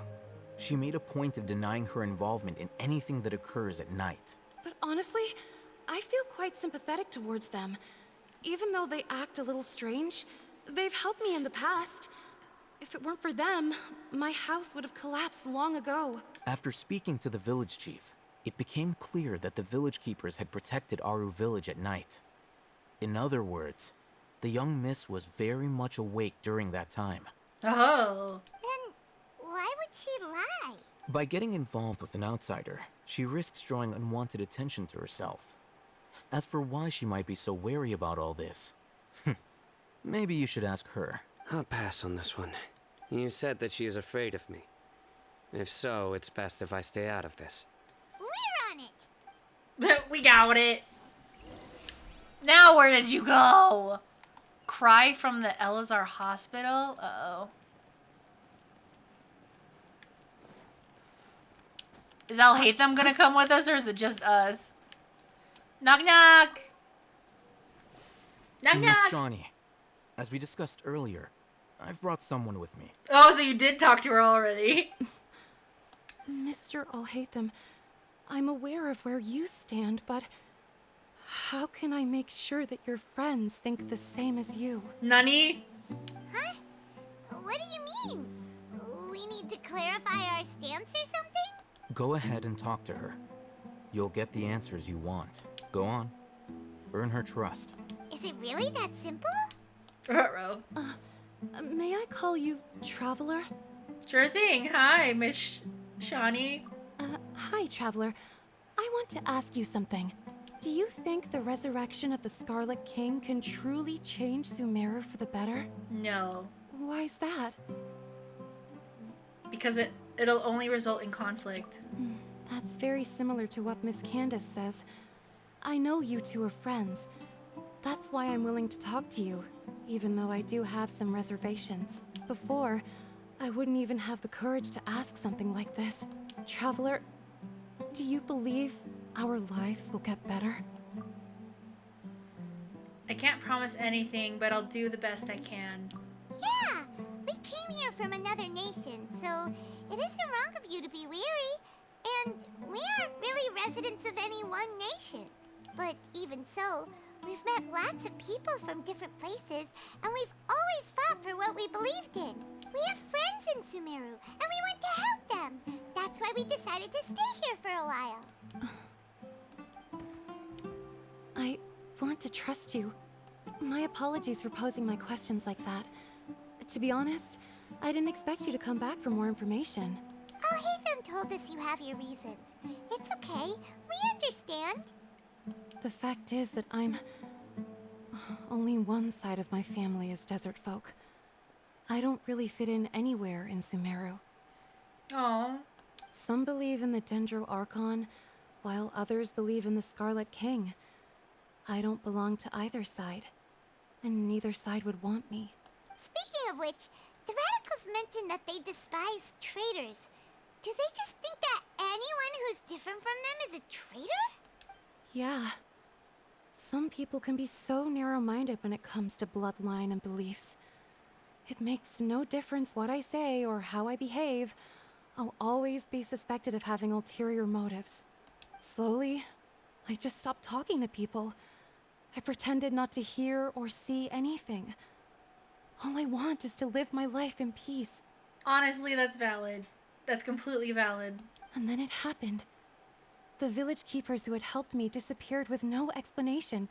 [SPEAKER 16] She made a point of denying her involvement in anything that occurs at night.
[SPEAKER 7] But honestly, I feel quite sympathetic towards them. Even though they act a little strange, they've helped me in the past. If it weren't for them, my house would have collapsed long ago.
[SPEAKER 16] After speaking to the village chief, it became clear that the village keepers had protected Aru Village at night. In other words, the young miss was very much awake during that time.
[SPEAKER 1] Oh.
[SPEAKER 2] Then why would she lie?
[SPEAKER 16] By getting involved with an outsider, she risks drawing unwanted attention to herself. As for why she might be so wary about all this, maybe you should ask her.
[SPEAKER 6] I'll pass on this one. You said that she is afraid of me. If so, it's best if I stay out of this.
[SPEAKER 2] We're on it!
[SPEAKER 1] We got it. Now where did you go? Cry from the Elazar hospital? Uh-oh. Is Alhaitham gonna come with us, or is it just us? Knock knock! Knock
[SPEAKER 16] Miss
[SPEAKER 1] knock!
[SPEAKER 16] Shawnee, as we discussed earlier, I've brought someone with me.
[SPEAKER 1] Oh, so you did talk to her already.
[SPEAKER 7] Mr. Alhaitham, I'm aware of where you stand, but how can I make sure that your friends think the same as you?
[SPEAKER 1] Nani?
[SPEAKER 2] Huh? What do you mean? We need to clarify our stance or something?
[SPEAKER 16] Go ahead and talk to her. You'll get the answers you want. Go on. Earn her trust.
[SPEAKER 2] Is it really that simple?
[SPEAKER 1] Uh-oh.
[SPEAKER 7] May I call you Traveler?
[SPEAKER 1] Sure thing. Hi, Miss Shawnee.
[SPEAKER 7] Hi, Traveler. I want to ask you something. Do you think the resurrection of the Scarlet King can truly change Sumeru for the better?
[SPEAKER 1] No.
[SPEAKER 7] Why's that?
[SPEAKER 1] Because it'll only result in conflict.
[SPEAKER 7] That's very similar to what Miss Candace says. I know you two are friends. That's why I'm willing to talk to you, even though I do have some reservations. Before, I wouldn't even have the courage to ask something like this. Traveler, do you believe our lives will get better?
[SPEAKER 1] I can't promise anything, but I'll do the best I can.
[SPEAKER 2] Yeah! We came here from another nation, so it isn't wrong of you to be weary. And we aren't really residents of any one nation. But even so, we've met lots of people from different places, and we've always fought for what we believed in. We have friends in Sumeru, and we want to help them. That's why we decided to stay here for a while.
[SPEAKER 7] I want to trust you. My apologies for posing my questions like that. To be honest, I didn't expect you to come back for more information.
[SPEAKER 2] Oh, Hatham told us you have your reasons. It's okay. We understand.
[SPEAKER 7] The fact is that only one side of my family is desert folk. I don't really fit in anywhere in Sumeru.
[SPEAKER 1] Aww.
[SPEAKER 7] Some believe in the Dendro Archon, while others believe in the Scarlet King. I don't belong to either side, and neither side would want me.
[SPEAKER 2] Speaking of which, the radicals mentioned that they despise traitors. Do they just think that anyone who's different from them is a traitor?
[SPEAKER 7] Yeah. Some people can be so narrow-minded when it comes to bloodline and beliefs. It makes no difference what I say or how I behave. I'll always be suspected of having ulterior motives. Slowly, I just stopped talking to people. I pretended not to hear or see anything. All I want is to live my life in peace.
[SPEAKER 1] Honestly, that's valid. That's completely valid.
[SPEAKER 7] And then it happened. The village keepers who had helped me disappeared with no explanation,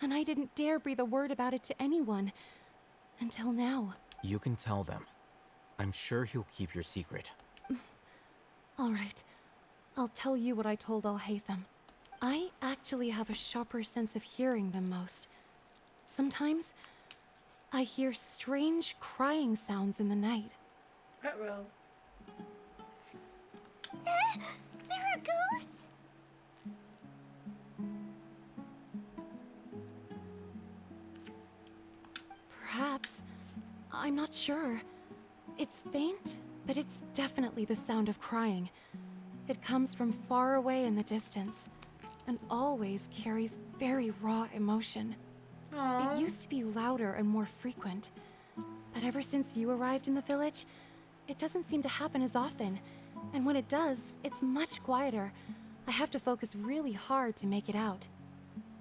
[SPEAKER 7] and I didn't dare breathe a word about it to anyone. Until now.
[SPEAKER 16] You can tell them. I'm sure he'll keep your secret.
[SPEAKER 7] All right. I'll tell you what I told Al-Haytham. I actually have a sharper sense of hearing than most. Sometimes, I hear strange crying sounds in the night.
[SPEAKER 1] Uh-oh.
[SPEAKER 2] There are ghosts?
[SPEAKER 7] Perhaps. I'm not sure. It's faint, but it's definitely the sound of crying. It comes from far away in the distance, and always carries very raw emotion.
[SPEAKER 1] Aww.
[SPEAKER 7] It used to be louder and more frequent, but ever since you arrived in the village, it doesn't seem to happen as often, and when it does, it's much quieter. I have to focus really hard to make it out.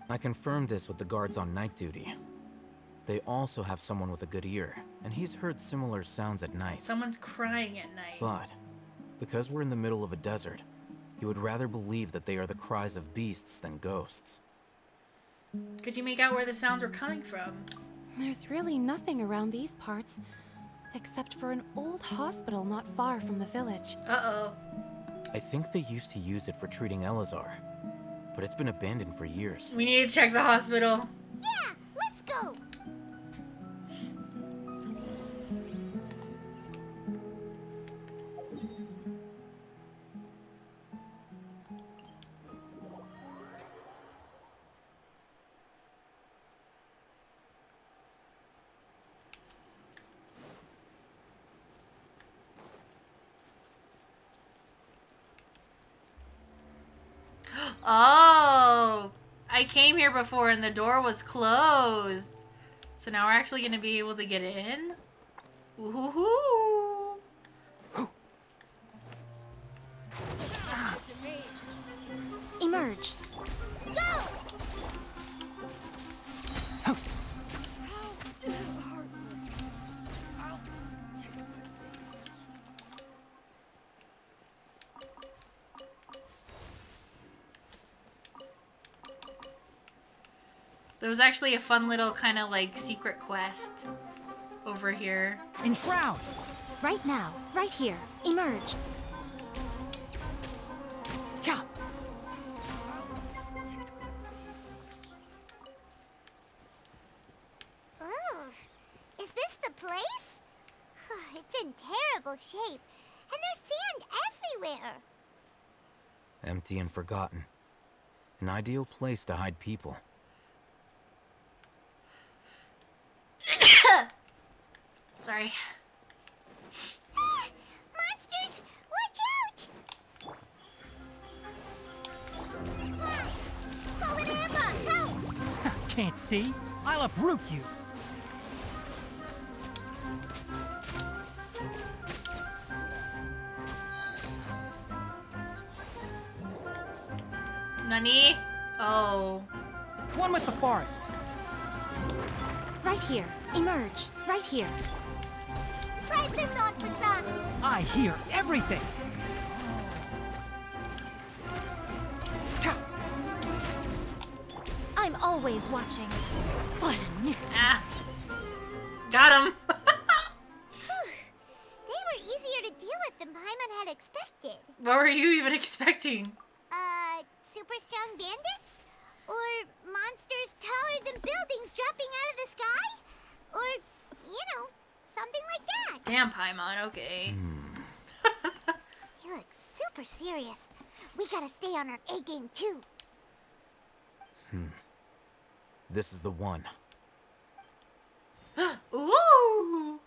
[SPEAKER 16] I confirmed this with the guards on night duty. They also have someone with a good ear, and he's heard similar sounds at night.
[SPEAKER 1] Someone's crying at night.
[SPEAKER 16] But, because we're in the middle of a desert, he would rather believe that they are the cries of beasts than ghosts.
[SPEAKER 1] Could you make out where the sounds were coming from?
[SPEAKER 7] There's really nothing around these parts, except for an old hospital not far from the village.
[SPEAKER 1] Uh-oh.
[SPEAKER 16] I think they used to use it for treating Elazar, but it's been abandoned for years.
[SPEAKER 1] We need to check the hospital.
[SPEAKER 2] Yeah, let's go!
[SPEAKER 1] Oh, I came here before and the door was closed. So now we're actually going to be able to get in? Woohoo!
[SPEAKER 7] Emerge.
[SPEAKER 2] Go!
[SPEAKER 1] There was actually a fun little kind of like secret quest over here.
[SPEAKER 3] Enshroud!
[SPEAKER 7] Right now, right here. Emerge.
[SPEAKER 3] Yeah.
[SPEAKER 2] Oh, is this the place? It's in terrible shape, and there's sand everywhere.
[SPEAKER 16] Empty and forgotten. An ideal place to hide people.
[SPEAKER 1] Sorry.
[SPEAKER 2] Monsters, watch out! Fallen Emma, help!
[SPEAKER 3] Can't see? I'll uproot you.
[SPEAKER 1] Nani? Oh.
[SPEAKER 3] One with the forest.
[SPEAKER 7] Right here. Emerge. Right here.
[SPEAKER 2] Try this on for some.
[SPEAKER 3] I hear everything.
[SPEAKER 7] I'm always watching. What a nuisance.
[SPEAKER 1] Ah. Got him.
[SPEAKER 2] They were easier to deal with than Paimon had expected.
[SPEAKER 1] What were you even expecting?
[SPEAKER 2] Super strong bandits? Or monsters taller than buildings dropping out of the sky? Or, you know, something like that.
[SPEAKER 1] Damn, Paimon, okay.
[SPEAKER 2] He looks super serious. We gotta stay on our A game too.
[SPEAKER 16] This is the one.
[SPEAKER 1] Ooh!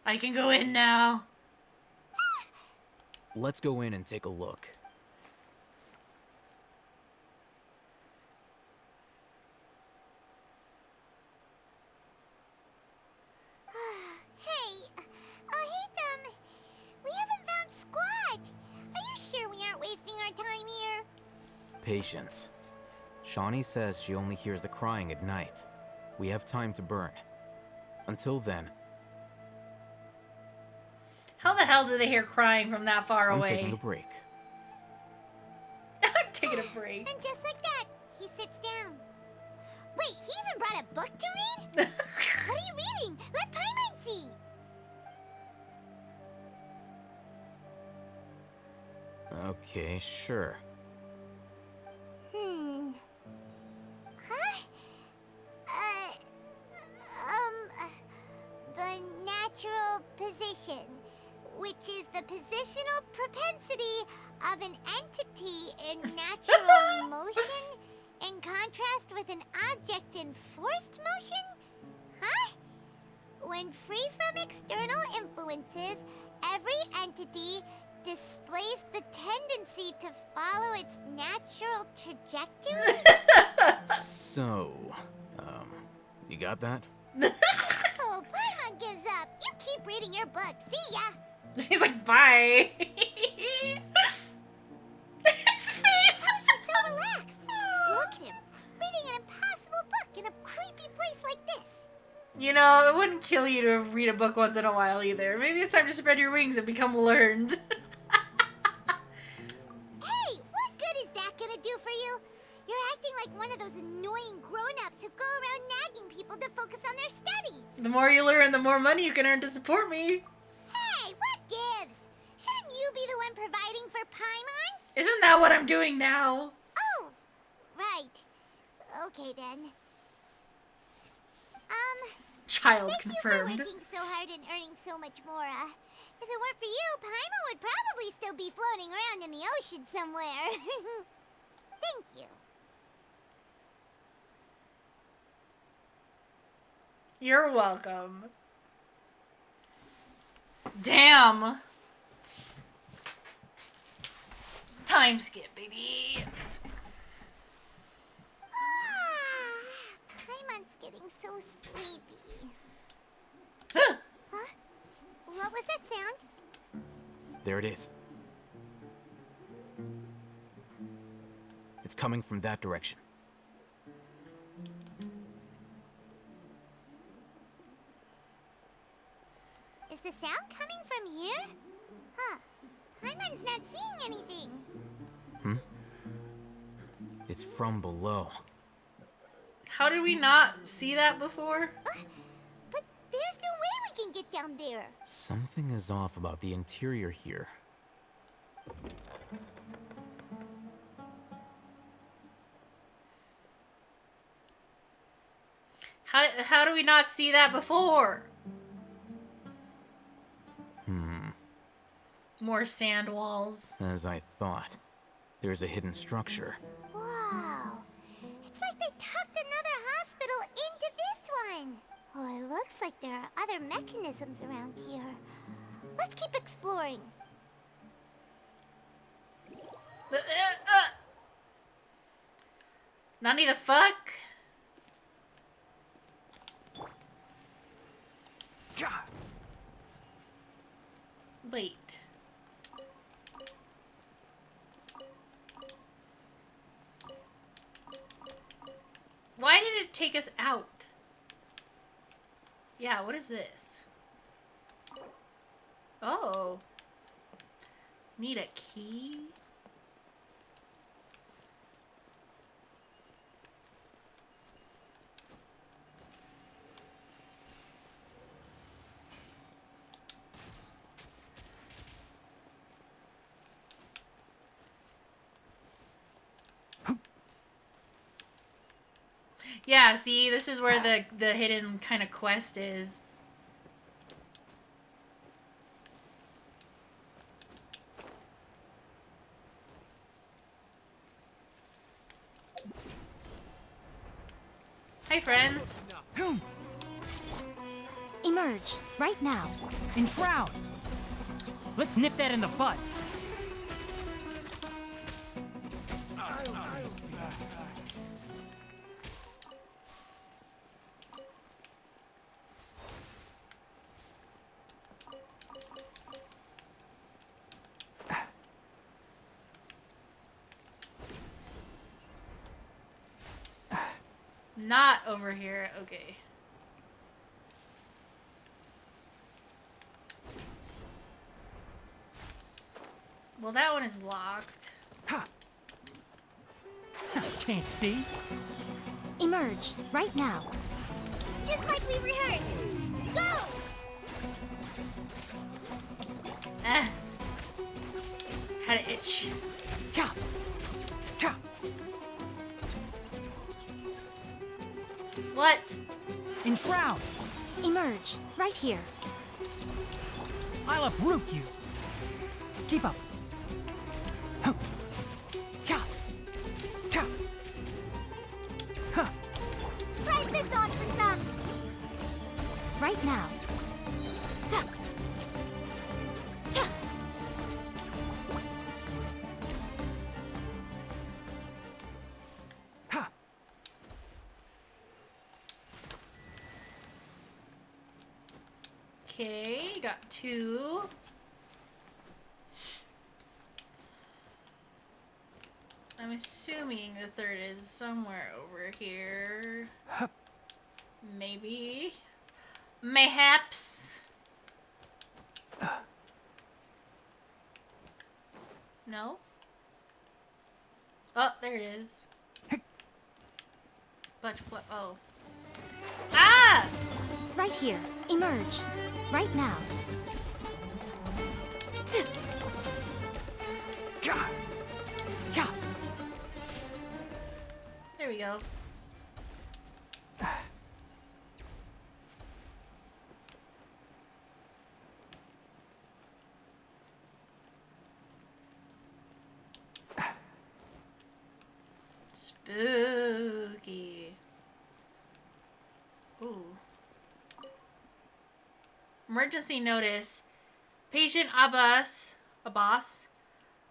[SPEAKER 1] I can go in now.
[SPEAKER 16] Let's go in and take a look.
[SPEAKER 2] Hey, Hitham, we haven't found Squat. Are you sure we aren't wasting our time here?
[SPEAKER 16] Patience. Shawnee says she only hears the crying at night. We have time to burn. Until then,
[SPEAKER 1] How the hell do they hear crying from that far
[SPEAKER 16] I'm
[SPEAKER 1] away?
[SPEAKER 16] taking a break.
[SPEAKER 1] I'm taking a break.
[SPEAKER 2] And just like that, he sits down. Wait, he even brought a book to read? What are you reading? Let Paimon see.
[SPEAKER 16] Okay, sure.
[SPEAKER 2] Huh? The natural position, which is the positional propensity of an entity in natural motion in contrast with an object in forced motion? Huh? When free from external influences, every entity displays the tendency to follow its natural trajectory?
[SPEAKER 16] So, you got that?
[SPEAKER 2] Oh, Paimon gives up. You keep reading your book. See ya.
[SPEAKER 1] She's like, bye. His face.
[SPEAKER 2] He's so relaxed. Look at him, reading an impossible book in a creepy place like this.
[SPEAKER 1] You know, it wouldn't kill you to read a book once in a while either. Maybe it's time to spread your wings and become learned.
[SPEAKER 2] Hey, what good is that gonna do for you? You're acting like one of those annoying grown-ups who go around nagging people to focus on their studies.
[SPEAKER 1] The more you learn, the more money you can earn to support me.
[SPEAKER 2] Hey, what gives? Shouldn't you be the one providing for Paimon?
[SPEAKER 1] Isn't that what I'm doing now?
[SPEAKER 2] Oh, right. Okay then.
[SPEAKER 1] Child
[SPEAKER 2] Thank
[SPEAKER 1] confirmed.
[SPEAKER 2] you for working so hard and earning so much more. If it weren't for you, Paimon would probably still be floating around in the ocean somewhere. Thank you.
[SPEAKER 1] You're welcome. Damn. Time skip, baby.
[SPEAKER 2] Paimon's getting so sleepy. Huh? What was that sound?
[SPEAKER 16] There it is. It's coming from that direction.
[SPEAKER 2] Is the sound coming from here? Huh. Paimon's not seeing anything.
[SPEAKER 16] It's from below.
[SPEAKER 1] How did we not see that before?
[SPEAKER 2] But there's no way we can get down there.
[SPEAKER 16] Something is off about the interior here.
[SPEAKER 1] How do we not see that before? More sand walls.
[SPEAKER 16] As I thought. There's a hidden structure.
[SPEAKER 2] Wow. It's like they tucked another hospital into this one. Oh, it looks like there are other mechanisms around here. Let's keep exploring.
[SPEAKER 1] Nani the fuck? Wait. Why did it take us out? Yeah, what is this? Oh. Need a key? Yeah, see, this is where the hidden kind of quest is. Hi, friends.
[SPEAKER 17] Emerge, right now.
[SPEAKER 3] Enshroud! Let's nip that in the bud.
[SPEAKER 1] Not over here. Okay. Well, that one is locked.
[SPEAKER 3] Can't see.
[SPEAKER 17] Emerge, right now.
[SPEAKER 2] Just like we rehearsed. Go!
[SPEAKER 1] Had an itch. What?
[SPEAKER 3] Enshroud!
[SPEAKER 17] Emerge, right here.
[SPEAKER 3] I'll uproot you. Keep up.
[SPEAKER 2] Try this on for some.
[SPEAKER 17] Right now.
[SPEAKER 1] Okay, got two. I'm assuming the third is somewhere over here. Maybe. Mayhaps. No? Oh, there it is. But what? Oh. Ah!
[SPEAKER 17] Right here. Emerge. Right now.
[SPEAKER 1] There we go. Spooky. Ooh. Emergency notice. Patient Abbas,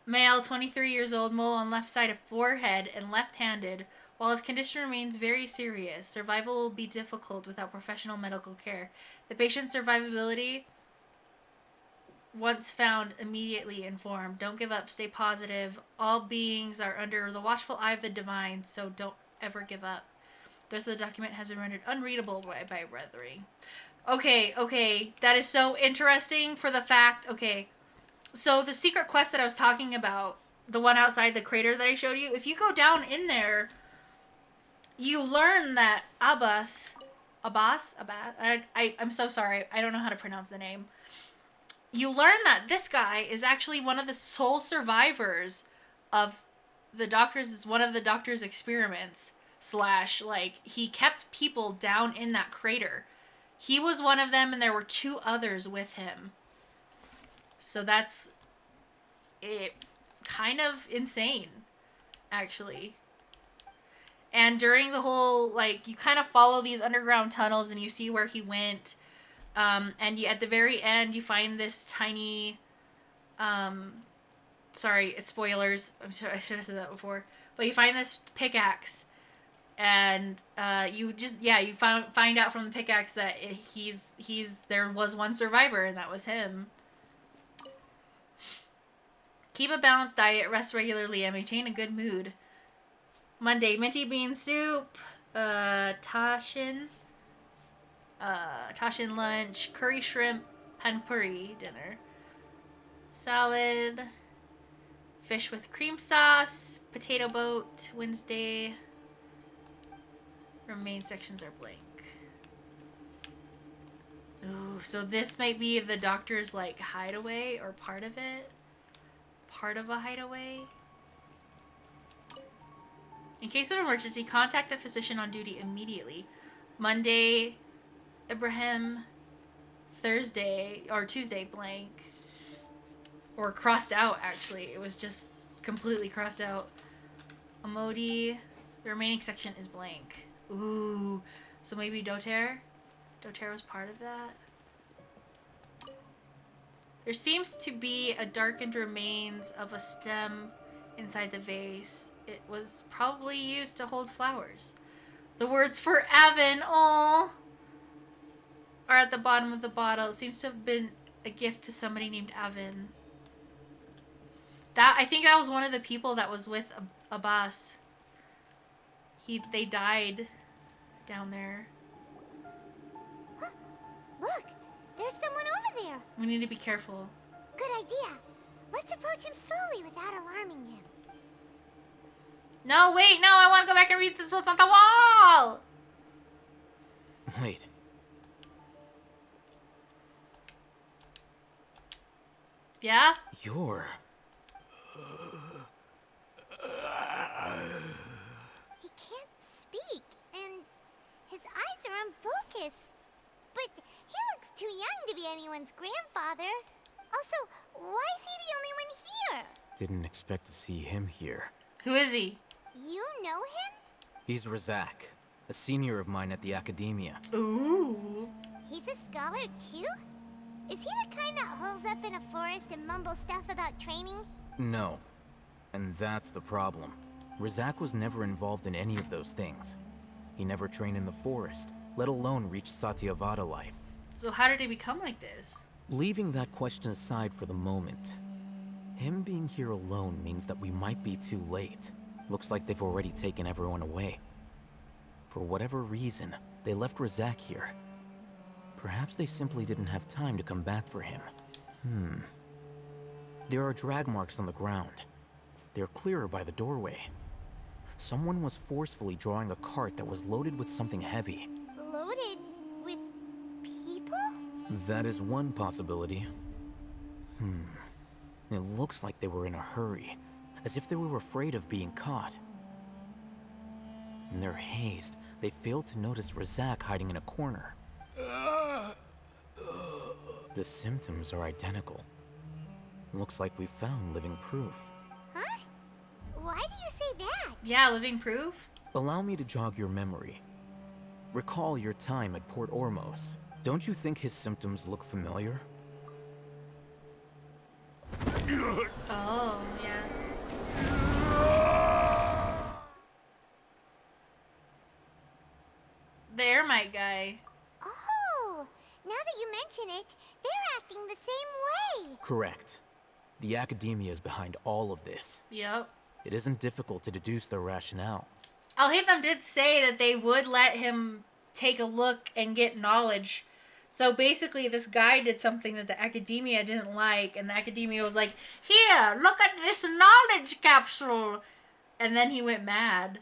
[SPEAKER 1] male, 23 years old, mole on left side of forehead and left-handed. While his condition remains very serious, survival will be difficult without professional medical care. The patient's survivability, once found, immediately informed. Don't give up. Stay positive. All beings are under the watchful eye of the divine, so don't ever give up. The rest of the document has been rendered unreadable by brethren. Okay. That is so interesting for the fact... Okay. So the secret quest that I was talking about, the one outside the crater that I showed you, if you go down in there, you learn that Abbas, I'm so sorry. I don't know how to pronounce the name. You learn that this guy is actually one of the sole survivors of the doctor's, one of the doctor's experiments, / like, he kept people down in that crater. He was one of them, and there were 2 others with him. So that's it, kind of insane, actually. And during the whole, like, you kind of follow these underground tunnels and you see where he went. And you, at the very end, you find this tiny, sorry, it's spoilers. I'm sorry, I should have said that before. But you find this pickaxe. And you just, you find out from the pickaxe that there was one survivor, and that was him. Keep a balanced diet, rest regularly, and maintain a good mood. Monday, minty bean soup, tashin lunch, curry shrimp, panpuri dinner, salad, fish with cream sauce, potato boat. Wednesday, remain sections are blank. Ooh, so this might be the doctor's like hideaway or part of it. Part of a hideaway. In case of emergency, contact the physician on duty immediately. Monday, Ibrahim. Thursday or Tuesday, blank. Or crossed out, actually. It was just completely crossed out. Amodi. The remaining section is blank. Ooh. So maybe Doter? Doter was part of that. There seems to be a darkened remains of a stem inside the vase. It was probably used to hold flowers. The words for Avon, are at the bottom of the bottle. It seems to have been a gift to somebody named Avon. I think that was one of the people that was with Abbas. They died down there.
[SPEAKER 2] Look, there's someone over there.
[SPEAKER 1] We need to be careful.
[SPEAKER 2] Good idea. Let's approach him slowly without alarming him.
[SPEAKER 1] No, wait, no, I want to go back and read what's on the wall.
[SPEAKER 16] Wait.
[SPEAKER 1] Yeah?
[SPEAKER 16] You're...
[SPEAKER 2] He can't speak, and his eyes are unfocused. But he looks too young to be anyone's grandfather. Also, why is he the only one here?
[SPEAKER 16] Didn't expect to see him here.
[SPEAKER 1] Who is he?
[SPEAKER 2] You know him?
[SPEAKER 16] He's Razak, a senior of mine at the academia.
[SPEAKER 1] Ooh.
[SPEAKER 2] He's a scholar too? Is he the kind that holes up in a forest and mumbles stuff about training?
[SPEAKER 16] No. And that's the problem. Razak was never involved in any of those things. He never trained in the forest, let alone reach Satyavada life.
[SPEAKER 1] So how did he become like this?
[SPEAKER 16] Leaving that question aside for the moment, him being here alone means that we might be too late. Looks like they've already taken everyone away. For whatever reason, they left Razak here. Perhaps they simply didn't have time to come back for him. There are drag marks on the ground. They're clearer by the doorway. Someone was forcefully drawing a cart that was loaded with something heavy.
[SPEAKER 2] Loaded with people?
[SPEAKER 16] That is one possibility. It looks like they were in a hurry, as if they were afraid of being caught. In their haste, they failed to notice Razak hiding in a corner. The symptoms are identical. Looks like we found living proof.
[SPEAKER 2] Huh? Why do you say that?
[SPEAKER 1] Yeah, living proof?
[SPEAKER 16] Allow me to jog your memory. Recall your time at Port Ormos. Don't you think his symptoms look familiar?
[SPEAKER 1] Oh, yeah. The Ermite guy.
[SPEAKER 2] Oh, now that you mention it, they're acting the same way.
[SPEAKER 16] Correct. The academia is behind all of this.
[SPEAKER 1] Yep.
[SPEAKER 16] It isn't difficult to deduce their rationale.
[SPEAKER 1] Al-Haytham did say that they would let him take a look and get knowledge. So basically, this guy did something that the academia didn't like, and the academia was like, "Here, look at this knowledge capsule!" And then he went mad.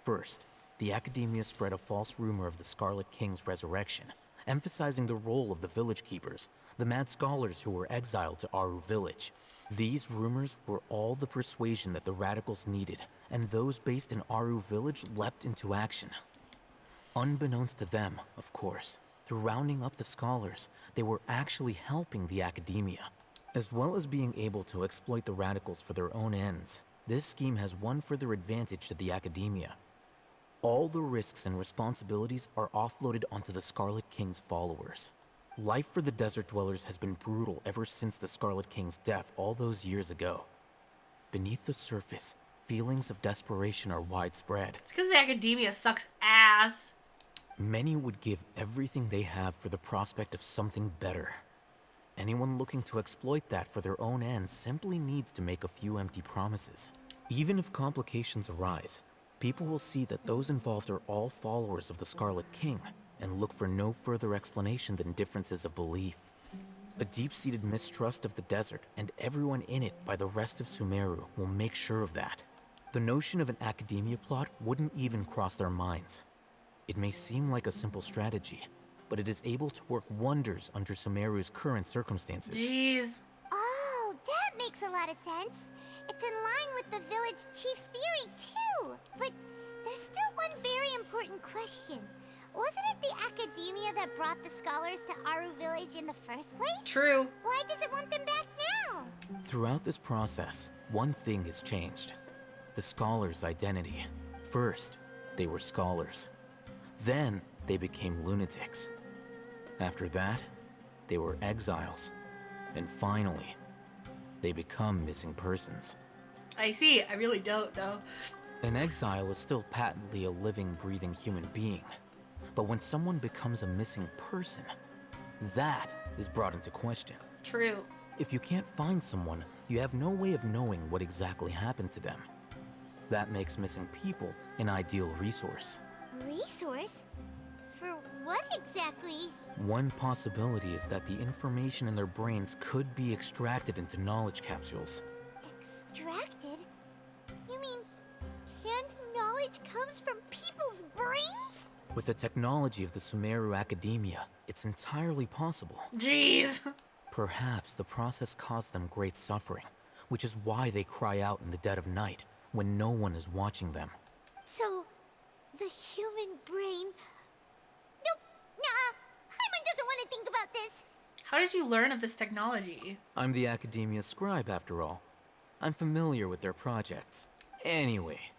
[SPEAKER 16] First, the academia spread a false rumor of the Scarlet King's resurrection, emphasizing the role of the village keepers, the mad scholars who were exiled to Aru village. These rumors were all the persuasion that the radicals needed, and those based in Aru village leapt into action. Unbeknownst to them, of course, through rounding up the scholars, they were actually helping the academia. As well as being able to exploit the radicals for their own ends, this scheme has one further advantage to the academia. All the risks and responsibilities are offloaded onto the Scarlet King's followers. Life for the desert dwellers has been brutal ever since the Scarlet King's death all those years ago. Beneath the surface, feelings of desperation are widespread.
[SPEAKER 1] It's because the academia sucks ass.
[SPEAKER 16] Many would give everything they have for the prospect of something better. Anyone looking to exploit that for their own ends simply needs to make a few empty promises. Even if complications arise, people will see that those involved are all followers of the Scarlet King and look for no further explanation than differences of belief. A deep-seated mistrust of the desert and everyone in it by the rest of Sumeru will make sure of that. The notion of an academia plot wouldn't even cross their minds. It may seem like a simple strategy, but it is able to work wonders under Sumeru's current circumstances.
[SPEAKER 1] Jeez.
[SPEAKER 2] Oh, that makes a lot of sense. It's in line with the village chief's theory, too. But there's still one very important question. Wasn't it the academia that brought the scholars to Aru Village in the first place?
[SPEAKER 1] True.
[SPEAKER 2] Why does it want them back now?
[SPEAKER 16] Throughout this process, one thing has changed. The scholars' identity. First, they were scholars. Then, they became lunatics. After that, they were exiles. And finally, they become missing persons.
[SPEAKER 1] I see. I really don't, though.
[SPEAKER 16] An exile is still patently a living, breathing human being. But when someone becomes a missing person, that is brought into question.
[SPEAKER 1] True.
[SPEAKER 16] If you can't find someone, you have no way of knowing what exactly happened to them. That makes missing people an ideal resource.
[SPEAKER 2] Resource? For what exactly?
[SPEAKER 16] One possibility is that the information in their brains could be extracted into knowledge capsules.
[SPEAKER 2] Extracted? You mean canned knowledge comes from people's brains?
[SPEAKER 16] With the technology of the Sumeru Academia, it's entirely possible.
[SPEAKER 1] Jeez.
[SPEAKER 16] Perhaps the process caused them great suffering, which is why they cry out in the dead of night when no one is watching them.
[SPEAKER 2] So, the human brain... Nope, nah, Hyman doesn't want to think about this.
[SPEAKER 1] How did you learn of this technology?
[SPEAKER 16] I'm the Academia scribe, after all. I'm familiar with their projects. Anyway,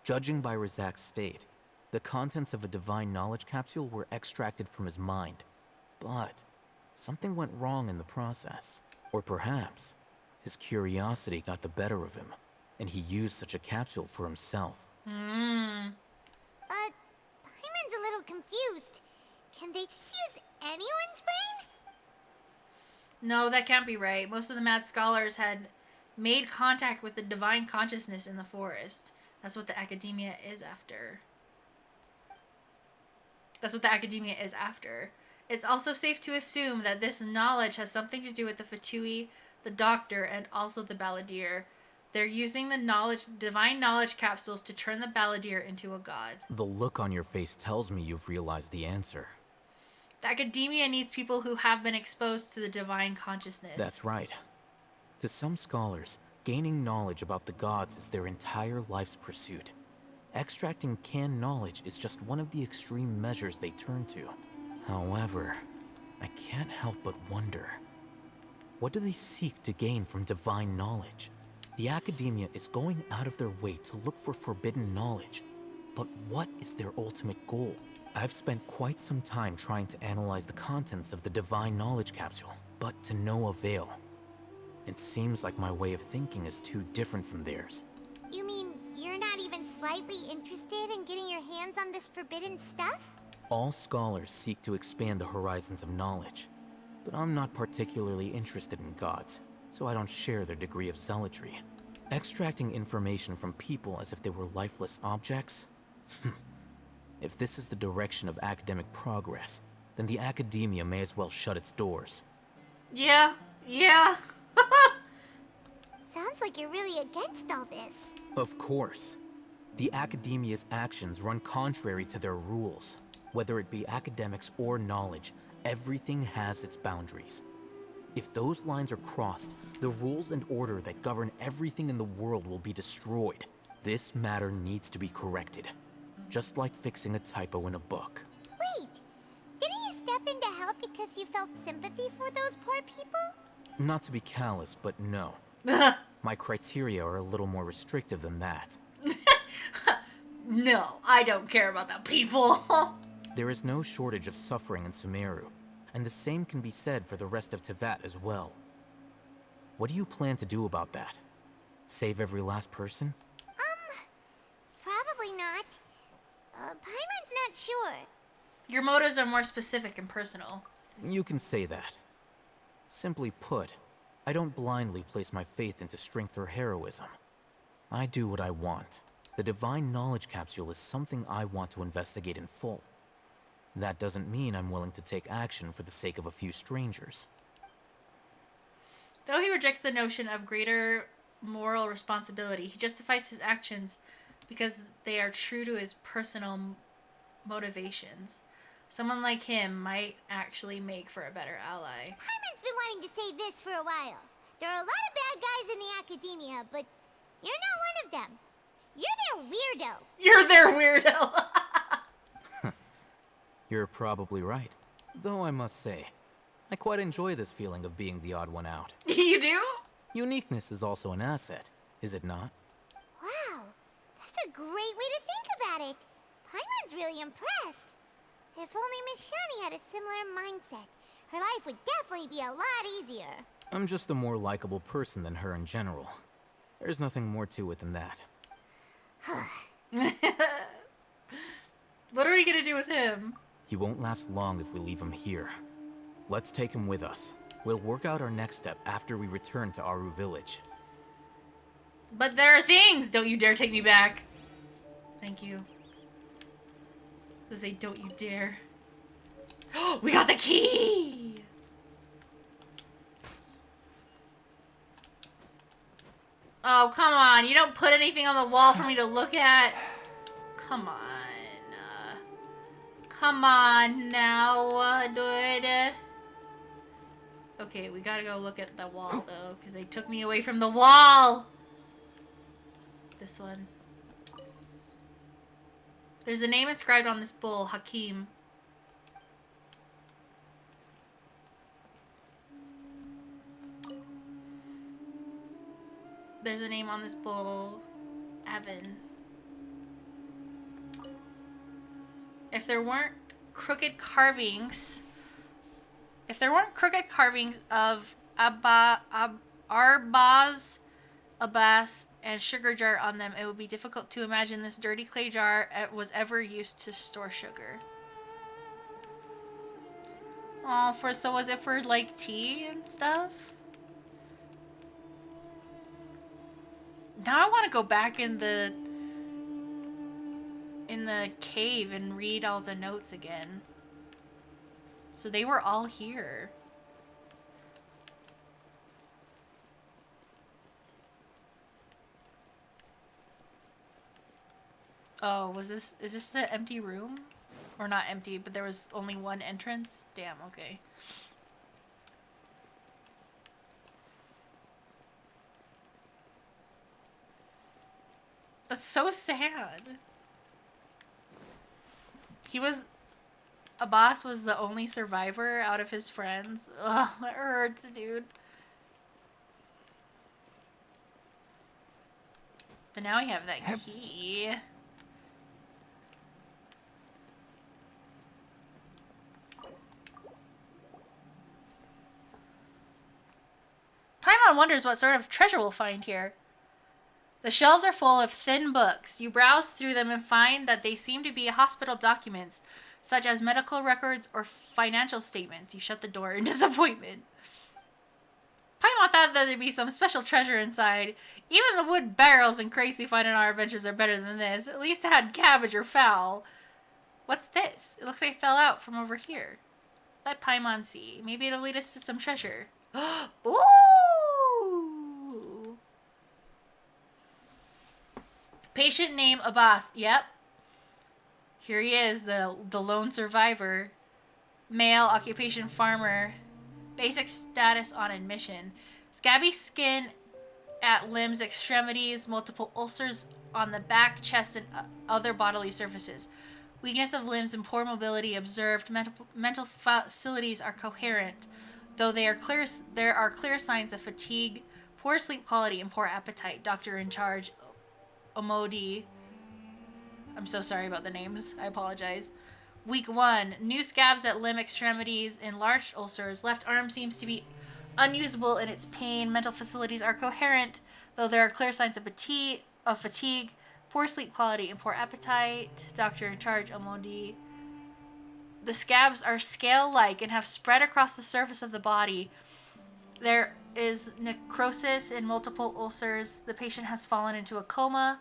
[SPEAKER 16] judging by Razak's state, the contents of a divine knowledge capsule were extracted from his mind. But something went wrong in the process. Or perhaps his curiosity got the better of him, and he used such a capsule for himself.
[SPEAKER 2] Hyman's a little confused. Can they just use anyone's brain?
[SPEAKER 1] No, that can't be right. Most of the mad scholars had made contact with the divine consciousness in the forest. That's what the academia is after. It's also safe to assume that this knowledge has something to do with the Fatui, the Doctor, and also the Balladeer. They're using the divine knowledge capsules to turn the Balladeer into a god.
[SPEAKER 16] The look on your face tells me you've realized the answer.
[SPEAKER 1] The academia needs people who have been exposed to the divine consciousness.
[SPEAKER 16] That's right. To some scholars, gaining knowledge about the gods is their entire life's pursuit. Extracting canned knowledge is just one of the extreme measures they turn to. However, I can't help but wonder, what do they seek to gain from divine knowledge? The academia is going out of their way to look for forbidden knowledge. But what is their ultimate goal? I've spent quite some time trying to analyze the contents of the divine knowledge capsule, but to no avail. It seems like my way of thinking is too different from theirs.
[SPEAKER 2] You mean you're not even slightly interested in getting your hands on this forbidden stuff?
[SPEAKER 16] All scholars seek to expand the horizons of knowledge, but I'm not particularly interested in gods, so I don't share their degree of zealotry. Extracting information from people as if they were lifeless objects? If this is the direction of academic progress, then the academia may as well shut its doors.
[SPEAKER 1] Yeah.
[SPEAKER 2] Sounds like you're really against all this.
[SPEAKER 16] Of course. The academia's actions run contrary to their rules. Whether it be academics or knowledge, everything has its boundaries. If those lines are crossed, the rules and order that govern everything in the world will be destroyed. This matter needs to be corrected. Just like fixing a typo in a book.
[SPEAKER 2] Wait, didn't you step in to help because you felt sympathy for those poor people?
[SPEAKER 16] Not to be callous, but no. My criteria are a little more restrictive than that.
[SPEAKER 1] No, I don't care about the people.
[SPEAKER 16] There is no shortage of suffering in Sumeru, and the same can be said for the rest of Teyvat as well. What do you plan to do about that? Save every last person?
[SPEAKER 2] Probably not. Paimon's not sure.
[SPEAKER 1] Your motives are more specific and personal.
[SPEAKER 16] You can say that. Simply put, I don't blindly place my faith into strength or heroism. I do what I want. The Divine Knowledge Capsule is something I want to investigate in full. That doesn't mean I'm willing to take action for the sake of a few strangers.
[SPEAKER 1] Though he rejects the notion of greater moral responsibility, he justifies his actions because they are true to his personal motivations. Someone like him might actually make for a better ally.
[SPEAKER 2] Paimon's been wanting to say this for a while. There are a lot of bad guys in the academia, but you're not one of them. You're their weirdo.
[SPEAKER 1] You're their weirdo.
[SPEAKER 16] You're probably right. Though I must say, I quite enjoy this feeling of being the odd one out.
[SPEAKER 1] You do?
[SPEAKER 16] Uniqueness is also an asset, is it not?
[SPEAKER 2] Wow, that's a great way to think about it. Paimon's really impressed. If only Miss Shani had a similar mindset, her life would definitely be a lot easier.
[SPEAKER 16] I'm just a more likable person than her in general. There's nothing more to it than that.
[SPEAKER 1] What are we gonna do with him?
[SPEAKER 16] He won't last long if we leave him here. Let's take him with us. We'll work out our next step after we return to Aru Village.
[SPEAKER 1] But there are things! Don't you dare take me back. Thank you. Let's say, don't you dare. We got the key! Oh, come on. You don't put anything on the wall for me to look at. Come on. Come on now, dude. Okay, we gotta go look at the wall, though, because they took me away from the wall! This one. There's a name inscribed on this bowl, Hakim. There's a name on this bowl, Evan. If there weren't crooked carvings of Arbaz, Abbas, and sugar jar on them, it would be difficult to imagine this dirty clay jar was ever used to store sugar. Oh, so was it for like tea and stuff? Now I want to go back in the cave and read all the notes again. So they were all here. Oh, is this the empty room? Or not empty, but there was only one entrance? Damn, okay. That's so sad. Abbas was the only survivor out of his friends. Ugh, that hurts, dude. But now we have that key. Paimon wonders what sort of treasure we'll find here. The shelves are full of thin books. You browse through them and find that they seem to be hospital documents, such as medical records or financial statements. You shut the door in disappointment. Paimon thought that there'd be some special treasure inside. Even the wood barrels and crates we find in our adventures are better than this. At least it had cabbage or fowl. What's this? It looks like it fell out from over here. Let Paimon see. Maybe it'll lead us to some treasure. Ooh! Patient name Abbas. Yep. Here he is, the lone survivor. Male, occupation farmer. Basic status on admission. Scabby skin at limbs, extremities, multiple ulcers on the back, chest, and other bodily surfaces. Weakness of limbs and poor mobility observed. Mental facilities are coherent, though there are clear signs of fatigue, poor sleep quality, and poor appetite. Doctor in charge, Omodi. I'm so sorry about the names. I apologize. Week 1. New scabs at limb extremities, enlarged ulcers. Left arm seems to be unusable in its pain. Mental facilities are coherent, though there are clear signs of fatigue, poor sleep quality, and poor appetite. Doctor in charge, Omodi. The scabs are scale-like and have spread across the surface of the body. There is necrosis in multiple ulcers. The patient has fallen into a coma.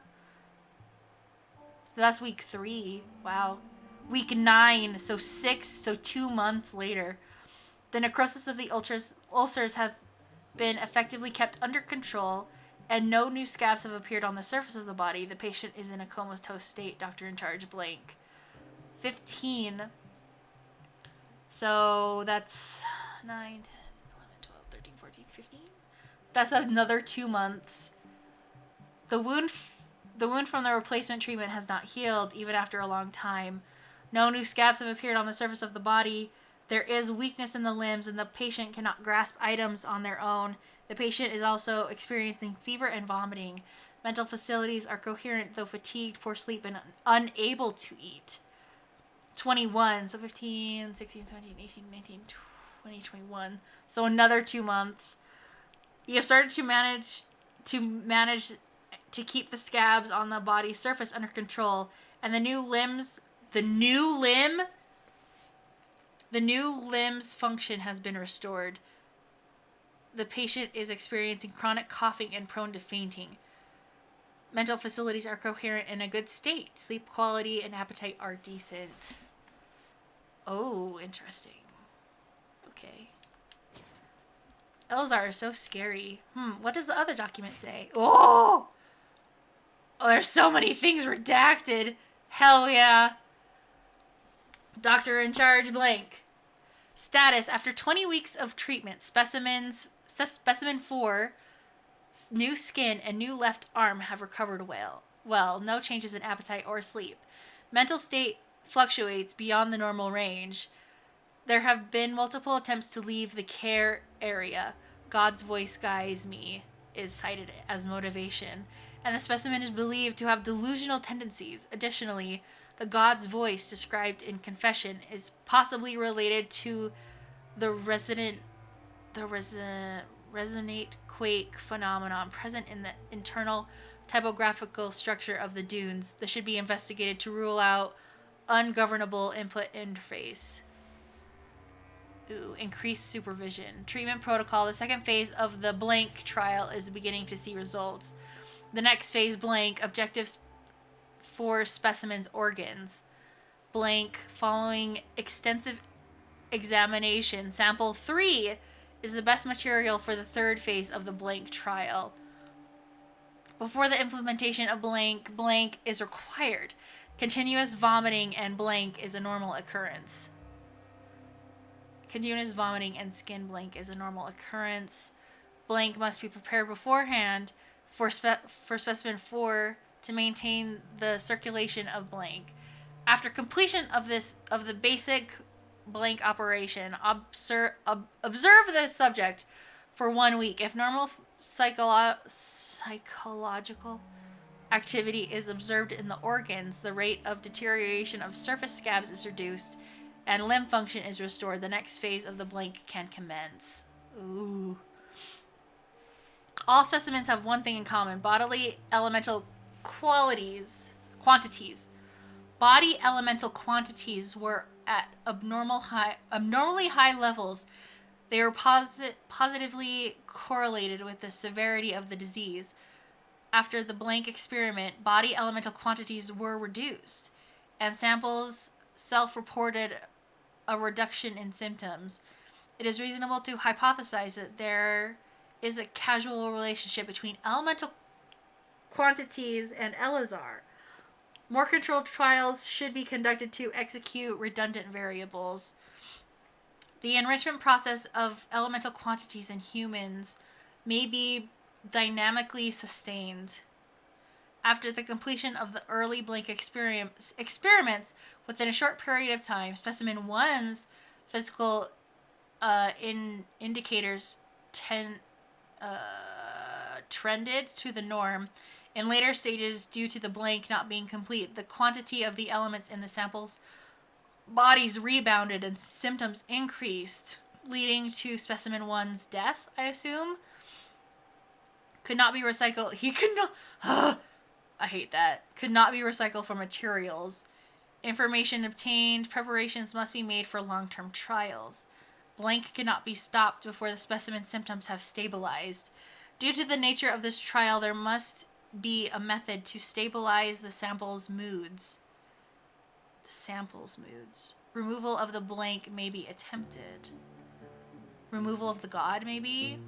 [SPEAKER 1] So that's week 3. Wow. Week 9, so 6, so 2 months later. The necrosis of the ulcers have been effectively kept under control, and no new scabs have appeared on the surface of the body. The patient is in a comatose state. Doctor in charge blank. 15. So that's 9, 10, 11, 12, 13, 14, 15. That's another 2 months. The wound from the replacement treatment has not healed, even after a long time. No new scabs have appeared on the surface of the body. There is weakness in the limbs, and the patient cannot grasp items on their own. The patient is also experiencing fever and vomiting. Mental facilities are coherent, though fatigued, poor sleep, and unable to eat. 21, so 15, 16, 17, 18, 19, 20, 21. So another 2 months. You have started to manage to keep the scabs on the body's surface under control, and the new limbs function has been restored. The patient is experiencing chronic coughing and prone to fainting. Mental facilities are coherent and in a good state. Sleep quality and appetite are decent. Oh, interesting. Okay. Elazar is so scary. What does the other document say? Oh, there's so many things redacted. Hell yeah. Doctor in charge blank. Status: after 20 weeks of treatment, specimen 4, new skin, and new left arm have recovered well. No changes in appetite or sleep. Mental state fluctuates beyond the normal range. There have been multiple attempts to leave the care area. God's voice guides me is cited as motivation, and the specimen is believed to have delusional tendencies. Additionally, the God's voice described in confession is possibly related to the resonate quake phenomenon present in the internal typographical structure of the dunes. This should be investigated to rule out ungovernable input interface. Increased supervision. Treatment protocol. The second phase of the blank trial is beginning to see results. The next phase blank. Objectives for specimens' organs. Blank. Following extensive examination, sample 3 is the best material for the third phase of the blank trial. Before the implementation of blank, blank is required. Continuous vomiting and blank is a normal occurrence. Continuous vomiting and skin blank is a normal occurrence. Blank must be prepared beforehand for specimen 4 to maintain the circulation of blank. After completion of the basic blank operation, observe the subject for 1 week. If normal psychological activity is observed in the organs, the rate of deterioration of surface scabs is reduced, and limb function is restored. The next phase of the blank can commence. Ooh. All specimens have one thing in common: bodily elemental quantities. Body elemental quantities were at abnormally high levels. They were positively correlated with the severity of the disease. After the blank experiment, body elemental quantities were reduced, and samples self-reported a reduction in symptoms. It is reasonable to hypothesize that there is a causal relationship between elemental quantities and Elazar. More controlled trials should be conducted to execute redundant variables. The enrichment process of elemental quantities in humans may be dynamically sustained. After the completion of the early blank experiments, within a short period of time, specimen 1's physical indicators trended to the norm. In later stages, due to the blank not being complete, the quantity of the elements in the sample's bodies rebounded and symptoms increased, leading to specimen 1's death, I assume. Could not be recycled. He could not... I hate that. Could not be recycled for materials. Information obtained. Preparations must be made for long-term trials. blank cannot be stopped before the specimen's symptoms have stabilized. Due to the nature of this trial, there must be a method to stabilize the sample's moods. The sample's moods. Removal of the blank may be attempted. Removal of the god, maybe?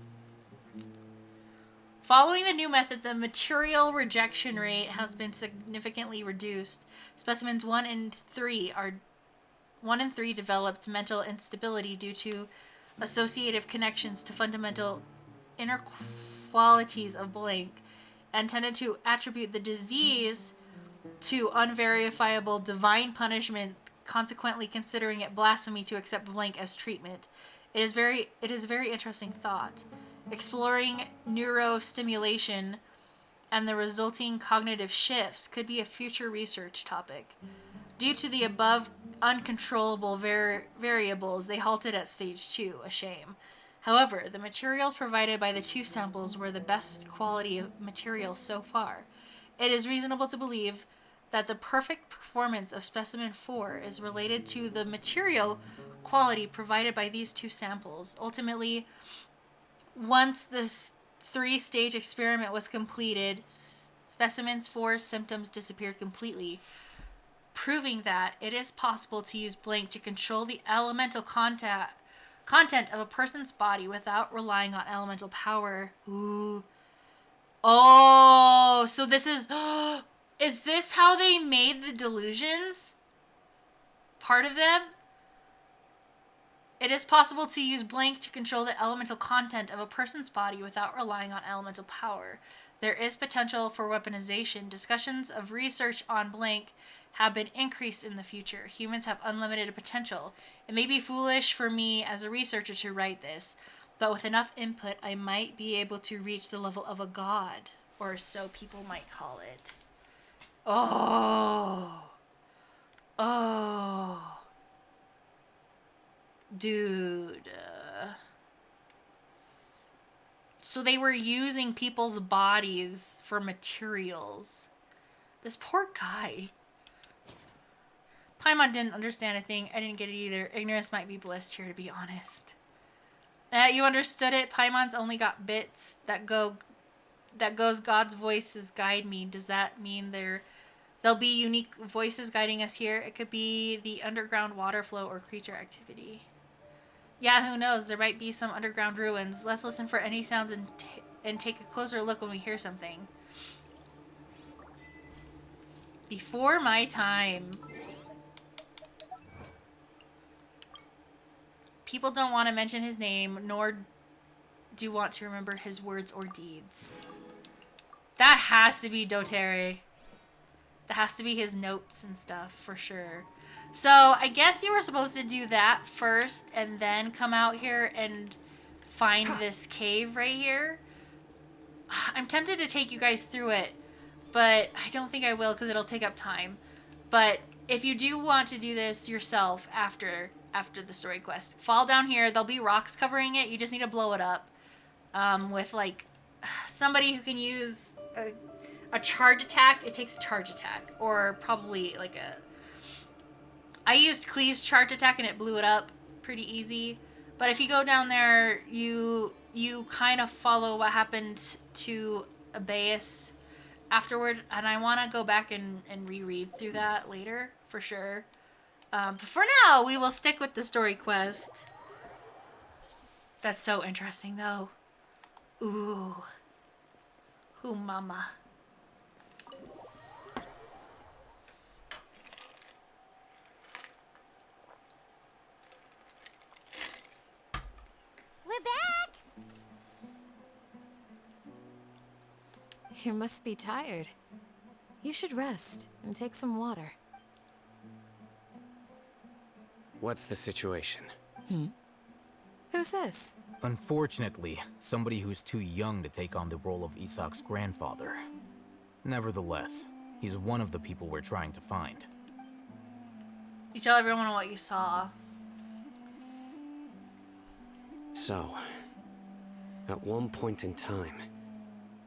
[SPEAKER 1] Following the new method, the material rejection rate has been significantly reduced. Specimens 1 and 3 developed mental instability due to associative connections to fundamental inner qualities of blank, and tended to attribute the disease to unverifiable divine punishment, consequently considering it blasphemy to accept blank as treatment. It is a very interesting thought. Exploring neurostimulation and the resulting cognitive shifts could be a future research topic. Due to the above uncontrollable variables, they halted at stage 2, a shame. However, the materials provided by the 2 samples were the best quality of materials so far. It is reasonable to believe that the perfect performance of specimen 4 is related to the material quality provided by these 2 samples. Ultimately, once this 3-stage experiment was completed, specimens 4's symptoms disappeared completely, proving that it is possible to use blank to control the elemental content of a person's body without relying on elemental power. Ooh. Oh, so this is... Is this how they made the delusions? Part of them? It is possible to use blank to control the elemental content of a person's body without relying on elemental power. There is potential for weaponization. Discussions of research on blank have been increased in the future. Humans have unlimited potential. It may be foolish for me as a researcher to write this, but with enough input, I might be able to reach the level of a god, or so people might call it. Oh. Oh. Dude. So they were using people's bodies for materials. This poor guy. Paimon didn't understand a thing. I didn't get it either. Ignorance might be bliss here, to be honest. You understood it. Paimon's only got bits that goes God's voices guide me. Does that mean there'll be unique voices guiding us here? It could be the underground water flow or creature activity. Yeah, who knows? There might be some underground ruins. Let's listen for any sounds and take a closer look when we hear something. Before my time. People don't want to mention his name, nor do want to remember his words or deeds. That has to be Dotere. That has to be his notes and stuff, for sure. So, I guess you were supposed to do that first, and then come out here and find this cave right here. I'm tempted to take you guys through it, but I don't think I will because it'll take up time. But if you do want to do this yourself after the story quest, fall down here. There'll be rocks covering it. You just need to blow it up with, like, somebody who can use a charge attack. It takes a charge attack, or probably like I used Klee's charge attack and it blew it up pretty easy. But if you go down there, you kind of follow what happened to Abaeus afterward, and I want to go back and reread through that later for sure. But for now, we will stick with the story quest. That's so interesting, though. Ooh. Ooh, mama.
[SPEAKER 2] We're back!
[SPEAKER 14] You must be tired. You should rest and take some water.
[SPEAKER 6] What's the situation?
[SPEAKER 14] Who's this?
[SPEAKER 16] Unfortunately, somebody who's too young to take on the role of Isak's grandfather. Nevertheless, he's one of the people we're trying to find.
[SPEAKER 1] You tell everyone what you saw.
[SPEAKER 6] So, at one point in time,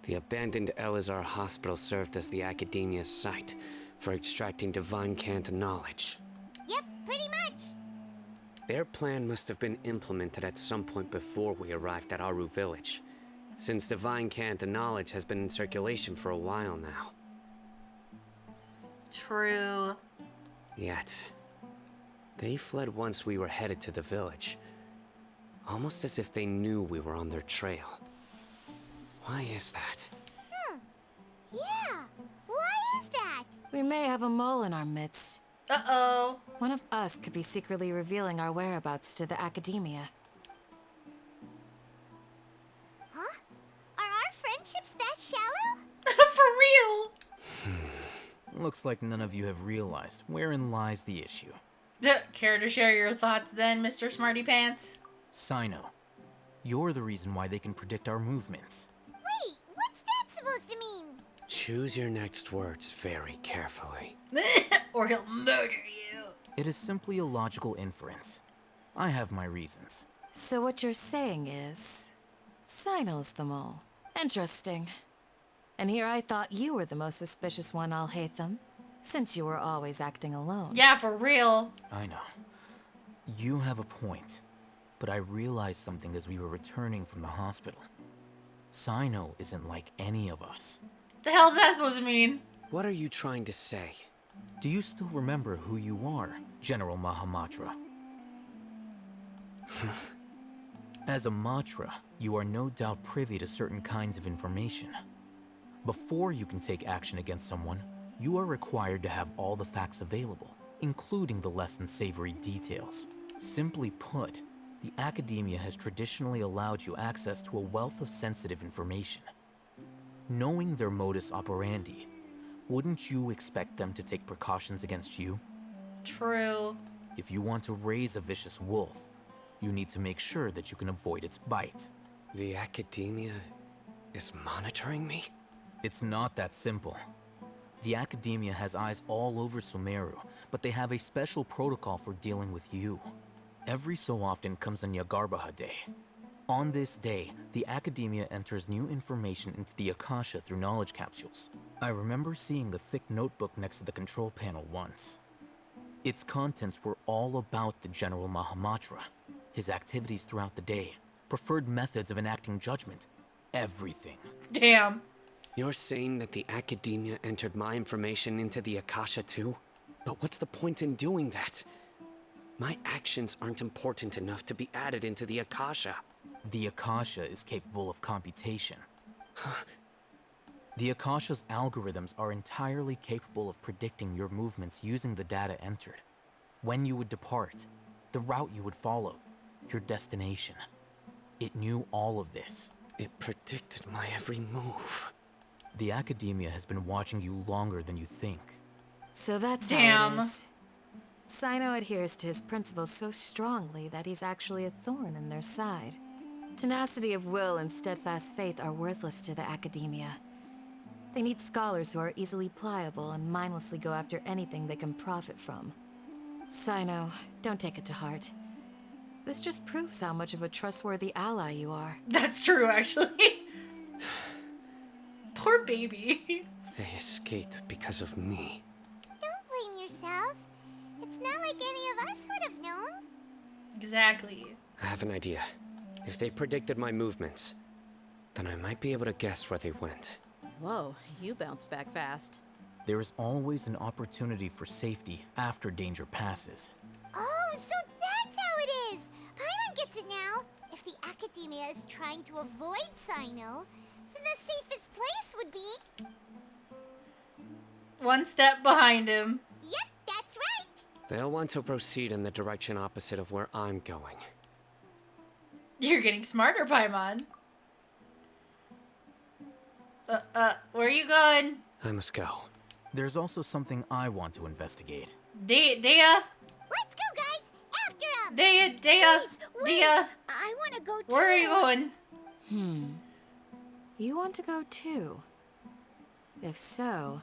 [SPEAKER 6] the abandoned Elazar Hospital served as the Academia's site for extracting divine cant knowledge.
[SPEAKER 2] Yep, pretty much.
[SPEAKER 6] Their plan must have been implemented at some point before we arrived at Aru village, since divine cant and knowledge has been in circulation for a while now.
[SPEAKER 1] True.
[SPEAKER 6] Yet, they fled once we were headed to the village, almost as if they knew we were on their trail. Why is that?
[SPEAKER 2] Yeah, why is that?
[SPEAKER 14] We may have a mole in our midst.
[SPEAKER 1] Uh-oh.
[SPEAKER 14] One of us could be secretly revealing our whereabouts to the academia.
[SPEAKER 2] Huh? Are our friendships that shallow?
[SPEAKER 1] For real?
[SPEAKER 16] Looks like none of you have realized wherein lies the issue.
[SPEAKER 1] Care to share your thoughts then, Mr. Smarty Pants?
[SPEAKER 16] Sino, you're the reason why they can predict our movements.
[SPEAKER 2] Wait, what's that supposed to mean?
[SPEAKER 6] Choose your next words very carefully.
[SPEAKER 1] Or he'll murder you.
[SPEAKER 16] It is simply a logical inference. I have my reasons.
[SPEAKER 14] So what you're saying is, Sino's the mole. Interesting. And here I thought you were the most suspicious one, Alhaitham, since you were always acting alone.
[SPEAKER 1] Yeah, for real.
[SPEAKER 16] I know. You have a point. But I realized something as we were returning from the hospital. Sino isn't like any of us.
[SPEAKER 1] The hell's that supposed to mean?
[SPEAKER 6] What are you trying to say?
[SPEAKER 16] Do you still remember who you are, General Mahamatra? As a Matra, you are no doubt privy to certain kinds of information. Before you can take action against someone, you are required to have all the facts available, including the less than savory details. Simply put, the academia has traditionally allowed you access to a wealth of sensitive information. Knowing their modus operandi, wouldn't you expect them to take precautions against you?
[SPEAKER 1] True.
[SPEAKER 16] If you want to raise a vicious wolf, you need to make sure that you can avoid its bite.
[SPEAKER 6] The academia is monitoring me?
[SPEAKER 16] It's not that simple. The academia has eyes all over Sumeru, but they have a special protocol for dealing with you. Every so often comes a Nyagarbaha Day. On this day, the academia enters new information into the Akasha through knowledge capsules. I remember seeing a thick notebook next to the control panel once. Its contents were all about the General Mahamatra, his activities throughout the day, preferred methods of enacting judgment, everything.
[SPEAKER 1] Damn.
[SPEAKER 6] You're saying that the academia entered my information into the Akasha too? But what's the point in doing that? My actions aren't important enough to be added into the Akasha.
[SPEAKER 16] The Akasha is capable of computation. The Akasha's algorithms are entirely capable of predicting your movements using the data entered. When you would depart, the route you would follow, your destination. It knew all of this.
[SPEAKER 6] It predicted my every move.
[SPEAKER 16] The academia has been watching you longer than you think.
[SPEAKER 14] So that's
[SPEAKER 1] Damn.
[SPEAKER 14] how it is. Sino adheres to his principles so strongly that he's actually a thorn in their side. Tenacity of will and steadfast faith are worthless to the academia. They need scholars who are easily pliable and mindlessly go after anything they can profit from. Sino, don't take it to heart. This just proves how much of a trustworthy ally you are.
[SPEAKER 1] That's true, actually. Poor baby.
[SPEAKER 6] They escaped because of me.
[SPEAKER 2] Don't blame yourself. It's not like any of us would have known.
[SPEAKER 1] Exactly.
[SPEAKER 6] I have an idea. If they predicted my movements, then I might be able to guess where they went.
[SPEAKER 10] Whoa, you bounced back fast.
[SPEAKER 16] There is always an opportunity for safety after danger passes.
[SPEAKER 2] Oh, so that's how it is! Paimon gets it now. If the academia is trying to avoid Sino, then the safest place would be...
[SPEAKER 1] One step behind him.
[SPEAKER 2] Yep, that's right!
[SPEAKER 6] They'll want to proceed in the direction opposite of where I'm going.
[SPEAKER 1] You're getting smarter, Paimon. Where are you going?
[SPEAKER 6] I must go.
[SPEAKER 16] There's also something I want to investigate.
[SPEAKER 1] Dea?
[SPEAKER 2] Let's go, guys! After him!
[SPEAKER 1] Dea!
[SPEAKER 9] Please, wait.
[SPEAKER 1] Dea!
[SPEAKER 9] I want to go too.
[SPEAKER 1] Where are you going?
[SPEAKER 14] You want to go too? If so,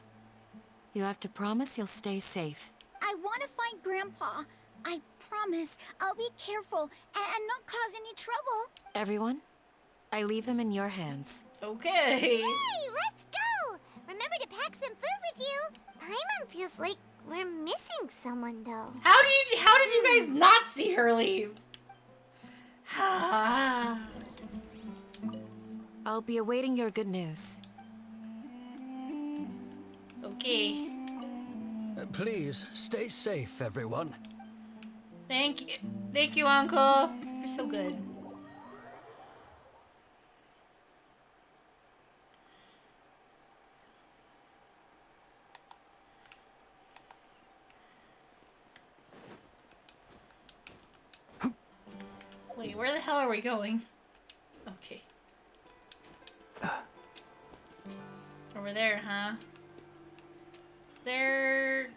[SPEAKER 14] you have to promise you'll stay safe.
[SPEAKER 9] I want to find Grandpa. I promise I'll be careful and not cause any trouble.
[SPEAKER 14] Everyone, I leave him in your hands.
[SPEAKER 1] Okay.
[SPEAKER 2] Yay! Let's go! Remember to pack some food with you. Paimon feels like We're missing someone, though.
[SPEAKER 1] How did you guys not see her leave?
[SPEAKER 14] I'll be awaiting your good news.
[SPEAKER 1] Okay.
[SPEAKER 15] Please, stay safe, everyone.
[SPEAKER 1] Thank you, Uncle. You're so good. Wait, where the hell are we going? Okay. Over there, huh? Is there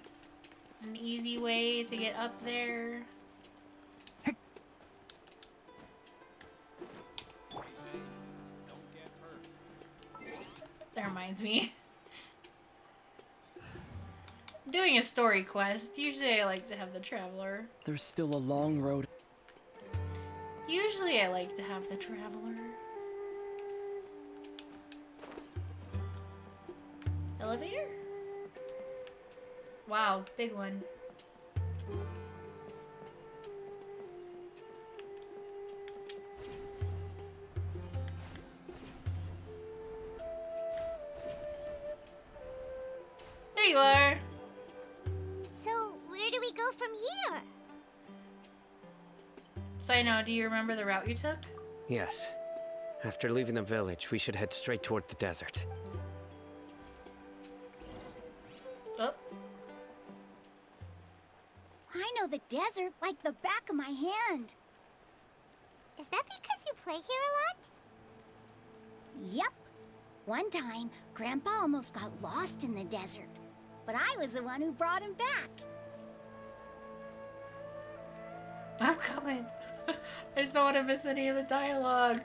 [SPEAKER 1] an easy way to get up there? That reminds me. I'm doing a story quest. Usually I like to have the traveler.
[SPEAKER 4] There's still a long road.
[SPEAKER 1] Usually I like to have the traveler. Elevator? Wow, big one. There you are.
[SPEAKER 2] So, where do we go from here?
[SPEAKER 1] So I know, do you remember the route you took?
[SPEAKER 6] Yes. After leaving the village, we should head straight toward the desert.
[SPEAKER 1] Oh.
[SPEAKER 9] I know the desert like the back of my hand.
[SPEAKER 2] Is that because you play here a lot?
[SPEAKER 9] Yep. One time, Grandpa almost got lost in the desert, but I was the one who brought him back.
[SPEAKER 1] I'm coming. I just don't want to miss any of the dialogue.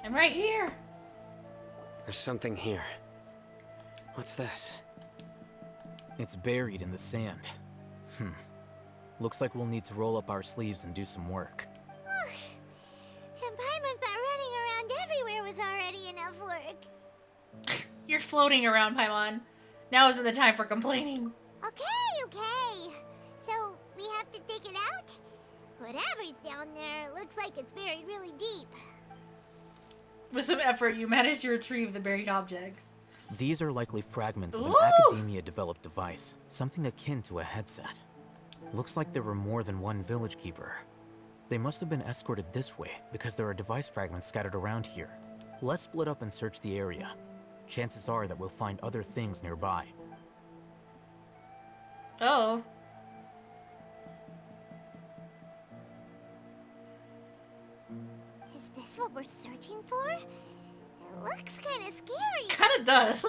[SPEAKER 1] I'm right here.
[SPEAKER 6] There's something here. What's this?
[SPEAKER 16] It's buried in the sand. Looks like we'll need to roll up our sleeves and do some work.
[SPEAKER 2] And Paimon thought running around everywhere was already enough work.
[SPEAKER 1] You're floating around, Paimon. Now isn't the time for complaining.
[SPEAKER 2] Okay. So, we have to dig it out? Whatever's down there looks like it's buried really deep.
[SPEAKER 1] With some effort, you managed to retrieve the buried objects.
[SPEAKER 16] These are likely fragments of an
[SPEAKER 1] Ooh!
[SPEAKER 16] Academia-developed device, something akin to a headset. Looks like there were more than one village keeper. They must have been escorted this way because there are device fragments scattered around here. Let's split up and search the area. Chances are that we'll find other things nearby.
[SPEAKER 1] Oh.
[SPEAKER 2] Is this what we're searching for? It looks kind of scary.
[SPEAKER 1] Kinda does.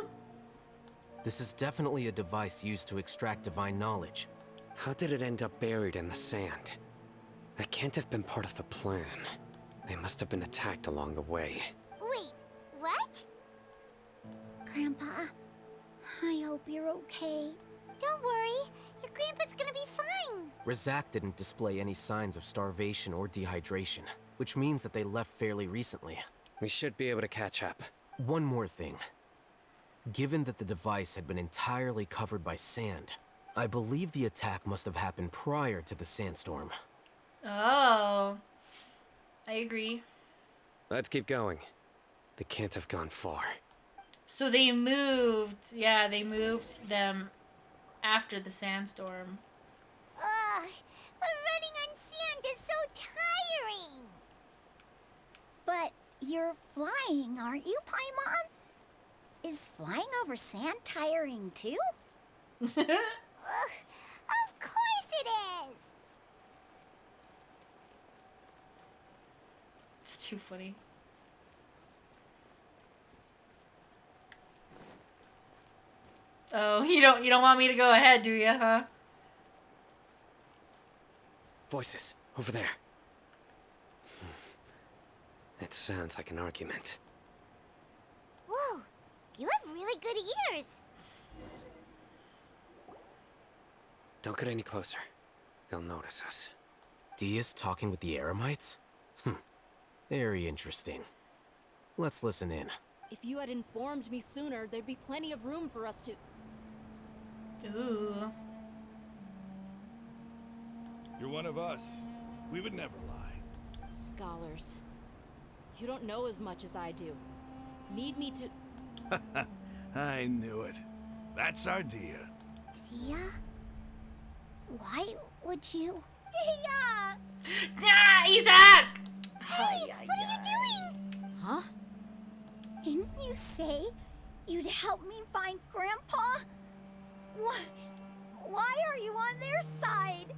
[SPEAKER 16] This is definitely a device used to extract divine knowledge.
[SPEAKER 6] How did it end up buried in the sand? That can't have been part of the plan. They must have been attacked along the way.
[SPEAKER 2] Wait, what?
[SPEAKER 9] Grandpa, I hope you're okay.
[SPEAKER 2] Don't worry, your grandpa's gonna be fine.
[SPEAKER 16] Razak didn't display any signs of starvation or dehydration, which means that they left fairly recently.
[SPEAKER 6] We should be able to catch up.
[SPEAKER 16] One more thing. Given that the device had been entirely covered by sand, I believe the attack must have happened prior to the sandstorm.
[SPEAKER 1] Oh. I agree.
[SPEAKER 6] Let's keep going. They can't have gone far.
[SPEAKER 1] So they moved. Yeah, they moved them after the sandstorm.
[SPEAKER 2] Ugh, but running on sand is so tiring.
[SPEAKER 9] But you're flying, aren't you, Paimon? Is flying over sand tiring too?
[SPEAKER 2] Ugh, of course it is.
[SPEAKER 1] It's too funny. Oh, you don't want me to go ahead, do you, huh?
[SPEAKER 6] Voices, over there. It sounds like an argument.
[SPEAKER 2] Whoa, you have really good ears.
[SPEAKER 6] Don't get any closer. They'll notice us.
[SPEAKER 16] Dia's talking with the Eremites? Very interesting. Let's listen in.
[SPEAKER 10] If you had informed me sooner, there'd be plenty of room for us to...
[SPEAKER 1] Ooh.
[SPEAKER 18] You're one of us. We would never lie.
[SPEAKER 10] Scholars. You don't know as much as I do. Need me to...
[SPEAKER 18] I knew it. That's our Dia.
[SPEAKER 2] Dia? Why would you? Dia!
[SPEAKER 1] Isaac!
[SPEAKER 2] Hey, what are you doing?
[SPEAKER 9] Huh? Didn't you say you'd help me find Grandpa? Why are you on their side?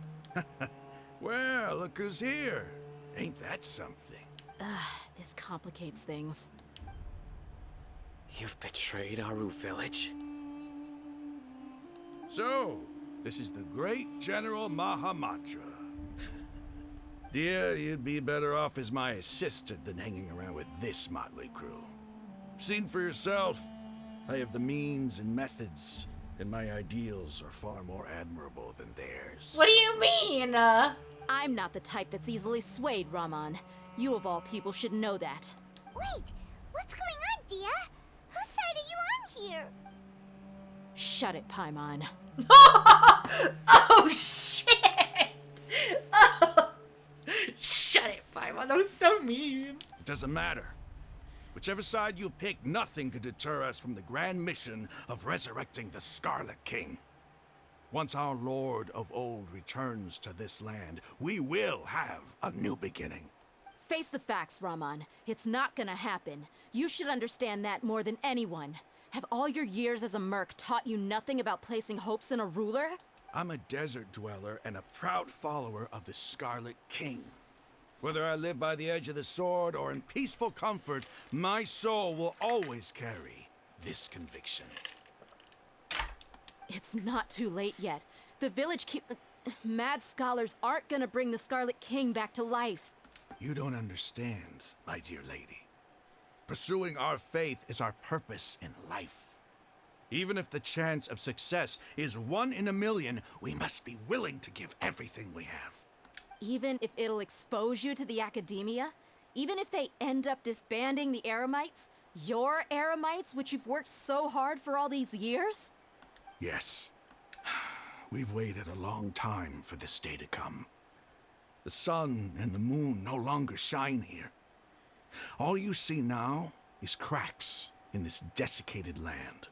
[SPEAKER 18] Well, look who's here. Ain't that something?
[SPEAKER 10] This complicates things.
[SPEAKER 6] You've betrayed Aru village?
[SPEAKER 18] So, this is the great General Mahamatra. Dear, you'd be better off as my assistant than hanging around with this motley crew. Seen for yourself, I have the means and methods, and my ideals are far more admirable than theirs.
[SPEAKER 1] What do you mean?
[SPEAKER 10] I'm not the type that's easily swayed, Raman. You of all people should know that.
[SPEAKER 2] Wait, what's going on, Dia? Whose side are you on here?
[SPEAKER 10] Shut it, Paimon.
[SPEAKER 1] Oh, shit! Oh. Shut it, Paimon. That was so mean.
[SPEAKER 18] It doesn't matter. Whichever side you pick, nothing could deter us from the grand mission of resurrecting the Scarlet King. Once our Lord of Old returns to this land, we will have a new beginning.
[SPEAKER 10] Face the facts, Raman. It's not gonna happen. You should understand that more than anyone. Have all your years as a merc taught you nothing about placing hopes in a ruler?
[SPEAKER 18] I'm a desert dweller and a proud follower of the Scarlet King. Whether I live by the edge of the sword or in peaceful comfort, my soul will always carry this conviction.
[SPEAKER 10] It's not too late yet. The village mad scholars aren't gonna bring the Scarlet King back to life.
[SPEAKER 18] You don't understand, my dear lady. Pursuing our faith is our purpose in life. Even if the chance of success is 1 in a million, we must be willing to give everything we have.
[SPEAKER 10] Even if it'll expose you to the academia? Even if they end up disbanding the Eremites? Your Eremites, which you've worked so hard for all these years?
[SPEAKER 18] Yes. We've waited a long time for this day to come. The sun and the moon no longer shine here. All you see now is cracks in this desiccated land.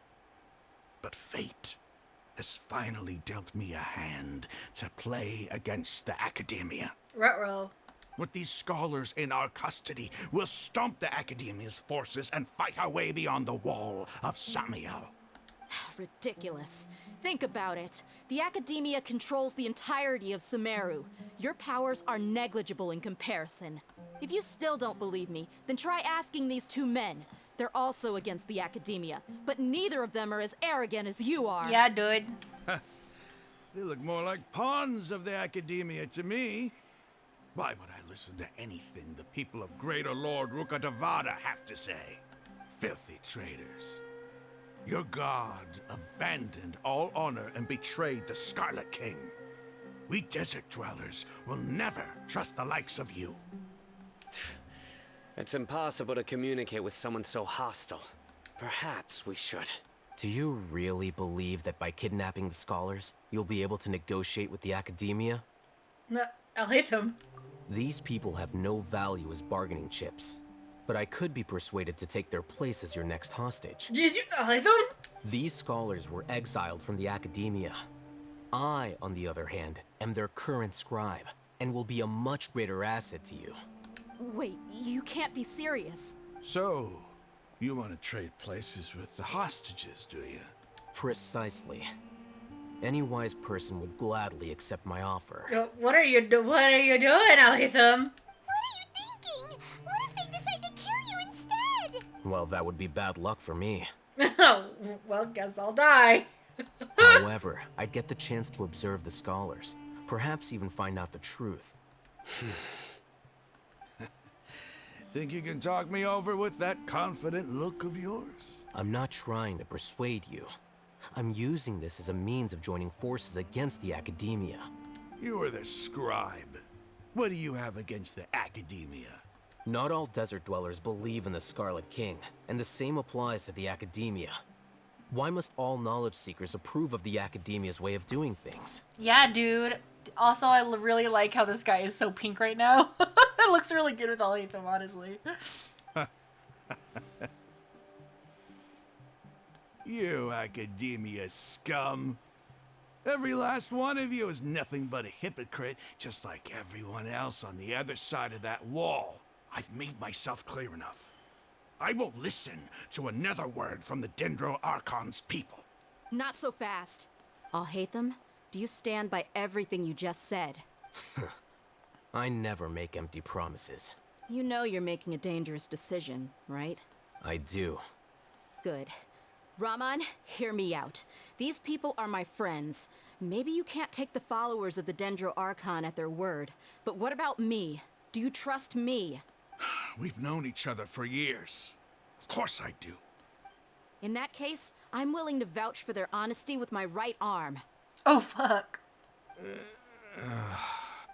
[SPEAKER 18] But fate has finally dealt me a hand to play against the academia.
[SPEAKER 1] Ruh-roh.
[SPEAKER 18] With these scholars in our custody, we'll stomp the academia's forces and fight our way beyond the wall of Samiel.
[SPEAKER 10] Ridiculous. Think about it. The academia controls the entirety of Sumeru. Your powers are negligible in comparison. If you still don't believe me, then try asking these 2 men. They're also against the academia, but neither of them are as arrogant as you are.
[SPEAKER 1] Yeah, dude.
[SPEAKER 18] They look more like pawns of the academia to me. Why would I listen to anything the people of Greater Lord Rukkhadevata have to say? Filthy traitors. Your god abandoned all honor and betrayed the Scarlet King. We desert dwellers will never trust the likes of you.
[SPEAKER 6] It's impossible to communicate with someone so hostile. Perhaps we should.
[SPEAKER 16] Do you really believe that by kidnapping the scholars, you'll be able to negotiate with the academia?
[SPEAKER 1] No, Alhaitham.
[SPEAKER 16] These people have no value as bargaining chips. But I could be persuaded to take their place as your next hostage.
[SPEAKER 1] Did you, Alhaitham?
[SPEAKER 16] These scholars were exiled from the academia. I, on the other hand, am their current scribe, and will be a much greater asset to you.
[SPEAKER 10] Wait, you can't be serious.
[SPEAKER 18] So, you want to trade places with the hostages, do you?
[SPEAKER 16] Precisely. Any wise person would gladly accept my offer.
[SPEAKER 1] What are you doing, Alhaitham?
[SPEAKER 2] What if they decide to kill you instead?
[SPEAKER 16] Well, that would be bad luck for me.
[SPEAKER 1] Well, guess I'll die.
[SPEAKER 16] However, I'd get the chance to observe the scholars. Perhaps even find out the truth.
[SPEAKER 18] Think you can talk me over with that confident look of yours?
[SPEAKER 16] I'm not trying to persuade you. I'm using this as a means of joining forces against the academia.
[SPEAKER 18] You are the scribe. What do you have against the academia?
[SPEAKER 16] Not all desert dwellers believe in the Scarlet King, and the same applies to the Academia. Why must all knowledge seekers approve of the Academia's way of doing things?
[SPEAKER 1] Yeah, dude. Also, I really like how this guy is so pink right now. It looks really good with all of them, honestly.
[SPEAKER 18] You Academia scum. Every last one of you is nothing but a hypocrite, just like everyone else on the other side of that wall. I've made myself clear enough. I won't listen to another word from the Dendro Archon's people.
[SPEAKER 10] Not so fast. I'll hate them. Do you stand by everything you just said?
[SPEAKER 16] I never make empty promises.
[SPEAKER 10] You know you're making a dangerous decision, right?
[SPEAKER 16] I do.
[SPEAKER 10] Good. Raman, hear me out. These people are my friends. Maybe you can't take the followers of the Dendro Archon at their word, but what about me? Do you trust me?
[SPEAKER 18] We've known each other for years. Of course I do.
[SPEAKER 10] In that case, I'm willing to vouch for their honesty with my right arm.
[SPEAKER 1] Oh, fuck.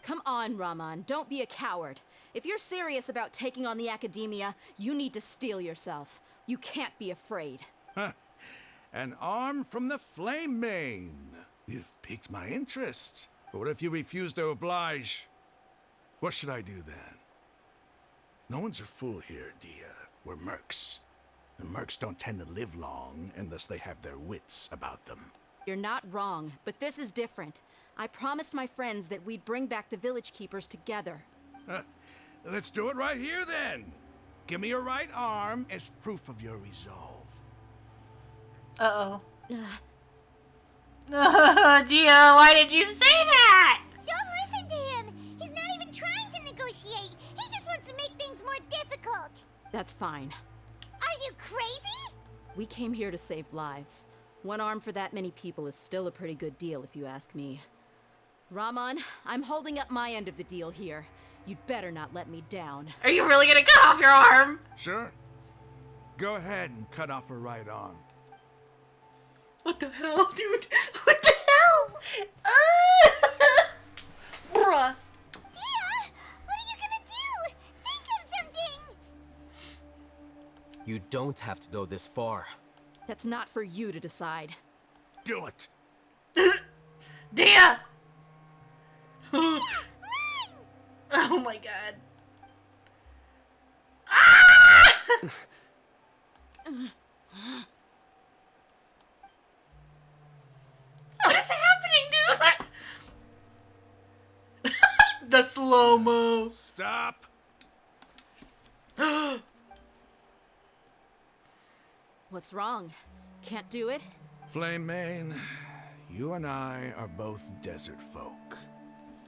[SPEAKER 10] Come on, Raman, don't be a coward. If you're serious about taking on the Academia, you need to steel yourself. You can't be afraid.
[SPEAKER 18] An arm from the Flame Mane. You've piqued my interest. But what if you refuse to oblige? What should I do then? No one's a fool here, Dia. We're mercs. And mercs don't tend to live long unless they have their wits about them.
[SPEAKER 10] You're not wrong, but this is different. I promised my friends that we'd bring back the village keepers together.
[SPEAKER 18] Let's do it right here then. Give me your right arm as proof of your resolve.
[SPEAKER 1] Uh-oh. Dia, why did you say that?
[SPEAKER 2] Don't listen to him. He's not even trying to negotiate. He just wants to make things more difficult.
[SPEAKER 10] That's fine.
[SPEAKER 2] Are you crazy?
[SPEAKER 10] We came here to save lives. One arm for that many people is still a pretty good deal, if you ask me. Raman, I'm holding up my end of the deal here. You'd better not let me down.
[SPEAKER 1] Are you really gonna cut off your arm?
[SPEAKER 18] Sure. Go ahead and cut off her right arm.
[SPEAKER 1] What the hell, dude? What the hell? Bruh.
[SPEAKER 2] Dia, what are you gonna do? Think of something.
[SPEAKER 16] You don't have to go this far.
[SPEAKER 10] That's not for you to decide.
[SPEAKER 18] Do it.
[SPEAKER 1] Dia! Run! Oh my god. Ah! What is happening, dude? The slow-mo.
[SPEAKER 18] Stop.
[SPEAKER 10] What's wrong? Can't do it?
[SPEAKER 18] Flame Mane, you and I are both desert folk.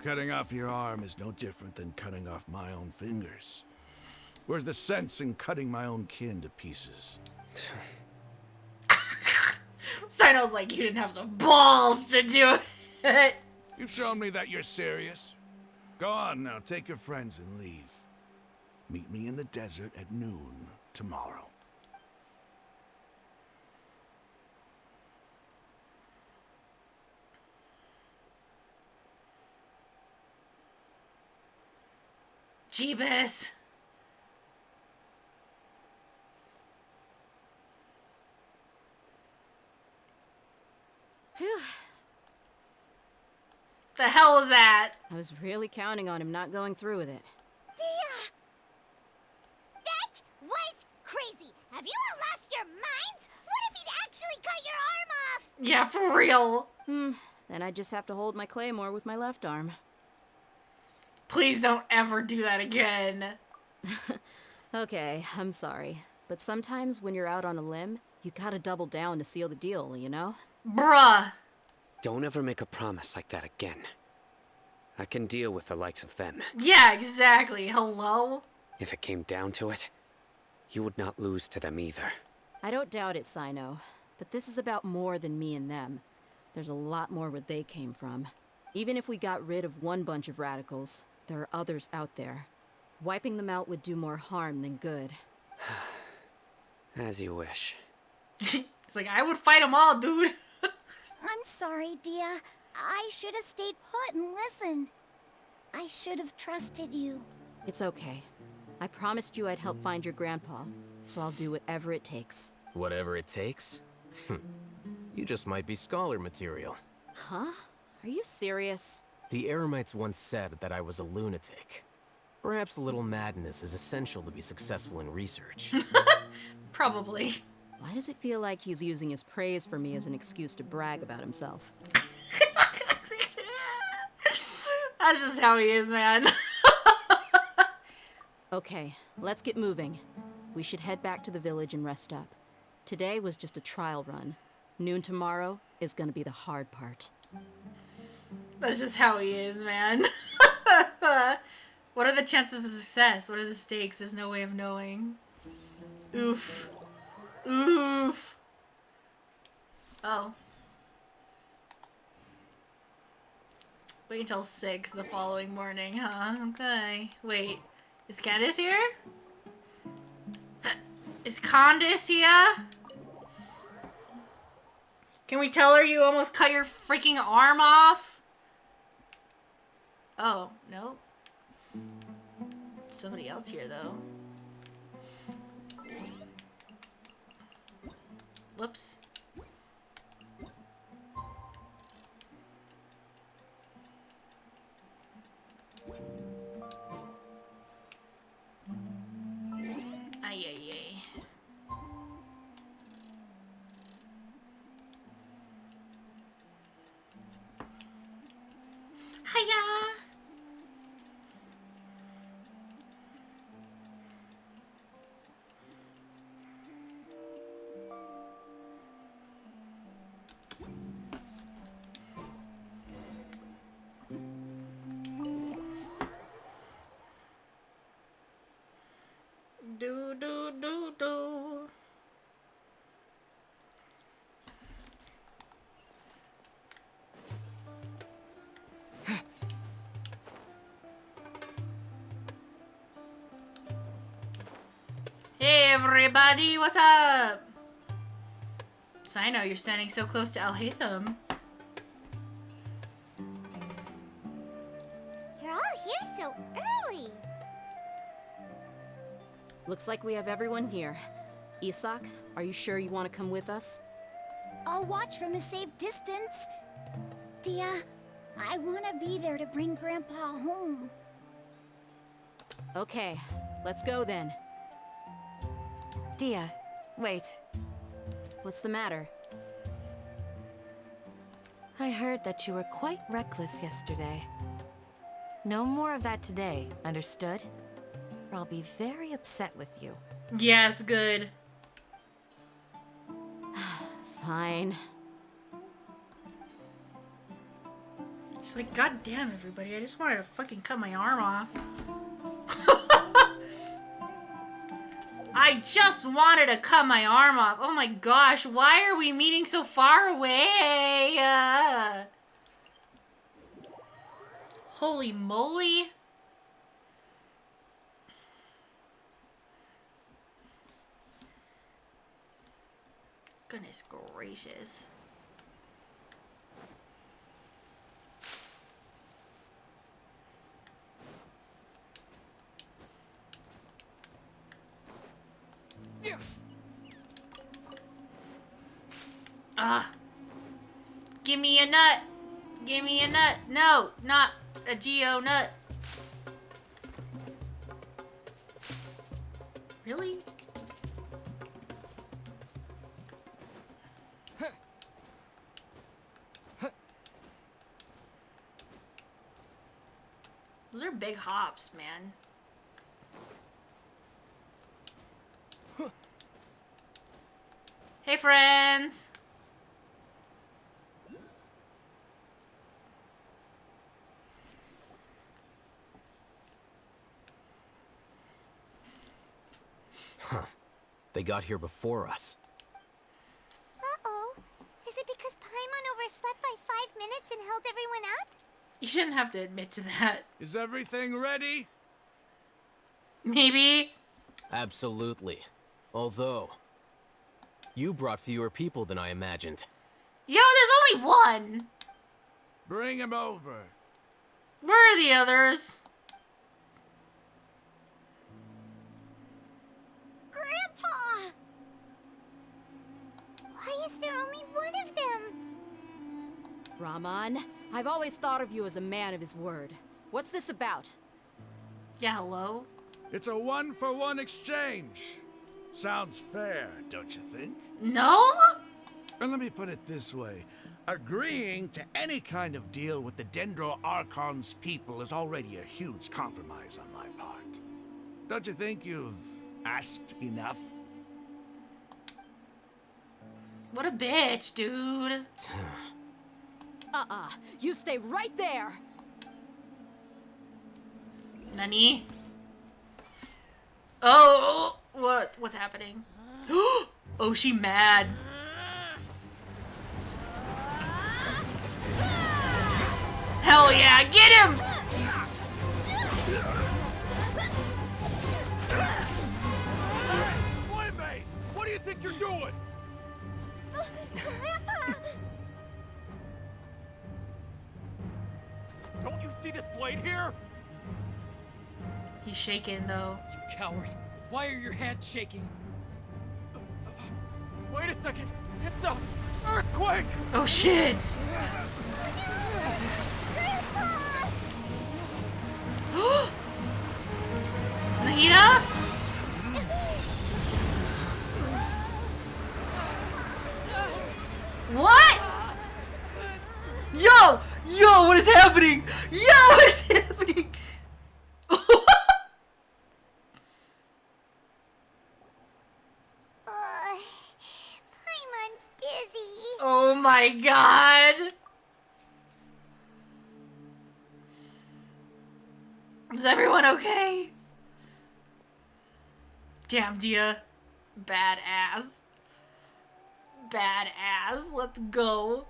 [SPEAKER 18] Cutting off your arm is no different than cutting off my own fingers. Where's the sense in cutting my own kin to pieces?
[SPEAKER 1] Sino's like, you didn't have the balls to do it.
[SPEAKER 18] You've shown me that you're serious. Go on now, take your friends and leave. Meet me in the desert at noon tomorrow.
[SPEAKER 1] Jeebus.
[SPEAKER 10] Phew.
[SPEAKER 1] The hell is that?
[SPEAKER 10] I was really counting on him not going through with it.
[SPEAKER 2] Dia! That was crazy. Have you all lost your minds? What if he'd actually cut your arm off?
[SPEAKER 1] Yeah, for real.
[SPEAKER 10] Then I just have to hold my claymore with my left arm.
[SPEAKER 1] Please don't ever do that again.
[SPEAKER 10] Okay, I'm sorry. But sometimes when you're out on a limb, you gotta double down to seal the deal, you know?
[SPEAKER 1] Bruh.
[SPEAKER 6] Don't ever make a promise like that again. I can deal with the likes of them.
[SPEAKER 1] Yeah, exactly. Hello?
[SPEAKER 6] If it came down to it, you would not lose to them either.
[SPEAKER 10] I don't doubt it, Sino. But this is about more than me and them. There's a lot more where they came from. Even if we got rid of one bunch of radicals, there are others out there. Wiping them out would do more harm than good.
[SPEAKER 6] As you wish.
[SPEAKER 1] It's like, I would fight them all, dude.
[SPEAKER 9] I'm sorry, Dia. I should have stayed put and listened. I should have trusted you.
[SPEAKER 10] It's okay. I promised you I'd help find your grandpa, so I'll do whatever it takes.
[SPEAKER 16] Whatever it takes? You just might be scholar material.
[SPEAKER 10] Huh? Are you serious?
[SPEAKER 16] The Eremites once said that I was a lunatic. Perhaps a little madness is essential to be successful in research.
[SPEAKER 1] Probably.
[SPEAKER 10] Why does it feel like he's using his praise for me as an excuse to brag about himself?
[SPEAKER 1] That's just how he is, man.
[SPEAKER 10] Okay, let's get moving. We should head back to the village and rest up. Today was just a trial run. Noon tomorrow is gonna be the hard part.
[SPEAKER 1] That's just how he is, man. What are the chances of success? What are the stakes? There's no way of knowing. Oof. Oof. Oh. Wait until 6 the following morning, huh? Okay. Wait. Is Candace here? Is Candace here? Can we tell her you almost cut your freaking arm off? Oh, no. Somebody else here, though. Whoops. Ay, ay, ay. Hiya! Do do do do. Hey everybody, what's up? So I know you're standing so close to Al-Haytham.
[SPEAKER 2] You're all here so early.
[SPEAKER 10] Looks like we have everyone here. Isak, are you sure you want to come with us?
[SPEAKER 9] I'll watch from a safe distance. Dia, I want to be there to bring Grandpa home.
[SPEAKER 10] Okay, let's go then.
[SPEAKER 14] Dia, wait.
[SPEAKER 10] What's the matter?
[SPEAKER 14] I heard that you were quite reckless yesterday. No more of that today, understood? Or I'll be very upset with you.
[SPEAKER 1] Yes, good.
[SPEAKER 10] Fine.
[SPEAKER 1] She's like, God damn everybody, I just wanted to fucking cut my arm off. I just wanted to cut my arm off. Oh my gosh, why are we meeting so far away? Holy moly. Goodness gracious. Ah. Give me a nut. Give me a nut. No, not a Geo nut. Really? Those are big hops, man. Hey, friends!
[SPEAKER 16] Huh. They got here before us.
[SPEAKER 2] Uh-oh. Is it because Paimon overslept by 5 minutes and held everyone up?
[SPEAKER 1] You didn't have to admit to that.
[SPEAKER 18] Is everything ready?
[SPEAKER 1] Maybe.
[SPEAKER 16] Absolutely. Although, you brought fewer people than I imagined.
[SPEAKER 1] Yo, there's only one!
[SPEAKER 18] Bring him over.
[SPEAKER 1] Where are the others?
[SPEAKER 9] Grandpa!
[SPEAKER 2] Why is there only one of them?
[SPEAKER 10] Raman, I've always thought of you as a man of his word. What's this about?
[SPEAKER 1] Yeah, hello?
[SPEAKER 18] It's a one-for-one exchange. Sounds fair, don't you think?
[SPEAKER 1] No?
[SPEAKER 18] And let me put it this way. Agreeing to any kind of deal with the Dendro Archon's people is already a huge compromise on my part. Don't you think you've asked enough?
[SPEAKER 1] What a bitch, dude.
[SPEAKER 10] You stay right there!
[SPEAKER 1] Nani? Oh, what's happening? Oh, she mad. Hell yeah, get him!
[SPEAKER 18] Wait, mate! What do you think you're doing?
[SPEAKER 2] Grandpa!
[SPEAKER 19] Don't you see this blade here?
[SPEAKER 1] He's shaking though.
[SPEAKER 19] You coward! Why are your hands shaking? Wait a second! It's a earthquake!
[SPEAKER 1] Oh shit! Nahida? What? Yo, what is happening? Yo, what is happening?
[SPEAKER 2] Paimon's dizzy.
[SPEAKER 1] Oh my god. Is everyone okay? Damn, Dia. Badass. Badass. Let's go.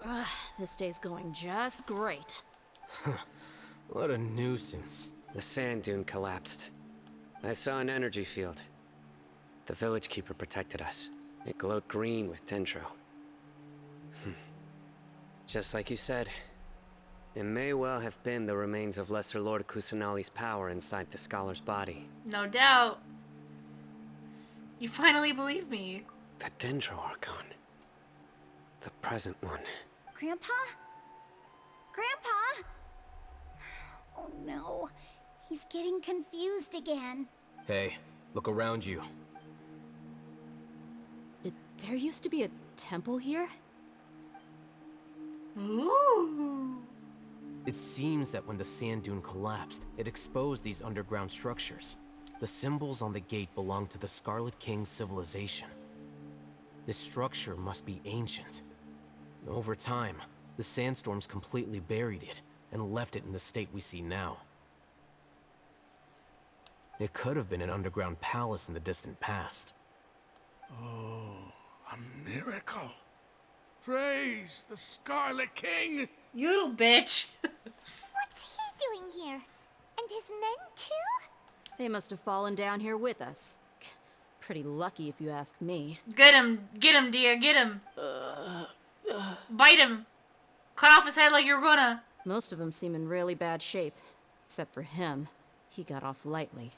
[SPEAKER 10] Ugh, this day's going just great.
[SPEAKER 16] What a nuisance.
[SPEAKER 6] The sand dune collapsed. I saw an energy field. The village keeper protected us. It glowed green with dendro. Just like you said, it may well have been the remains of Lesser Lord Kusanali's power inside the scholar's body.
[SPEAKER 1] No doubt. You finally believe me.
[SPEAKER 6] The Dendro Archon. The present one.
[SPEAKER 9] Grandpa? Grandpa? Oh no. He's getting confused again.
[SPEAKER 16] Hey, look around you.
[SPEAKER 10] There used to be a temple here?
[SPEAKER 1] Ooh.
[SPEAKER 16] It seems that when the sand dune collapsed, it exposed these underground structures. The symbols on the gate belong to the Scarlet King's civilization. This structure must be ancient. Over time, the sandstorms completely buried it and left it in the state we see now. It could have been an underground palace in the distant past.
[SPEAKER 18] Oh, a miracle. Praise the Scarlet King!
[SPEAKER 1] You little bitch.
[SPEAKER 2] What's he doing here? And his men too?
[SPEAKER 10] They must have fallen down here with us. Pretty lucky if you ask me.
[SPEAKER 1] Get him, Dia, get him. Bite him. Cut off his head like you're gonna.
[SPEAKER 10] Most of them seem in really bad shape. Except for him. He got off lightly.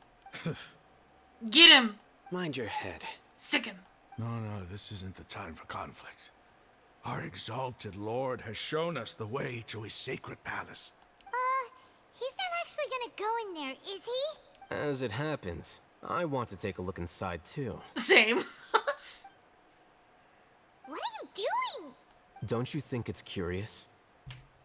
[SPEAKER 1] Get him.
[SPEAKER 6] Mind your head.
[SPEAKER 1] Sick him.
[SPEAKER 18] No, this isn't the time for conflict. Our exalted lord has shown us the way to his sacred palace.
[SPEAKER 2] He's not actually gonna go in there, is he?
[SPEAKER 16] As it happens, I want to take a look inside too.
[SPEAKER 1] Same.
[SPEAKER 2] What are you doing?
[SPEAKER 16] Don't you think it's curious?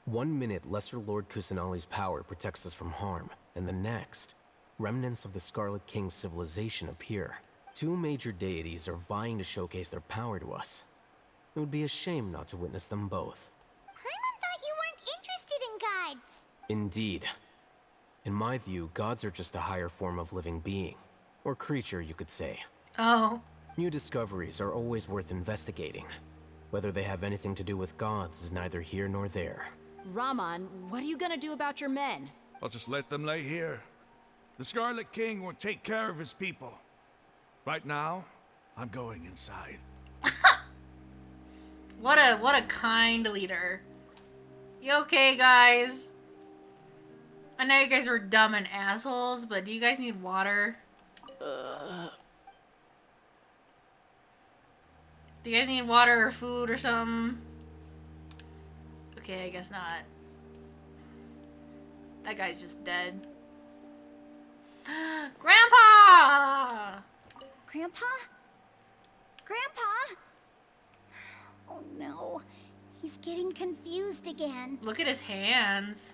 [SPEAKER 16] 1 minute, Lesser Lord Kusanali's power protects us from harm, and the next, remnants of the Scarlet King's civilization appear. 2 major deities are vying to showcase their power to us. It would be a shame not to witness them both.
[SPEAKER 2] Paimon thought you weren't interested in gods.
[SPEAKER 16] Indeed. In my view, gods are just a higher form of living being. Or creature, you could say.
[SPEAKER 1] Oh.
[SPEAKER 16] New discoveries are always worth investigating. Whether they have anything to do with gods is neither here nor there.
[SPEAKER 10] Raman, what are you gonna do about your men?
[SPEAKER 18] I'll just let them lay here. The Scarlet King will take care of his people. Right now, I'm going inside.
[SPEAKER 1] What a kind leader. You okay, guys? I know you guys were dumb and assholes, but do you guys need water? Do you guys need water or food or something? Okay, I guess not. That guy's just dead. Grandpa!
[SPEAKER 9] Grandpa? Grandpa? Oh no. He's getting confused again.
[SPEAKER 1] Look at his hands.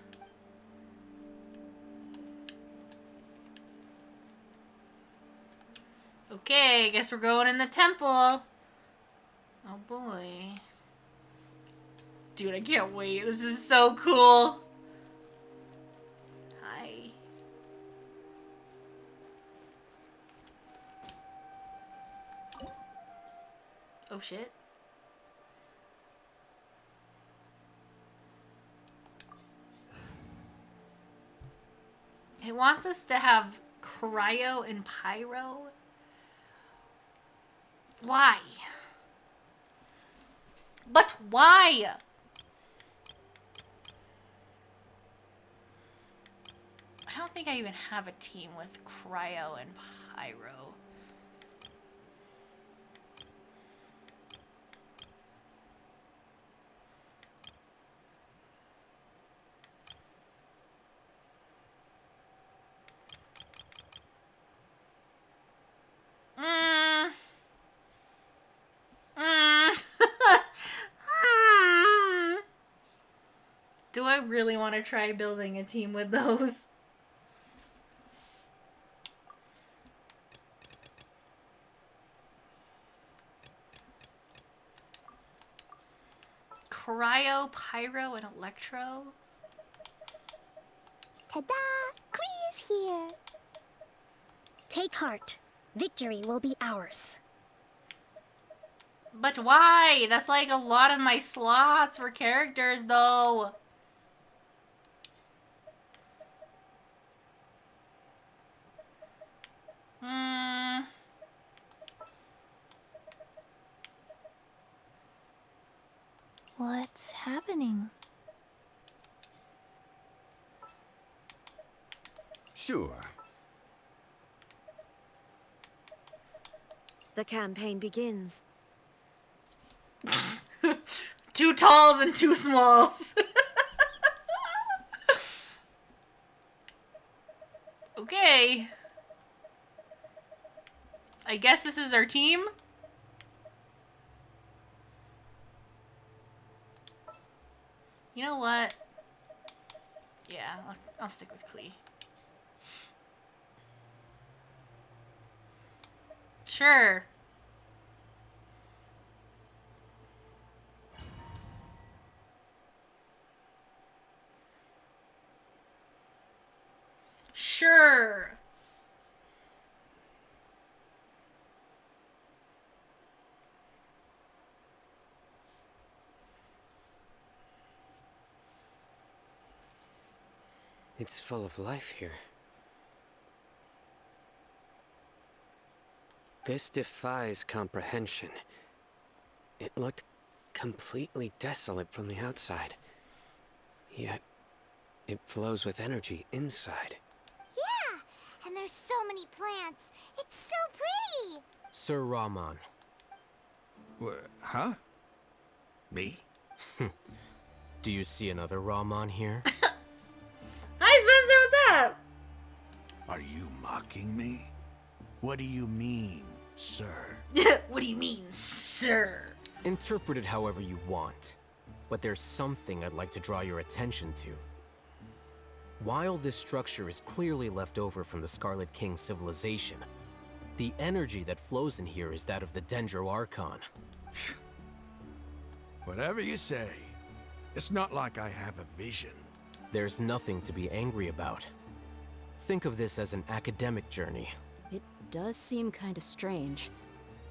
[SPEAKER 1] Okay, I guess we're going in the temple. Oh boy. Dude, I can't wait. This is so cool. Hi. Oh shit. It wants us to have cryo and pyro. Why? But why? I don't think I even have a team with cryo and pyro. Do I really want to try building a team with those? Cryo, pyro, and electro?
[SPEAKER 17] Ta-da! Clee's here. Take heart. Victory will be ours.
[SPEAKER 1] But why? That's like a lot of my slots for characters, though.
[SPEAKER 17] What's happening?
[SPEAKER 15] Sure.
[SPEAKER 20] The campaign begins.
[SPEAKER 1] Two talls and two smalls. Okay. I guess this is our team. You know what? Yeah, I'll stick with Klee. Sure. Sure.
[SPEAKER 6] It's full of life here. This defies comprehension. It looked completely desolate from the outside. Yet, it flows with energy inside.
[SPEAKER 2] Yeah, and there's so many plants. It's so pretty.
[SPEAKER 16] Sir Rahman.
[SPEAKER 18] Huh? Me?
[SPEAKER 16] Do you see another Rahman here?
[SPEAKER 1] Hi, Spencer, what's up?
[SPEAKER 18] Are you mocking me? What do you mean, sir?
[SPEAKER 1] What do you mean, sir?
[SPEAKER 16] Interpret it however you want, but there's something I'd like to draw your attention to. While this structure is clearly left over from the Scarlet King civilization, the energy that flows in here is that of the Dendro Archon.
[SPEAKER 18] Whatever you say. It's not like I have a vision.
[SPEAKER 16] There's nothing to be angry about. Think of this as an academic journey.
[SPEAKER 10] It does seem kinda strange.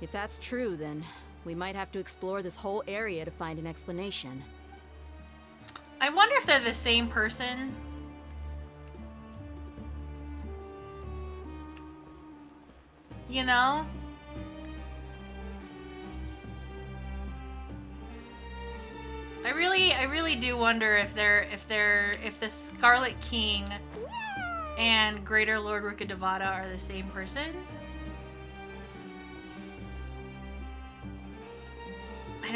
[SPEAKER 10] If that's true, then we might have to explore this whole area to find an explanation.
[SPEAKER 1] I wonder if they're the same person. You know? I really do wonder if the Scarlet King and Greater Lord Rukkhadevata are the same person.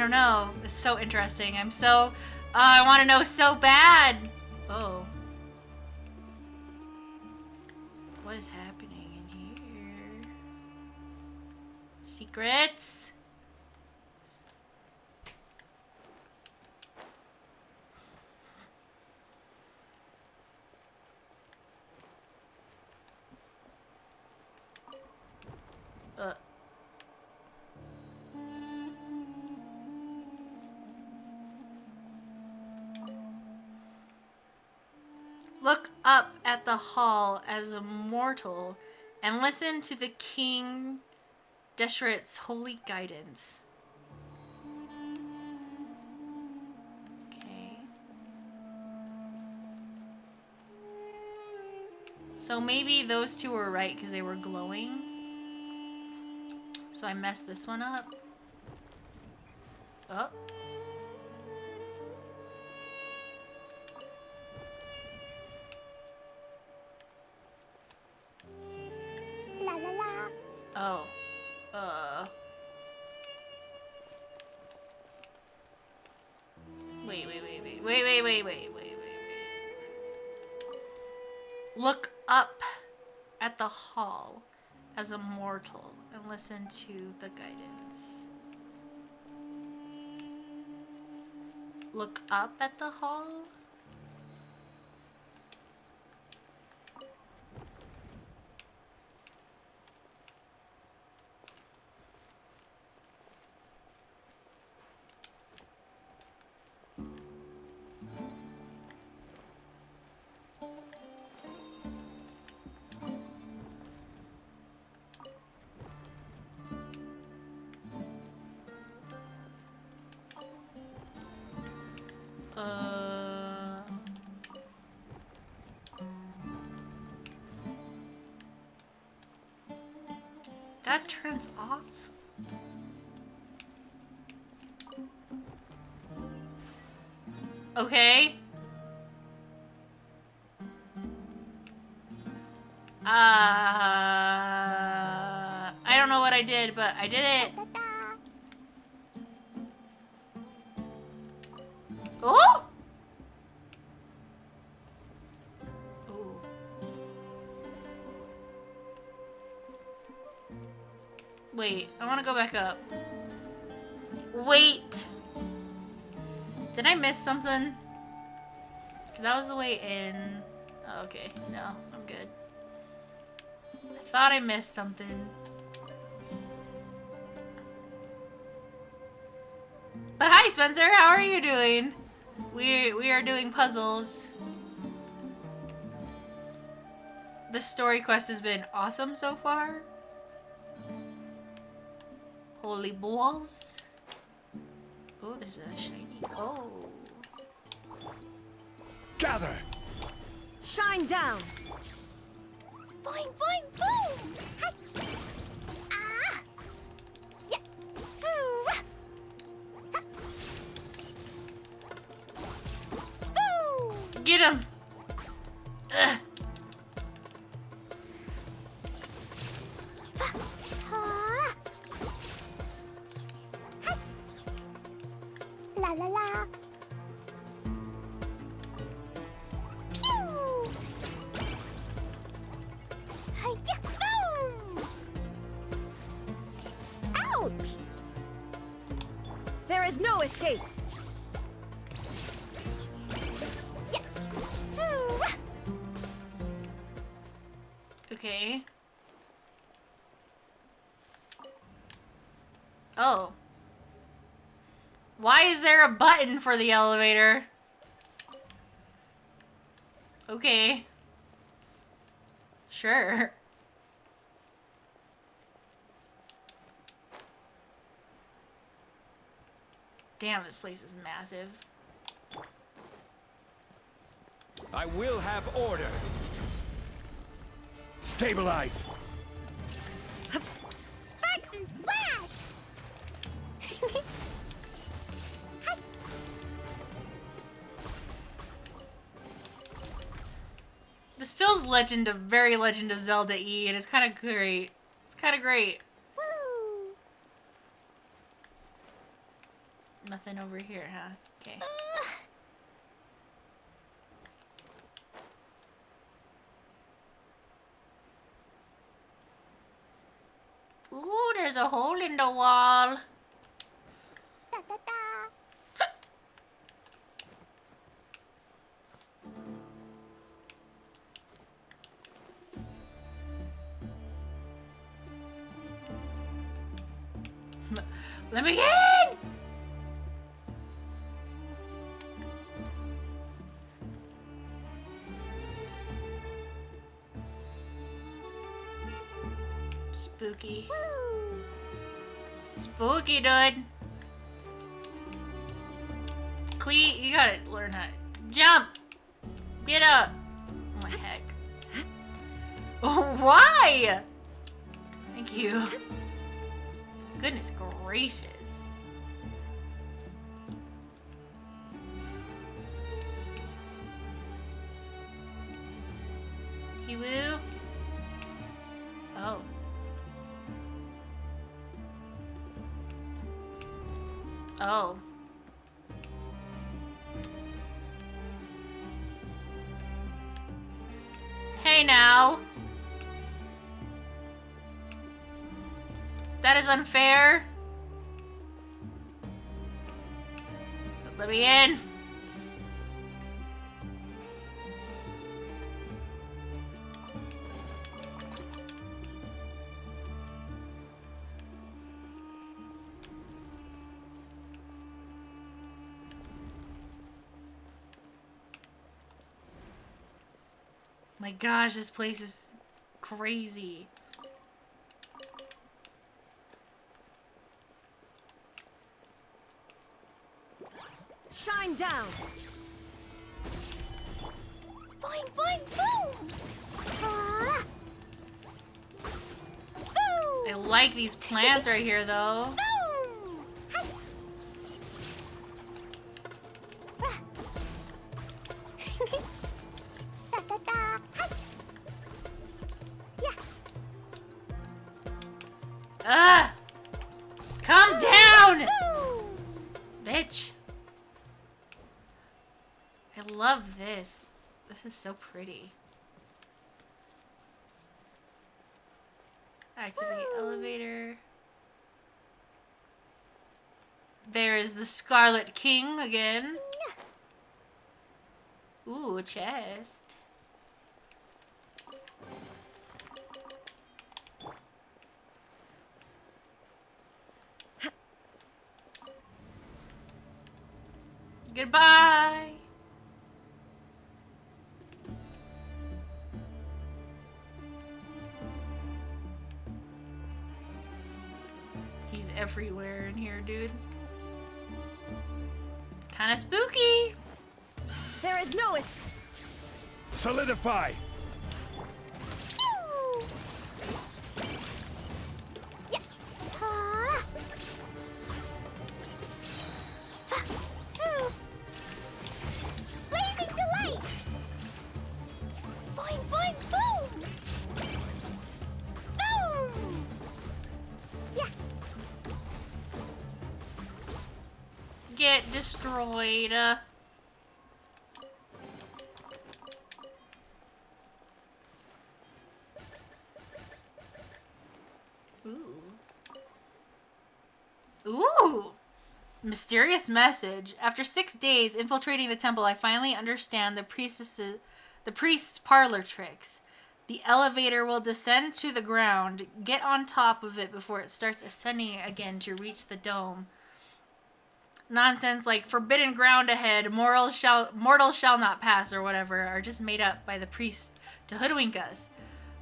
[SPEAKER 1] don't know. It's so interesting. I'm so... I want to know so bad. Oh. What is happening in here? Secrets? Look up at the hall as a mortal and listen to the King Deshret's holy guidance. Okay. So maybe those two were right because they were glowing. So I messed this one up. Oh.
[SPEAKER 2] La la la.
[SPEAKER 1] Oh. Wait. Look up at the hall as a mortal and listen to the guidance. Look up at the hall? That turns off? Okay. I don't know what I did, but I did it. Oh! Wait, I want to go back up. Wait! Did I miss something? That was the way in. Oh, okay, no, I'm good. I thought I missed something. But hi, Spencer, how are you doing? We are doing puzzles. The story quest has been awesome so far. Holy balls. Oh, there's a shiny. Oh.
[SPEAKER 5] Gather!
[SPEAKER 17] Shine down.
[SPEAKER 2] Boing, boing, boom! Hi. Ah! Yeah. Ooh. Ha. Boo!
[SPEAKER 1] Get him! Ugh.
[SPEAKER 2] La la la. Pew! Hi-ya! Boom!
[SPEAKER 17] Ouch! There is no escape.
[SPEAKER 2] Yeah. Ooh.
[SPEAKER 1] Okay. Oh. Why is there a button for the elevator? Okay. Sure. Damn, this place is massive.
[SPEAKER 5] I will have order. Stabilize.
[SPEAKER 2] Sparks and flash!
[SPEAKER 1] This feels very Legend of Zelda-y, and it's kind of great. It's kind of great.
[SPEAKER 2] Woo!
[SPEAKER 1] Nothing over here, huh? Okay. Ooh, there's a hole in the wall. Let me in! Spooky. Spooky, dude. Quee, you gotta learn how to jump. Get up. Oh my heck. Oh, why? Thank you. Goodness gracious. Woo. Oh. Oh. Hey now. That is unfair. Let me in. My gosh, this place is crazy.
[SPEAKER 17] Shine down.
[SPEAKER 2] Boing, boing, boom! Boom!
[SPEAKER 1] I like these plants right here, though.
[SPEAKER 2] Boom! Da, da, da. Yeah.
[SPEAKER 1] Ah! Come down! Bitch. I love this. This is so pretty. Activate elevator. There is the Scarlet King again. Ooh, a chest. Goodbye. He's everywhere in here, dude. It's kind of spooky.
[SPEAKER 17] There is no
[SPEAKER 5] Solidify!
[SPEAKER 2] Blazing delight! Boing, boing, boom! Boom! Yeah.
[SPEAKER 1] Get destroyed. Ooh. Mysterious message. After 6 days infiltrating the temple, I finally understand the priest's parlor tricks. The elevator will descend to the ground. Get on top of it before it starts ascending again to reach the dome. Nonsense like forbidden ground ahead, mortals shall not pass, or whatever, are just made up by the priest to hoodwink us.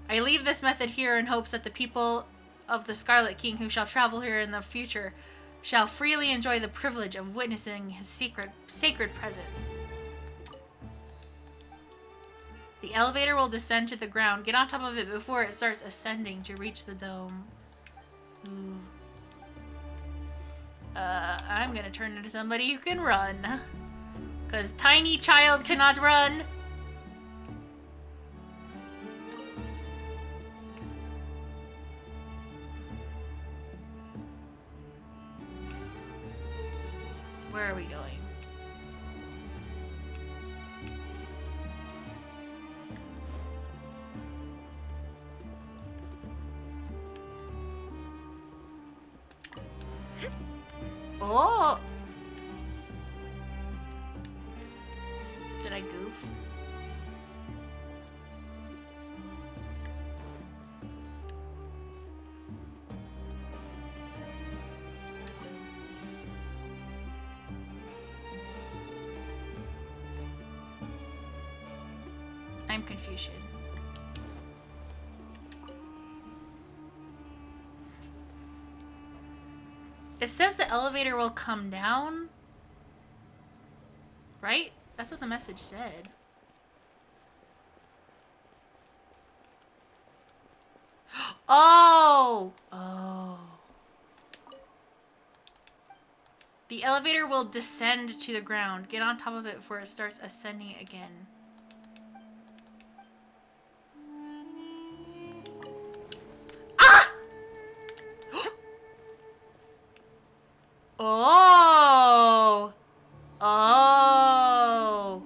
[SPEAKER 1] I leave this method here in hopes that the people of the Scarlet King who shall travel here in the future shall freely enjoy the privilege of witnessing his sacred presence. The elevator will descend to the ground. Get on top of it before it starts ascending to reach the dome. Ooh. I'm gonna turn into somebody who can run. 'Cause tiny child cannot run. Where are we going? Oh! Did I goof? I'm Confucian. It says the elevator will come down. Right? That's what the message said. Oh! Oh. The elevator will descend to the ground. Get on top of it before it starts ascending again. Oh! Oh! Oh!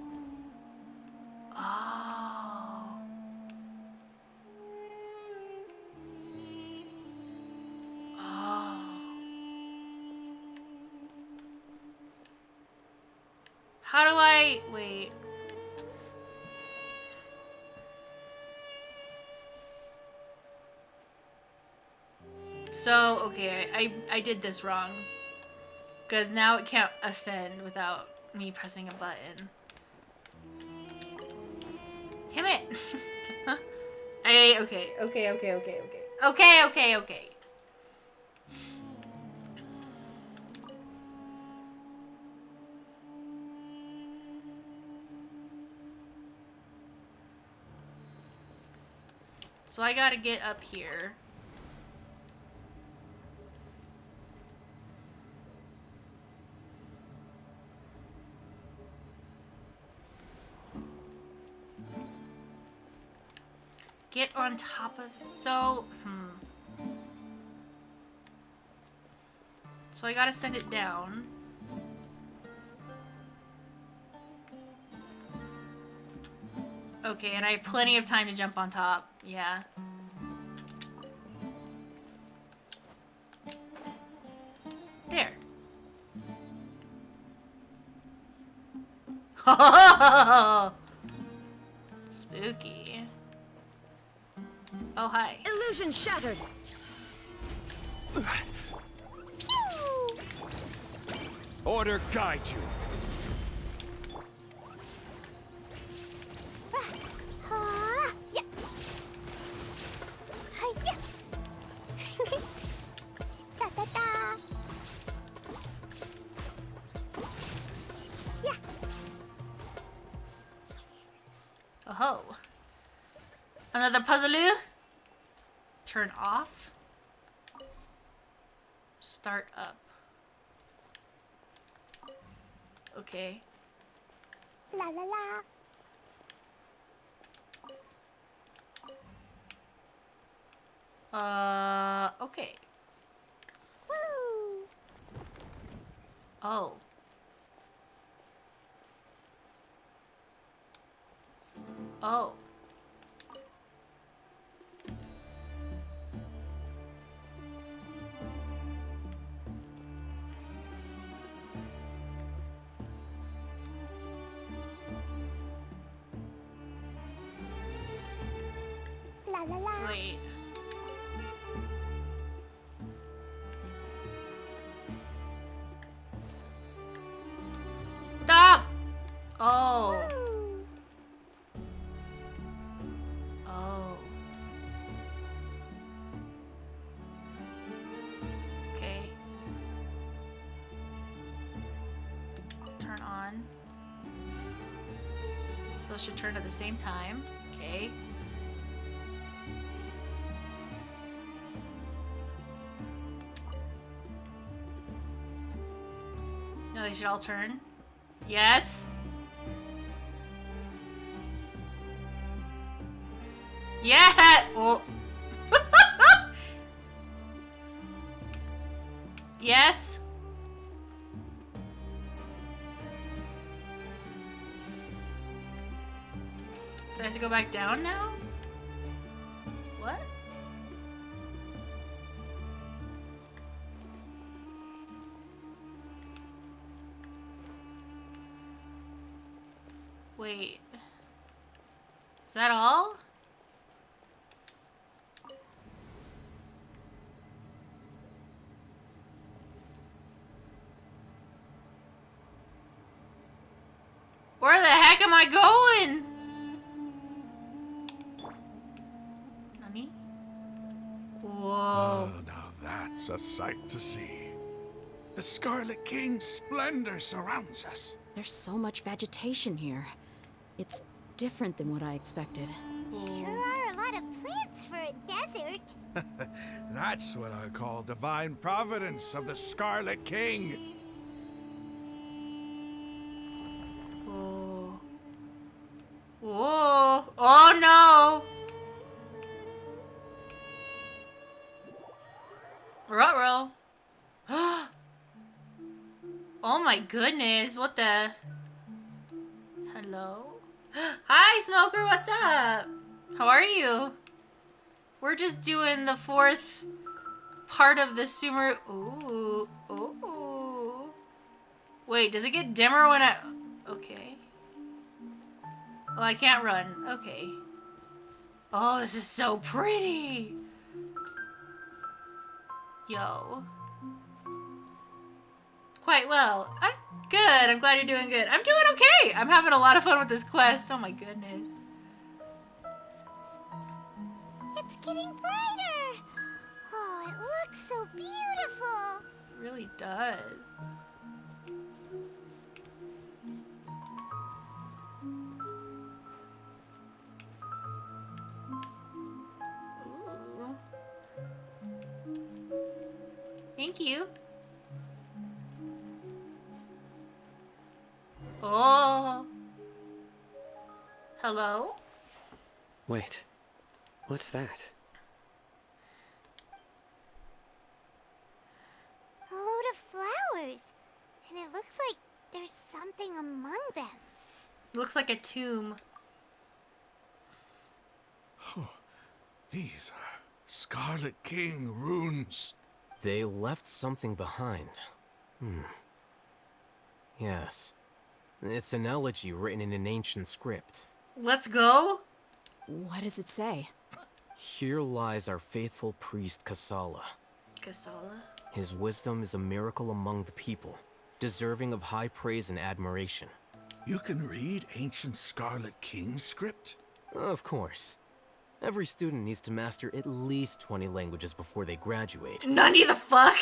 [SPEAKER 1] Oh! How do I... Wait. So, okay, I did this wrong. Because now it can't ascend without me pressing a button. Damn it! Okay. So I gotta get up here. Get on top of it. So, So I gotta send it down. Okay, and I have plenty of time to jump on top. Yeah. There. Spooky. Oh, hi.
[SPEAKER 17] Illusion shattered.
[SPEAKER 19] Order guide you.
[SPEAKER 1] Oh. Another puzzle. Turn off. Start up. Okay.
[SPEAKER 2] La la la.
[SPEAKER 1] Okay. Oh. Oh.
[SPEAKER 2] La la la.
[SPEAKER 1] Wait. Stop! Oh. Oh. Okay. Turn on. Those should turn at the same time. Okay. No, they should all turn. Yes. Yeah. Well. Yes. Do I have to go back down now? What? Wait. Is that all? Where the heck am I going? Nani? Whoa.
[SPEAKER 18] Oh, now that's a sight to see. The Scarlet King's splendor surrounds us.
[SPEAKER 10] There's so much vegetation here. It's different than what I expected.
[SPEAKER 2] Sure are a lot of plants for a desert.
[SPEAKER 18] That's what I call divine providence of the Scarlet King.
[SPEAKER 1] Whoa. Whoa. Oh no. Ruh-roh. Oh my goodness, what the? Hello? Hi, Smoker, what's up? How are you? We're just doing the 4th part of the Sumeru. Ooh, ooh. Wait, does it get dimmer when I... Okay. Well, I can't run. Okay. Oh, this is so pretty. Yo. Quite well. I'm good. I'm glad you're doing good. I'm doing okay. I'm having a lot of fun with this quest. Oh my goodness.
[SPEAKER 2] It's getting brighter. Oh, it looks so beautiful.
[SPEAKER 1] It really does. Ooh. Thank you. Oh. Hello?
[SPEAKER 6] Wait. What's that?
[SPEAKER 2] A load of flowers. And it looks like there's something among them.
[SPEAKER 1] Looks like a tomb.
[SPEAKER 18] These are Scarlet King runes.
[SPEAKER 16] They left something behind. Yes. It's an elegy written in an ancient script.
[SPEAKER 1] Let's go.
[SPEAKER 10] What does it say?
[SPEAKER 16] Here lies our faithful priest Kasala.
[SPEAKER 1] Kasala?
[SPEAKER 16] His wisdom is a miracle among the people, deserving of high praise and admiration.
[SPEAKER 18] You can read ancient Scarlet King script?
[SPEAKER 16] Of course. Every student needs to master at least 20 languages before they graduate.
[SPEAKER 1] None the fuck?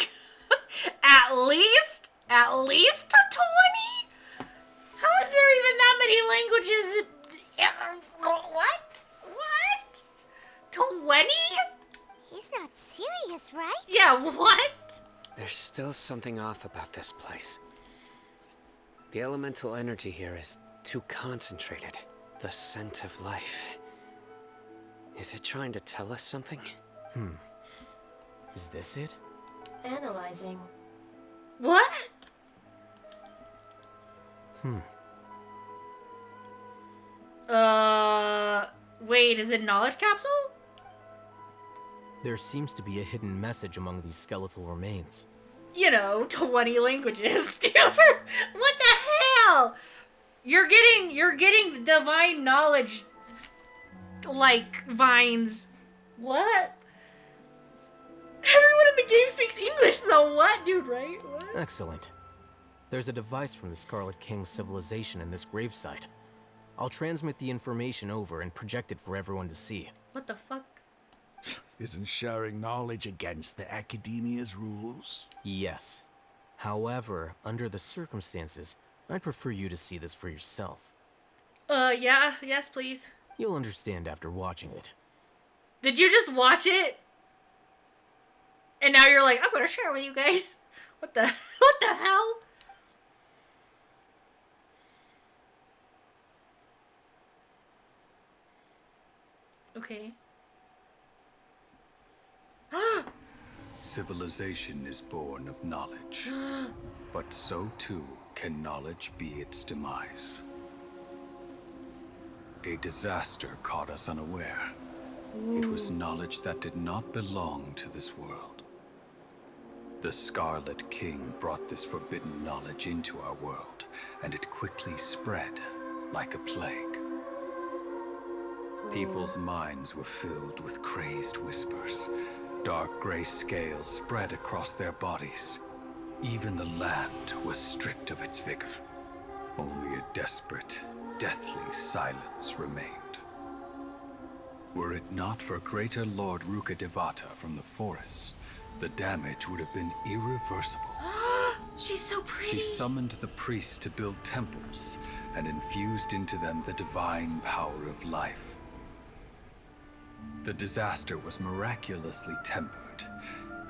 [SPEAKER 1] At least? At least 20? How is there even that many languages? What? What? 20?
[SPEAKER 2] He's not serious, right?
[SPEAKER 1] Yeah, what?
[SPEAKER 6] There's still something off about this place. The elemental energy here is too concentrated. The scent of life. Is it trying to tell us something?
[SPEAKER 16] Is this it?
[SPEAKER 14] Analyzing.
[SPEAKER 1] What? Wait, is it knowledge capsule?
[SPEAKER 16] There seems to be a hidden message among these skeletal remains.
[SPEAKER 1] You know, 20 languages. What the hell? You're getting divine knowledge like vines. What? Everyone in the game speaks English though. What, dude, right? What?
[SPEAKER 16] Excellent. There's a device from the Scarlet King's civilization in this gravesite. I'll transmit the information over and project it for everyone to see.
[SPEAKER 1] What the fuck?
[SPEAKER 18] Isn't sharing knowledge against the Academia's rules?
[SPEAKER 16] Yes. However, under the circumstances, I'd prefer you to see this for yourself.
[SPEAKER 1] Yeah, yes, please.
[SPEAKER 16] You'll understand after watching it.
[SPEAKER 1] Did you just watch it? And now you're like, I'm gonna share it with you guys. What the hell? Okay.
[SPEAKER 20] Civilization is born of knowledge, but so too can knowledge be its demise. A disaster caught us unaware. It was knowledge that did not belong to this world. The Scarlet King brought this forbidden knowledge into our world, and it quickly spread like a plague. People's minds were filled with crazed whispers. Dark gray scales spread across their bodies. Even the land was stripped of its vigor. Only a desperate, deathly silence remained. Were it not for Greater Lord Rukkhadevata from the forests, the damage would have been irreversible.
[SPEAKER 1] She's so pretty.
[SPEAKER 20] She summoned the priests to build temples and infused into them the divine power of life. The disaster was miraculously tempered,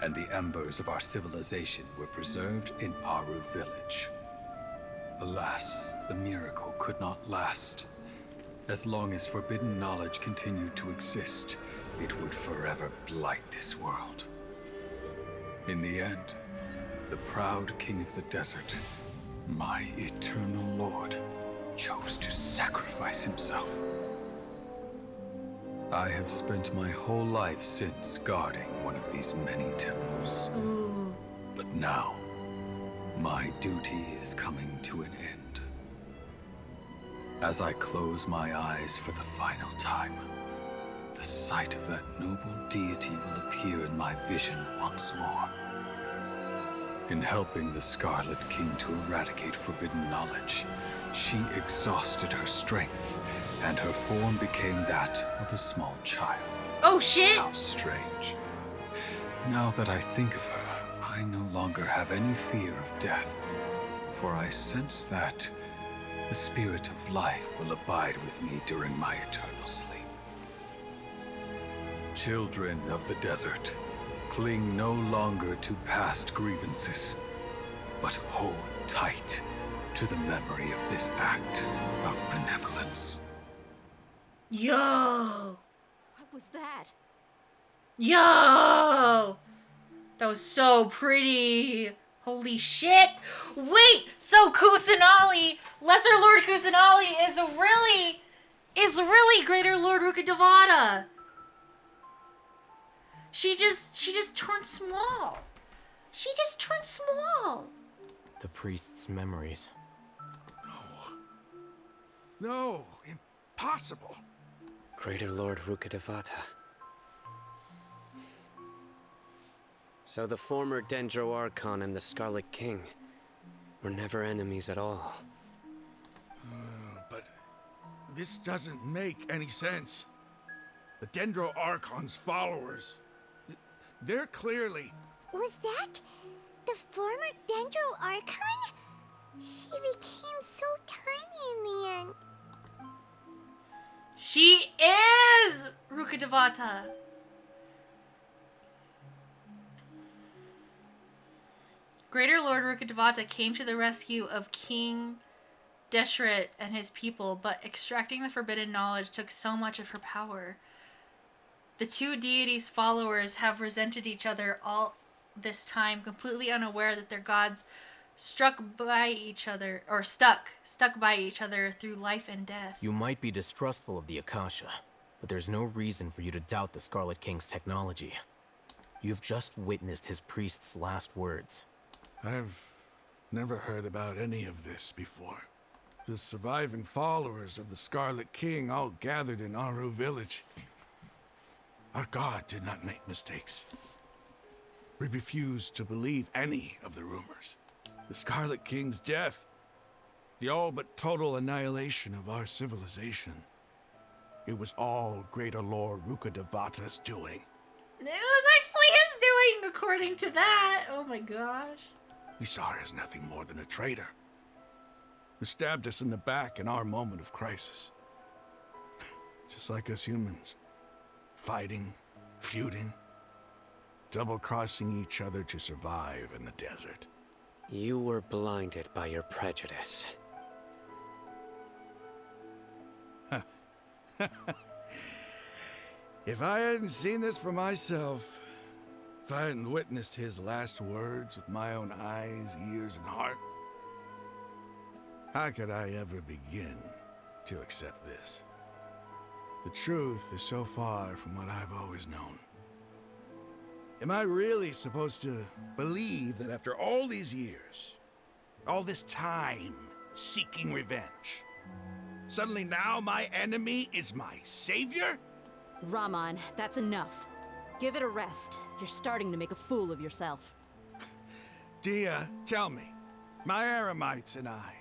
[SPEAKER 20] and the embers of our civilization were preserved in Aru village. Alas, the miracle could not last. As long as forbidden knowledge continued to exist, it would forever blight this world. In the end, the proud king of the desert, my eternal lord, chose to sacrifice himself. I have spent my whole life since guarding one of these many temples.
[SPEAKER 1] Ooh.
[SPEAKER 20] But now, my duty is coming to an end. As I close my eyes for the final time, the sight of that noble deity will appear in my vision once more. In helping the Scarlet King to eradicate forbidden knowledge, she exhausted her strength, and her form became that of a small child.
[SPEAKER 1] Oh shit!
[SPEAKER 20] How strange. Now that I think of her, I no longer have any fear of death, for I sense that the spirit of life will abide with me during my eternal sleep. Children of the desert, cling no longer to past grievances, but hold tight to the memory of this act of benevolence.
[SPEAKER 1] Yo!
[SPEAKER 10] What was that?
[SPEAKER 1] Yo! That was so pretty. Holy shit. Wait, so Kusanali, Lesser Lord Kusanali is really Greater Lord Rukkhadevata. She just turned small. She just turned small.
[SPEAKER 16] The priest's memories.
[SPEAKER 18] No, impossible.
[SPEAKER 6] Greater Lord Rukkhadevata. So the former Dendro Archon and the Scarlet King were never enemies at all.
[SPEAKER 18] But this doesn't make any sense. The Dendro Archon's followers, they're clearly...
[SPEAKER 2] Was that the former Dendro Archon? She became so tiny in the end.
[SPEAKER 1] She is Rukkhadevata. Greater Lord Rukkhadevata came to the rescue of King Deshret and his people, but extracting the forbidden knowledge took so much of her power. The two deities' followers have resented each other all this time, completely unaware that their gods stuck by each other through life and death.
[SPEAKER 16] You might be distrustful of the Akasha, but there's no reason for you to doubt the Scarlet King's technology. You've just witnessed his priest's last words.
[SPEAKER 18] I've never heard about any of this before. The surviving followers of the Scarlet King all gathered in Aru village. Our god did not make mistakes. We refused to believe any of the rumors. The Scarlet King's death, the all but total annihilation of our civilization. It was all Greater Lord Rukkhadevata's doing.
[SPEAKER 1] It was actually his doing, according to that. Oh my gosh.
[SPEAKER 18] We saw her as nothing more than a traitor, who stabbed us in the back in our moment of crisis. Just like us humans. Fighting, feuding, double-crossing each other to survive in the desert.
[SPEAKER 6] You were blinded by your prejudice.
[SPEAKER 18] If I hadn't seen this for myself, if I hadn't witnessed his last words with my own eyes, ears, and heart, how could I ever begin to accept this? The truth is so far from what I've always known. Am I really supposed to believe that after all these years, all this time seeking revenge, suddenly now my enemy is my savior?
[SPEAKER 10] Raman, that's enough. Give it a rest. You're starting to make a fool of yourself.
[SPEAKER 18] Dia, tell me, my Eremites and I,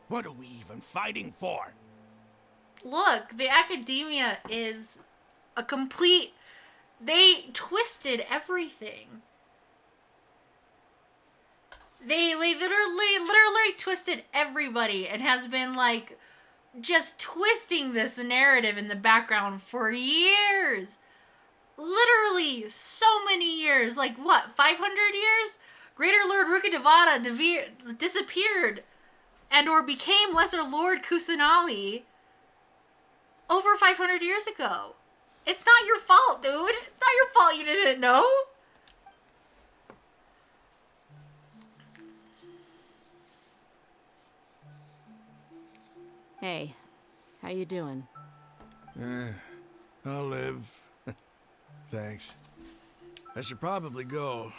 [SPEAKER 18] what are we even fighting for?
[SPEAKER 1] Look, the academia is a complete... They twisted everything. They literally twisted everybody and has been like just twisting this narrative in the background for years. Literally so many years. Like what, 500 years? Greater Lord Rukkhadevata disappeared and or became Lesser Lord Kusanali over 500 years ago. It's not your fault, dude. It's not your fault you didn't know.
[SPEAKER 10] Hey, how you doing?
[SPEAKER 18] I'll live. Thanks. I should probably go.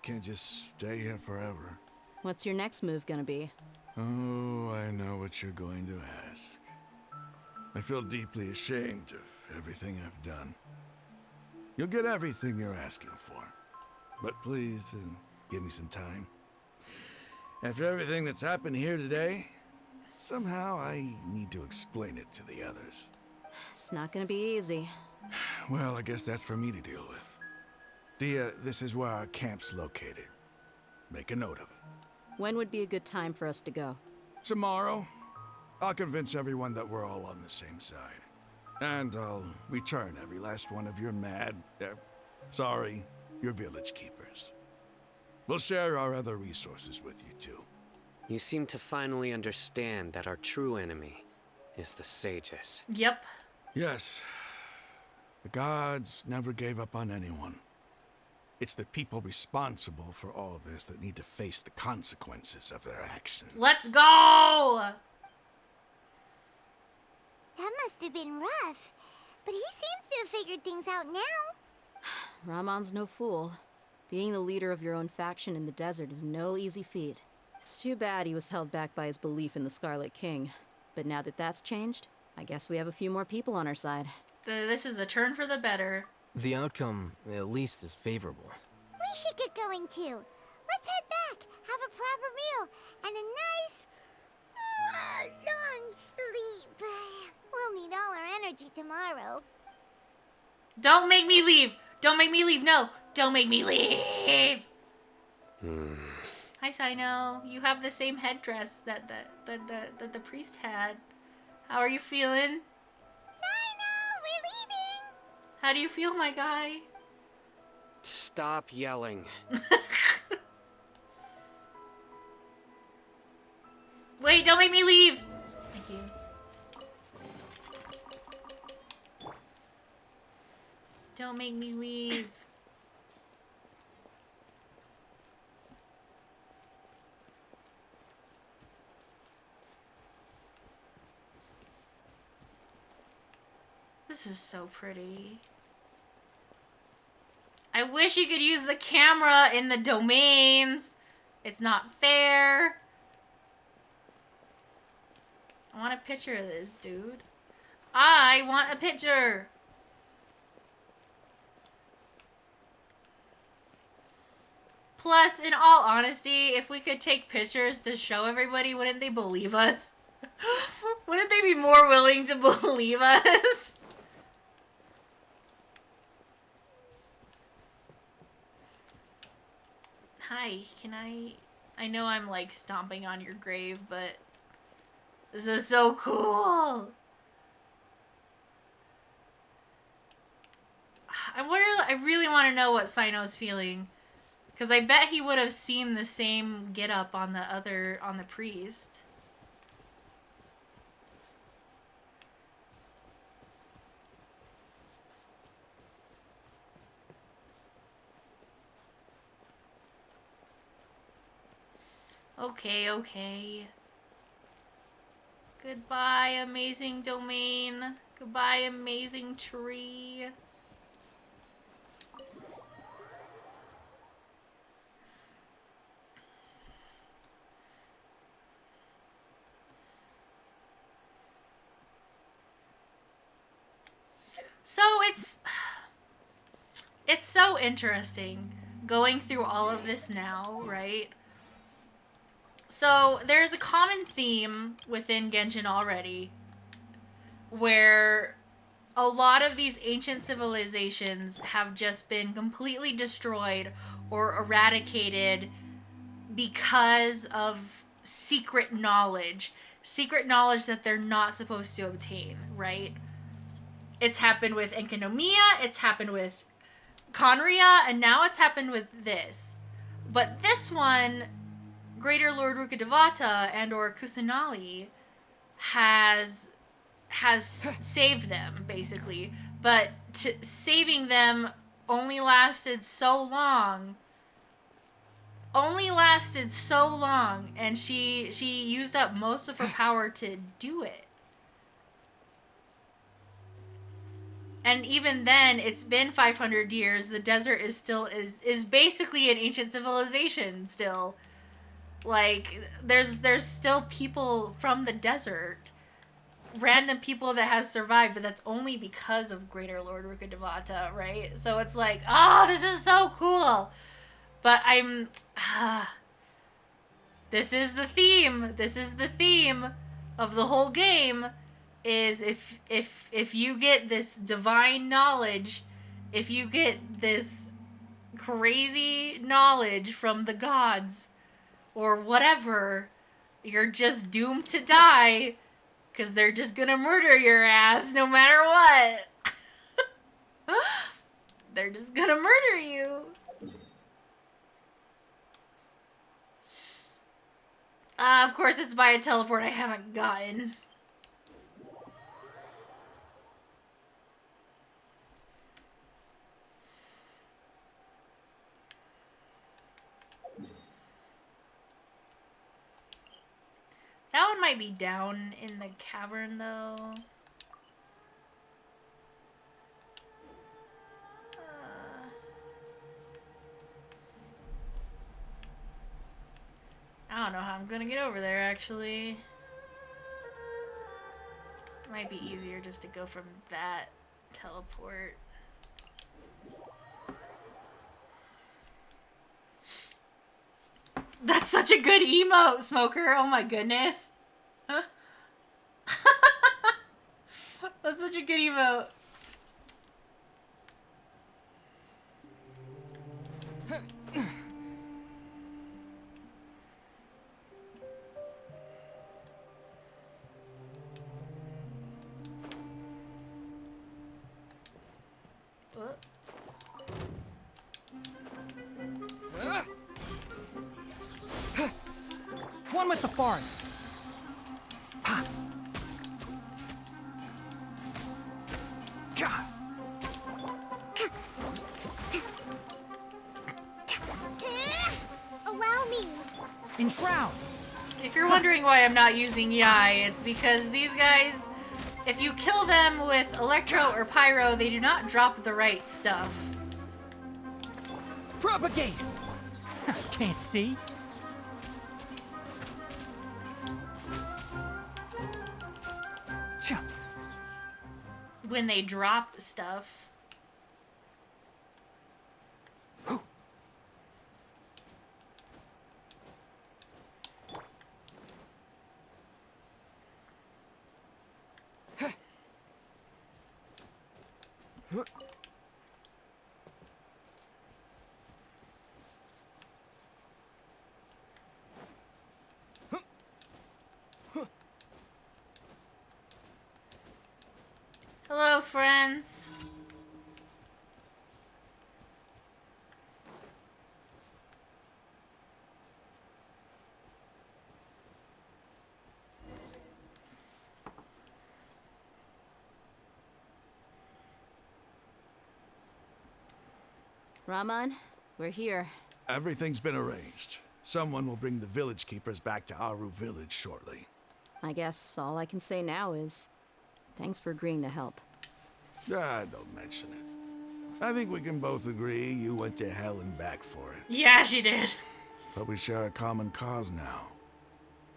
[SPEAKER 18] Can't just stay here forever.
[SPEAKER 10] What's your next move gonna be?
[SPEAKER 18] Oh, I know what you're going to ask. I feel deeply ashamed of everything I've done. You'll get everything you're asking for. But please, give me some time. After everything that's happened here today, somehow I need to explain it to the others.
[SPEAKER 10] It's not gonna be easy.
[SPEAKER 18] Well, I guess that's for me to deal with. Dia, this is where our camp's located. Make a note of it.
[SPEAKER 10] When would be a good time for us to go?
[SPEAKER 18] Tomorrow, I'll convince everyone that we're all on the same side. And I'll return every last one of your your village keepers. We'll share our other resources with you too.
[SPEAKER 6] You seem to finally understand that our true enemy is the sages.
[SPEAKER 1] Yep.
[SPEAKER 18] Yes. The gods never gave up on anyone. It's the people responsible for all this that need to face the consequences of their actions.
[SPEAKER 1] Let's go!
[SPEAKER 2] That must have been rough. But he seems to have figured things out now.
[SPEAKER 10] Ramon's no fool. Being the leader of your own faction in the desert is no easy feat. It's too bad he was held back by his belief in the Scarlet King. But now that that's changed, I guess we have a few more people on our side.
[SPEAKER 1] This is a turn for the better.
[SPEAKER 16] The outcome, at least, is favorable.
[SPEAKER 2] We should get going too. Let's head back, have a proper meal, and a nice, long sleep. We'll need all our energy tomorrow.
[SPEAKER 1] Don't make me leave! Don't make me leave! No! Don't make me leave! Hi, Sino. You have the same headdress that the priest had. How are you feeling?
[SPEAKER 2] Sino, we're leaving!
[SPEAKER 1] How do you feel, my guy?
[SPEAKER 6] Stop yelling.
[SPEAKER 1] Wait, don't make me leave! Thank you. Don't make me leave. This is so pretty. I wish you could use the camera in the domains. It's not fair. I want a picture of this, dude. I want a picture. Plus, in all honesty, if we could take pictures to show everybody, wouldn't they believe us? Wouldn't they be more willing to believe us? Hi, can I know I'm like stomping on your grave, but this is so cool. I really want to know what Sino's feeling. Because I bet he would have seen the same get-up on the priest. Okay. Goodbye, amazing domain. Goodbye, amazing tree. So it's so interesting going through all of this now, right? So there's a common theme within Genshin already where a lot of these ancient civilizations have just been completely destroyed or eradicated because of secret knowledge that they're not supposed to obtain, right? It's happened with Enkanomiya, it's happened with Conria, and now it's happened with this. But this one, Greater Lord Rukkhadevata and or Kusanali has saved them, basically. But saving them only lasted so long. And she used up most of her power to do it. And even then, it's been 500 years. The desert is still is basically an ancient civilization still. Like there's still people from the desert, random people that has survived, but that's only because of Greater Lord Rukkhadevata, right? So it's like, this is so cool. But this is the theme. This is the theme of the whole game. Is if you get this divine knowledge, if you get this crazy knowledge from the gods or whatever, you're just doomed to die because they're just gonna murder your ass no matter what. They're just gonna murder you. Of course it's by a teleport I haven't gotten. That one might be down in the cavern, though. I don't know how I'm gonna get over there, actually. Might be easier just to go from that teleport. That's such a good emote, Smoker. Oh my goodness. That's such a good emote. What?
[SPEAKER 3] One with the forest. God.
[SPEAKER 2] Allow me.
[SPEAKER 3] Enshroud.
[SPEAKER 1] If you're wondering why I'm not using Yai, it's because these guys, if you kill them with Electro or Pyro, they do not drop the right stuff.
[SPEAKER 3] Propagate. Can't see.
[SPEAKER 1] When they drop stuff. Hello, friends.
[SPEAKER 10] Raman, we're here.
[SPEAKER 18] Everything's been arranged. Someone will bring the village keepers back to Aru village shortly.
[SPEAKER 10] I guess all I can say now is... Thanks for agreeing to help.
[SPEAKER 18] Ah, don't mention it. I think we can both agree you went to hell and back for it.
[SPEAKER 1] Yeah, she did.
[SPEAKER 18] But we share a common cause now.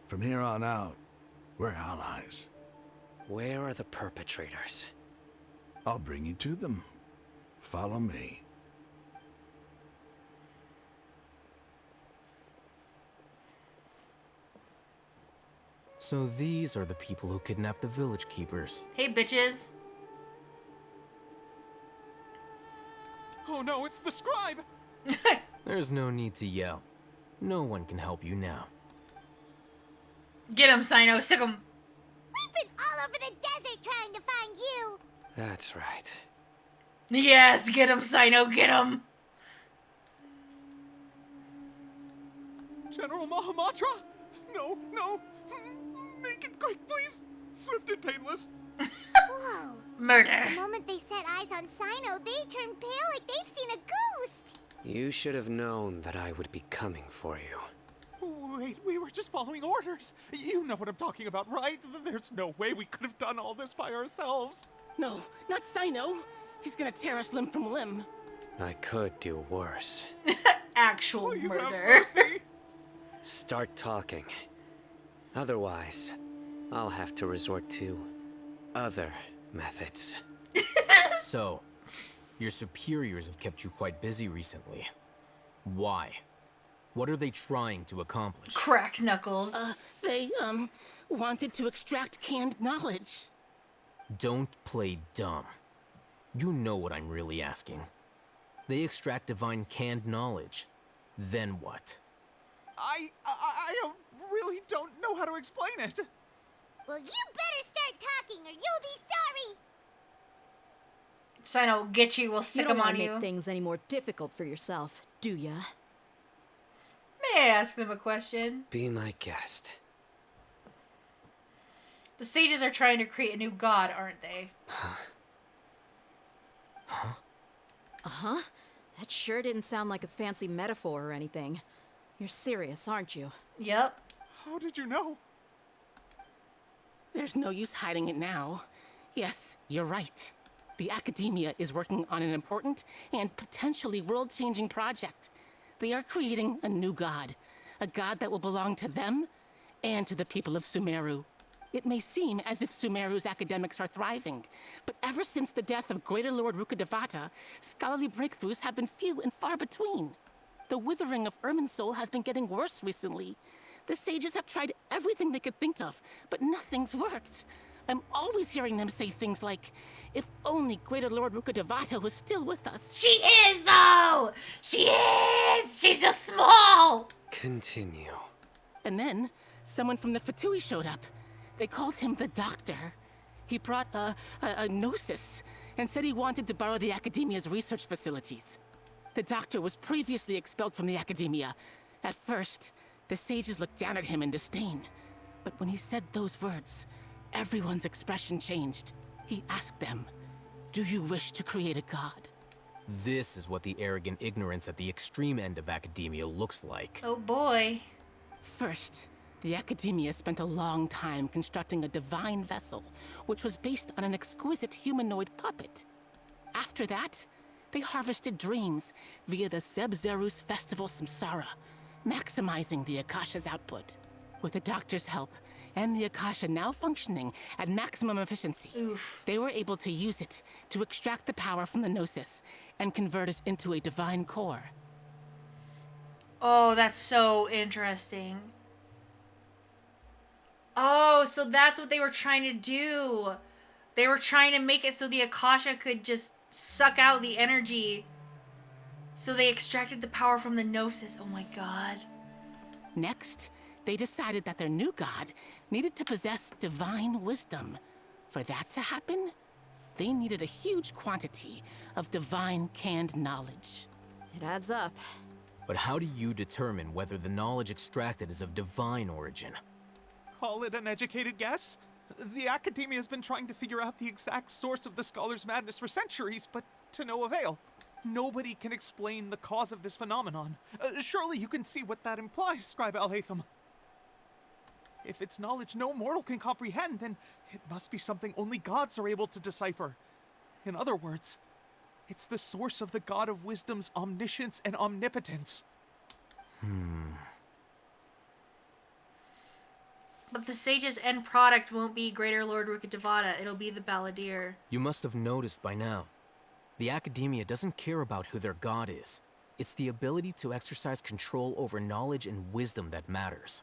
[SPEAKER 18] From here on out, we're allies.
[SPEAKER 6] Where are the perpetrators?
[SPEAKER 18] I'll bring you to them. Follow me.
[SPEAKER 16] So these are the people who kidnapped the village keepers.
[SPEAKER 1] Hey, bitches.
[SPEAKER 21] Oh no, it's the scribe!
[SPEAKER 16] There's no need to yell. No one can help you now.
[SPEAKER 1] Get him, Sino. Sick him.
[SPEAKER 2] We've been all over the desert trying to find you.
[SPEAKER 6] That's right.
[SPEAKER 1] Yes, get him, Sino. Get him.
[SPEAKER 21] General Mahamatra? No, no. Make it quick, please. Swift and painless.
[SPEAKER 2] Whoa.
[SPEAKER 1] Murder.
[SPEAKER 2] The moment they set eyes on Sino, they turned pale like they've seen a ghost.
[SPEAKER 6] You should have known that I would be coming for you.
[SPEAKER 21] Wait, we were just following orders. You know what I'm talking about, right? There's no way we could have done all this by ourselves.
[SPEAKER 22] No, not Sino. He's gonna tear us limb from limb.
[SPEAKER 6] I could do worse.
[SPEAKER 1] Actual
[SPEAKER 21] Please
[SPEAKER 1] murder.
[SPEAKER 21] have mercy.
[SPEAKER 6] Start talking. Otherwise, I'll have to resort to other methods.
[SPEAKER 16] So, your superiors have kept you quite busy recently. Why? What are they trying to accomplish?
[SPEAKER 1] Cracks knuckles.
[SPEAKER 22] They, wanted to extract canned knowledge.
[SPEAKER 16] Don't play dumb. You know what I'm really asking. They extract divine canned knowledge. Then what?
[SPEAKER 21] I really don't know how to explain it.
[SPEAKER 2] Well, you better start talking or you'll be sorry.
[SPEAKER 1] Sino will get you. We'll sick
[SPEAKER 10] You don't
[SPEAKER 1] him
[SPEAKER 10] want
[SPEAKER 1] on
[SPEAKER 10] to
[SPEAKER 1] you.
[SPEAKER 10] make things any more difficult for yourself, do ya?
[SPEAKER 1] May I ask them a question?
[SPEAKER 6] Be my guest.
[SPEAKER 1] The sages are trying to create a new god, aren't they?
[SPEAKER 10] Uh-huh. That sure didn't sound like a fancy metaphor or anything. You're serious, aren't you?
[SPEAKER 1] Yep.
[SPEAKER 21] How did you know?
[SPEAKER 22] There's no use hiding it now. Yes, you're right. The Academia is working on an important and potentially world-changing project. They are creating a new god. A god that will belong to them and to the people of Sumeru. It may seem as if Sumeru's academics are thriving, but ever since the death of Greater Lord Rukkhadevata, scholarly breakthroughs have been few and far between. The withering of Irminsul has been getting worse recently. The sages have tried everything they could think of, but nothing's worked. I'm always hearing them say things like, if only Greater Lord Rukkhadevata was still with us.
[SPEAKER 1] She is, though! She is! She's just small!
[SPEAKER 6] Continue.
[SPEAKER 22] And then, someone from the Fatui showed up. They called him the Doctor. He brought a gnosis and said he wanted to borrow the Academia's research facilities. The Doctor was previously expelled from the Academia. At first, the sages looked down at him in disdain. But when he said those words, everyone's expression changed. He asked them, "Do you wish to create a god?"
[SPEAKER 16] This is what the arrogant ignorance at the extreme end of academia looks like.
[SPEAKER 1] Oh boy.
[SPEAKER 22] First, the Academia spent a long time constructing a divine vessel, which was based on an exquisite humanoid puppet. After that, they harvested dreams via the Sebzerus Festival Samsara, maximizing the Akasha's output. With the Doctor's help, and the Akasha now functioning at maximum efficiency, they were able to use it to extract the power from the Gnosis and convert it into a divine core.
[SPEAKER 1] Oh, that's so interesting. Oh, so that's what they were trying to do. They were trying to make it so the Akasha could just suck out the energy. So they extracted the power from the Gnosis. Oh my god.
[SPEAKER 22] Next, they decided that their new god needed to possess divine wisdom. For that to happen, they needed a huge quantity of divine canned knowledge.
[SPEAKER 10] It adds up.
[SPEAKER 16] But how do you determine whether the knowledge extracted is of divine origin?
[SPEAKER 21] Call it an educated guess? The Academia has been trying to figure out the exact source of the scholar's madness for centuries, but to no avail. Nobody can explain the cause of this phenomenon. Surely you can see what that implies, Scribe Al-Haytham. If it's knowledge no mortal can comprehend, then it must be something only gods are able to decipher. In other words, it's the source of the God of Wisdom's omniscience and omnipotence.
[SPEAKER 1] But the sage's end product won't be Greater Lord Rukkhadevata, it'll be the Balladeer.
[SPEAKER 16] You must have noticed by now. The Academia doesn't care about who their god is. It's the ability to exercise control over knowledge and wisdom that matters.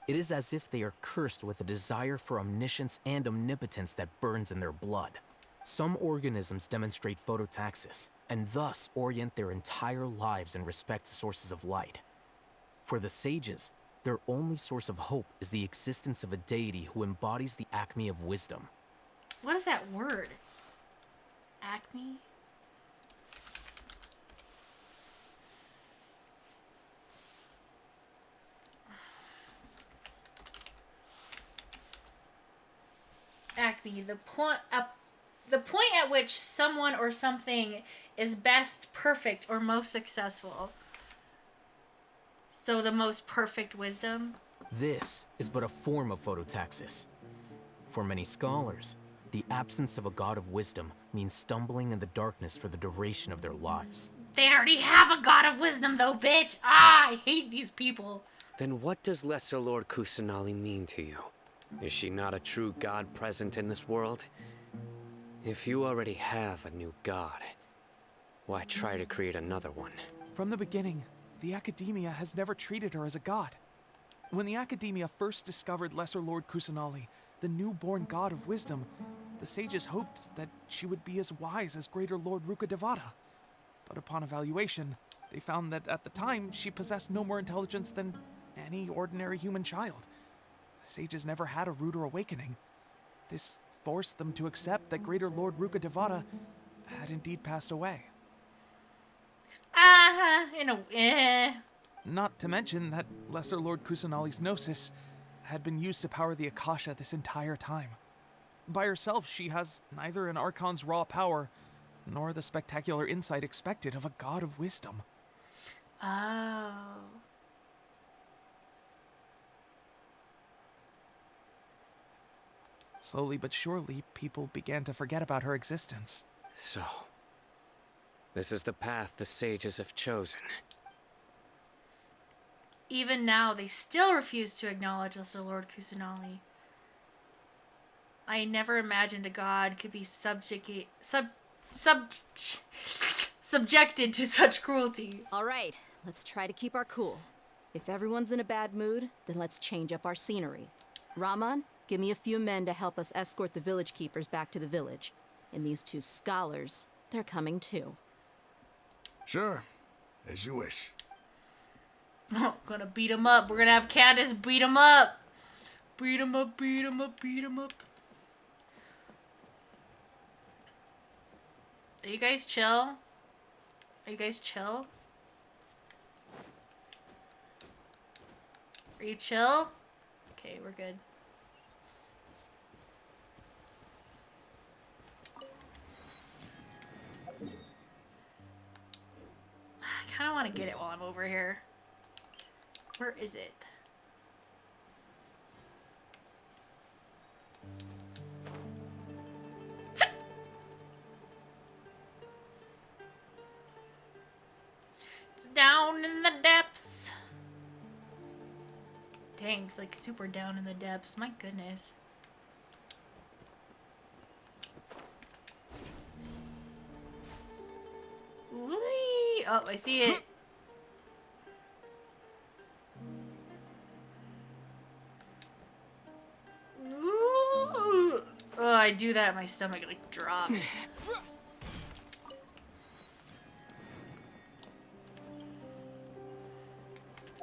[SPEAKER 16] It is as if they are cursed with a desire for omniscience and omnipotence that burns in their blood. Some organisms demonstrate phototaxis, and thus orient their entire lives in respect to sources of light. For the sages, their only source of hope is the existence of a deity who embodies the acme of wisdom.
[SPEAKER 1] What is that word? Acme? Acme, the point at which someone or something is best, perfect, or most successful. So the most perfect wisdom?
[SPEAKER 16] This is but a form of phototaxis. For many scholars, the absence of a god of wisdom means stumbling in the darkness for the duration of their lives.
[SPEAKER 1] They already have a god of wisdom though, bitch! Ah, I hate these people.
[SPEAKER 6] Then what does Lesser Lord Kusanali mean to you? Is she not a true god present in this world? If you already have a new god, why try to create another one?
[SPEAKER 21] From the beginning, the Academia has never treated her as a god. When the Academia first discovered Lesser Lord Kusanali, the newborn god of wisdom, the sages hoped that she would be as wise as Greater Lord Rukkhadevata. But upon evaluation, they found that at the time she possessed no more intelligence than any ordinary human child. The sages never had a ruder awakening. This forced them to accept that Greater Lord Rukkhadevata had indeed passed away. Not to mention that Lesser Lord Kusanali's gnosis had been used to power the Akasha this entire time. By herself, she has neither an Archon's raw power, nor the spectacular insight expected of a god of wisdom.
[SPEAKER 1] Oh.
[SPEAKER 21] Slowly but surely, people began to forget about her existence.
[SPEAKER 6] So, this is the path the sages have chosen.
[SPEAKER 1] Even now, they still refuse to acknowledge Lesser Lord Kusanali. I never imagined a god could be subjected to such cruelty.
[SPEAKER 10] All right, let's try to keep our cool. If everyone's in a bad mood, then let's change up our scenery. Rahman, give me a few men to help us escort the village keepers back to the village. And these two scholars, they're coming too.
[SPEAKER 18] Sure, as you wish.
[SPEAKER 1] Oh, gonna beat him up. We're gonna have Candace beat him up. Beat him up, beat him up, beat him up. Are you guys chill? Are you guys chill? Are you chill? Okay, we're good. I kind of want to get it while I'm over here. Where is it? It's down in the depths. Dang, it's like super down in the depths. My goodness. Whee! Oh, I see it. Ooh. Oh, I do that, my stomach like drops.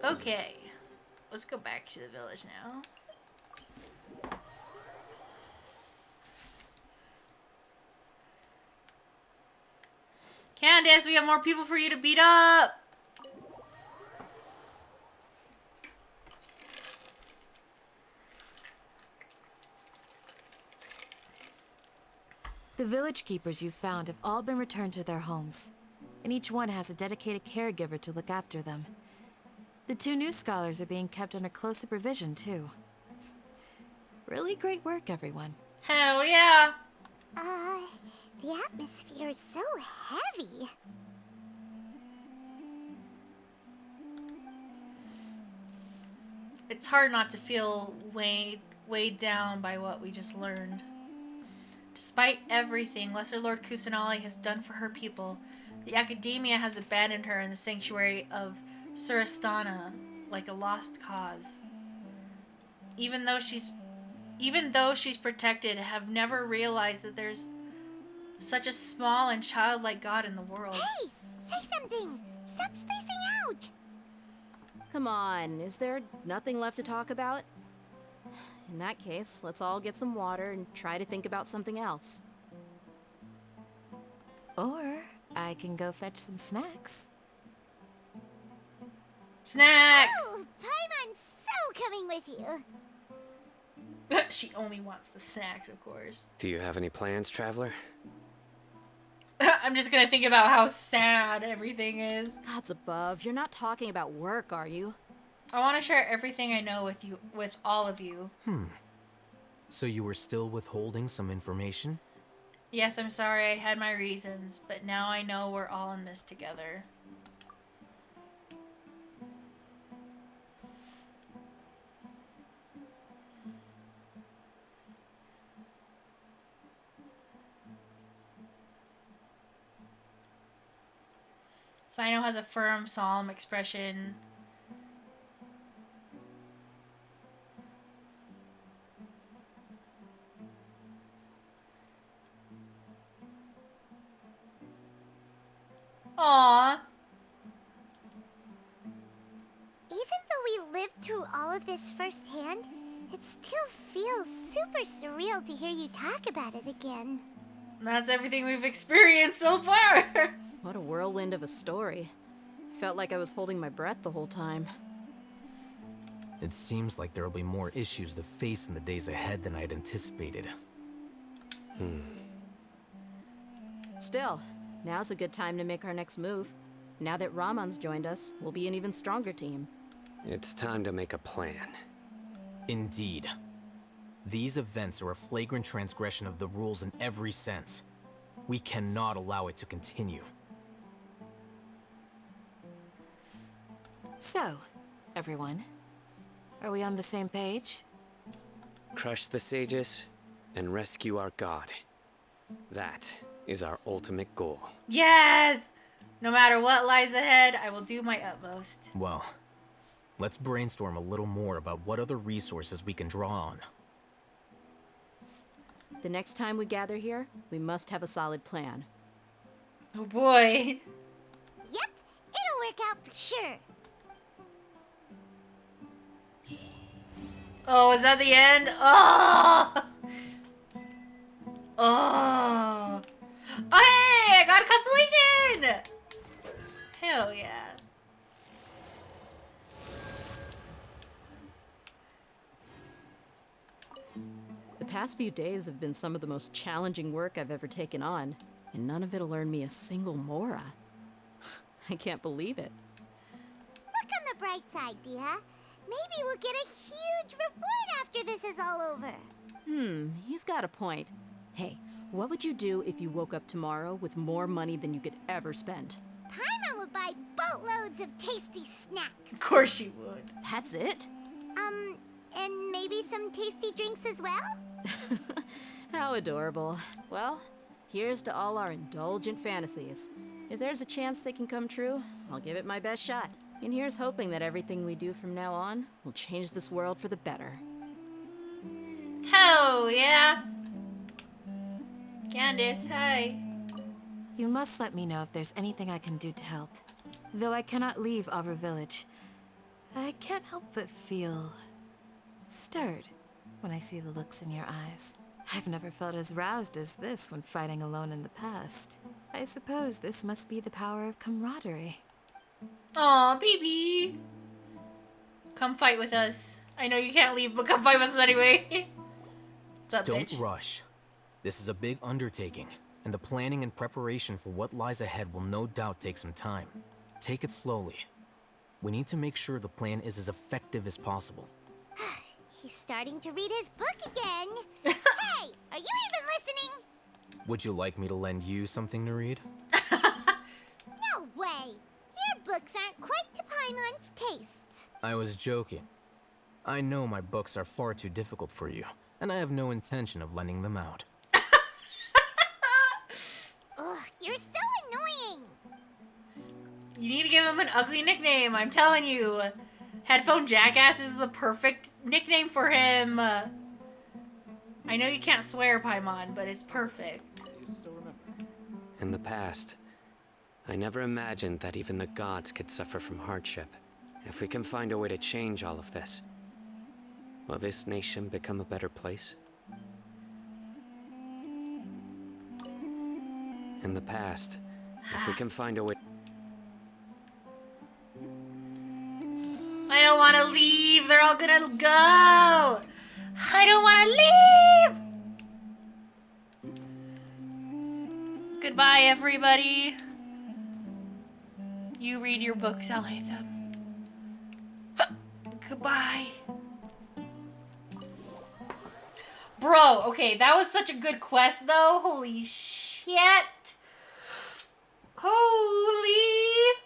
[SPEAKER 1] Okay, let's go back to the village now. Candace, we have more people for you to beat up!
[SPEAKER 14] The village keepers you found have all been returned to their homes, and each one has a dedicated caregiver to look after them. The two new scholars are being kept under close supervision, too. Really great work, everyone.
[SPEAKER 1] Hell yeah!
[SPEAKER 2] The atmosphere is so heavy.
[SPEAKER 1] It's hard not to feel weighed down by what we just learned. Despite everything Lesser Lord Kusanali has done for her people, the Academia has abandoned her in the sanctuary of Surastana like a lost cause. Even though she's protected, have never realized that there's such a small and childlike God in the world.
[SPEAKER 2] Hey! Say something! Stop spacing out!
[SPEAKER 10] Come on, is there nothing left to talk about? In that case, let's all get some water and try to think about something else.
[SPEAKER 14] Or I can go fetch some snacks.
[SPEAKER 1] Snacks!
[SPEAKER 2] Oh, Paimon's so coming with you.
[SPEAKER 1] She only wants the snacks, of course.
[SPEAKER 6] Do you have any plans, Traveler?
[SPEAKER 1] I'm just gonna think about how sad everything is.
[SPEAKER 10] Gods above, you're not talking about work, are you?
[SPEAKER 1] I want to share everything I know with all of you.
[SPEAKER 16] So you were still withholding some information?
[SPEAKER 1] Yes, I'm sorry, I had my reasons, but now I know we're all in this together. Sino has a firm, solemn expression. Aww.
[SPEAKER 2] Even though we lived through all of this firsthand, it still feels super surreal to hear you talk about it again.
[SPEAKER 1] That's everything we've experienced so far.
[SPEAKER 10] What a whirlwind of a story. I felt like I was holding my breath the whole time.
[SPEAKER 16] It seems like there will be more issues to face in the days ahead than I had anticipated.
[SPEAKER 10] Still, now's a good time to make our next move. Now that Ramon's joined us, we'll be an even stronger team.
[SPEAKER 6] It's time to make a plan.
[SPEAKER 16] Indeed. These events are a flagrant transgression of the rules in every sense. We cannot allow it to continue.
[SPEAKER 14] So, everyone, are we on the same page?
[SPEAKER 6] Crush the sages and rescue our god. That is our ultimate goal.
[SPEAKER 1] Yes! No matter what lies ahead, I will do my utmost.
[SPEAKER 16] Well, let's brainstorm a little more about what other resources we can draw on.
[SPEAKER 10] The next time we gather here, we must have a solid plan.
[SPEAKER 1] Oh boy.
[SPEAKER 2] Yep, it'll work out for sure.
[SPEAKER 1] Oh, is that the end? Oh! Oh! Oh, hey! I got a constellation! Hell yeah.
[SPEAKER 10] The past few days have been some of the most challenging work I've ever taken on, and none of it'll earn me a single mora. I can't believe it.
[SPEAKER 2] Look on the bright side, Dia. Maybe we'll get a huge reward after this is all over.
[SPEAKER 10] You've got a point. Hey, what would you do if you woke up tomorrow with more money than you could ever spend?
[SPEAKER 2] Paimon would buy boatloads of tasty snacks.
[SPEAKER 1] Of course she would.
[SPEAKER 10] That's it?
[SPEAKER 2] And maybe some tasty drinks as well?
[SPEAKER 10] How adorable. Well, here's to all our indulgent fantasies. If there's a chance they can come true, I'll give it my best shot. And here's hoping that everything we do from now on will change this world for the better.
[SPEAKER 1] Hell yeah. Candace, hi.
[SPEAKER 14] You must let me know if there's anything I can do to help. Though I cannot leave Aru Village, I can't help but feel stirred when I see the looks in your eyes. I've never felt as roused as this when fighting alone in the past. I suppose this must be the power of camaraderie.
[SPEAKER 1] Aw, baby. Come fight with us. I know you can't leave, but come fight with us anyway. What's up,
[SPEAKER 16] Don't
[SPEAKER 1] bitch?
[SPEAKER 16] rush. This is a big undertaking, and the planning and preparation for what lies ahead will no doubt take some time. Take it slowly. We need to make sure the plan is as effective as possible.
[SPEAKER 2] He's starting to read his book again. Hey, are you even listening?
[SPEAKER 16] Would you like me to lend you something to read?
[SPEAKER 2] No way. Your books aren't quite to Paimon's tastes.
[SPEAKER 16] I was joking. I know my books are far too difficult for you, and I have no intention of lending them out.
[SPEAKER 2] Ugh, you're so annoying.
[SPEAKER 1] You need to give him an ugly nickname, I'm telling you. Headphone Jackass is the perfect nickname for him. I know you can't swear, Paimon, but it's perfect.
[SPEAKER 6] In the past, I never imagined that even the gods could suffer from hardship. If we can find a way to change all of this, will this nation become a better place? In the past, if we can find a way...
[SPEAKER 1] I don't want to leave. They're all gonna go. I don't want to leave. Goodbye, everybody. You read your books, I'll hate them. Goodbye. Bro, okay, that was such a good quest, though. Holy shit. Holy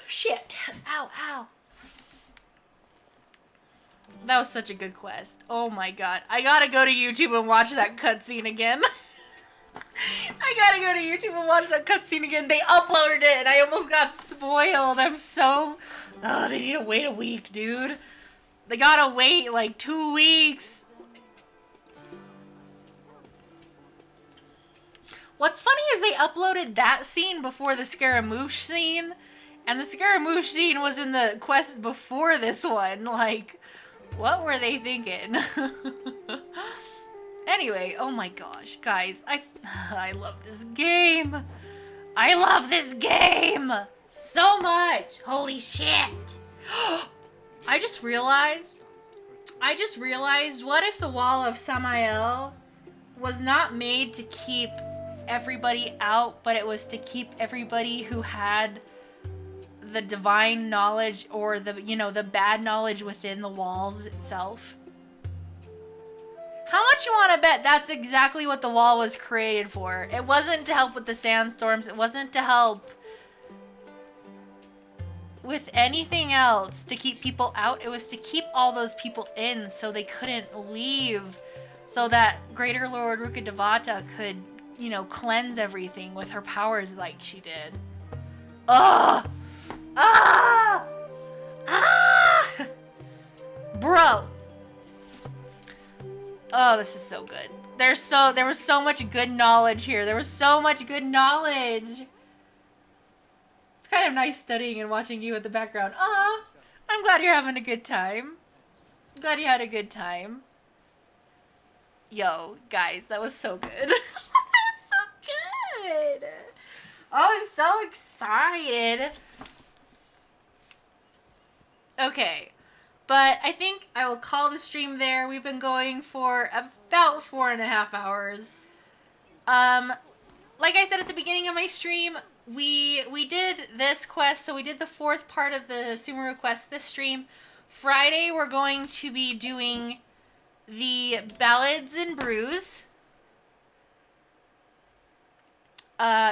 [SPEAKER 1] shit. Ow, ow. That was such a good quest. Oh my god. I gotta go to YouTube and watch that cutscene again. I gotta go to YouTube and watch that cutscene again. They uploaded it and I almost got spoiled. I'm so... Oh, they need to wait a week, dude. They gotta wait like 2 weeks. What's funny is they uploaded that scene before the Scaramouche scene. And the Scaramouche scene was in the quest before this one. Like... What were they thinking? Anyway, oh my gosh, guys, I love this game. I love this game so much. Holy shit. I just realized, what if the Wall of Samael was not made to keep everybody out, but it was to keep everybody who had the divine knowledge or the, you know, the bad knowledge within the walls itself? How much you want to bet that's exactly what the wall was created for? It wasn't to help with the sandstorms. It wasn't to help with anything else to keep people out. It was to keep all those people in so they couldn't leave. So that Greater Lord Rukkhadevata could, you know, cleanse everything with her powers like she did. Ugh! Ah! Ah! Bro. Oh, this is so good. There was so much good knowledge here. There was so much good knowledge. It's kind of nice studying and watching you in the background. Ah, I'm glad you're having a good time. I'm glad you had a good time. Yo, guys, that was so good. That was so good. Oh, I'm so excited. Okay, but I think I will call the stream there. We've been going for about 4.5 hours. Like I said at the beginning of my stream, we did this quest, so we did the 4th part of the Sumeru quest this stream. Friday, we're going to be doing the Ballads and Brews.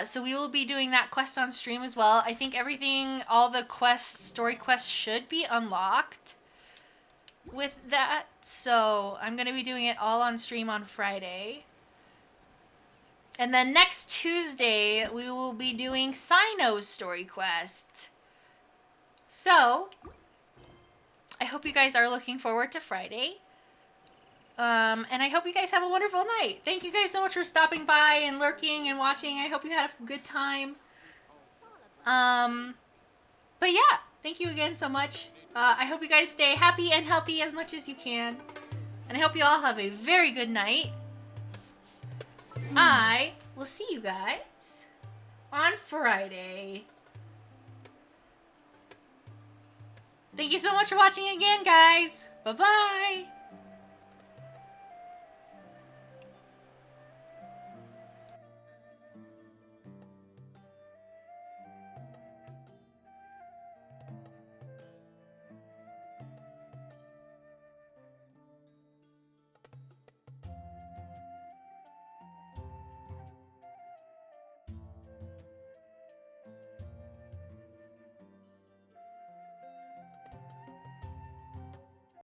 [SPEAKER 1] So we will be doing that quest on stream as well. I think everything, all the quests, story quests should be unlocked with that. So I'm going to be doing it all on stream on Friday. And then next Tuesday, we will be doing Sino's story quest. So I hope you guys are looking forward to Friday. And I hope you guys have a wonderful night. Thank you guys so much for stopping by and lurking and watching. I hope you had a good time. But yeah, thank you again so much. I hope you guys stay happy and healthy as much as you can. And I hope you all have a very good night. I will see you guys on Friday. Thank you so much for watching again, guys. Bye-bye.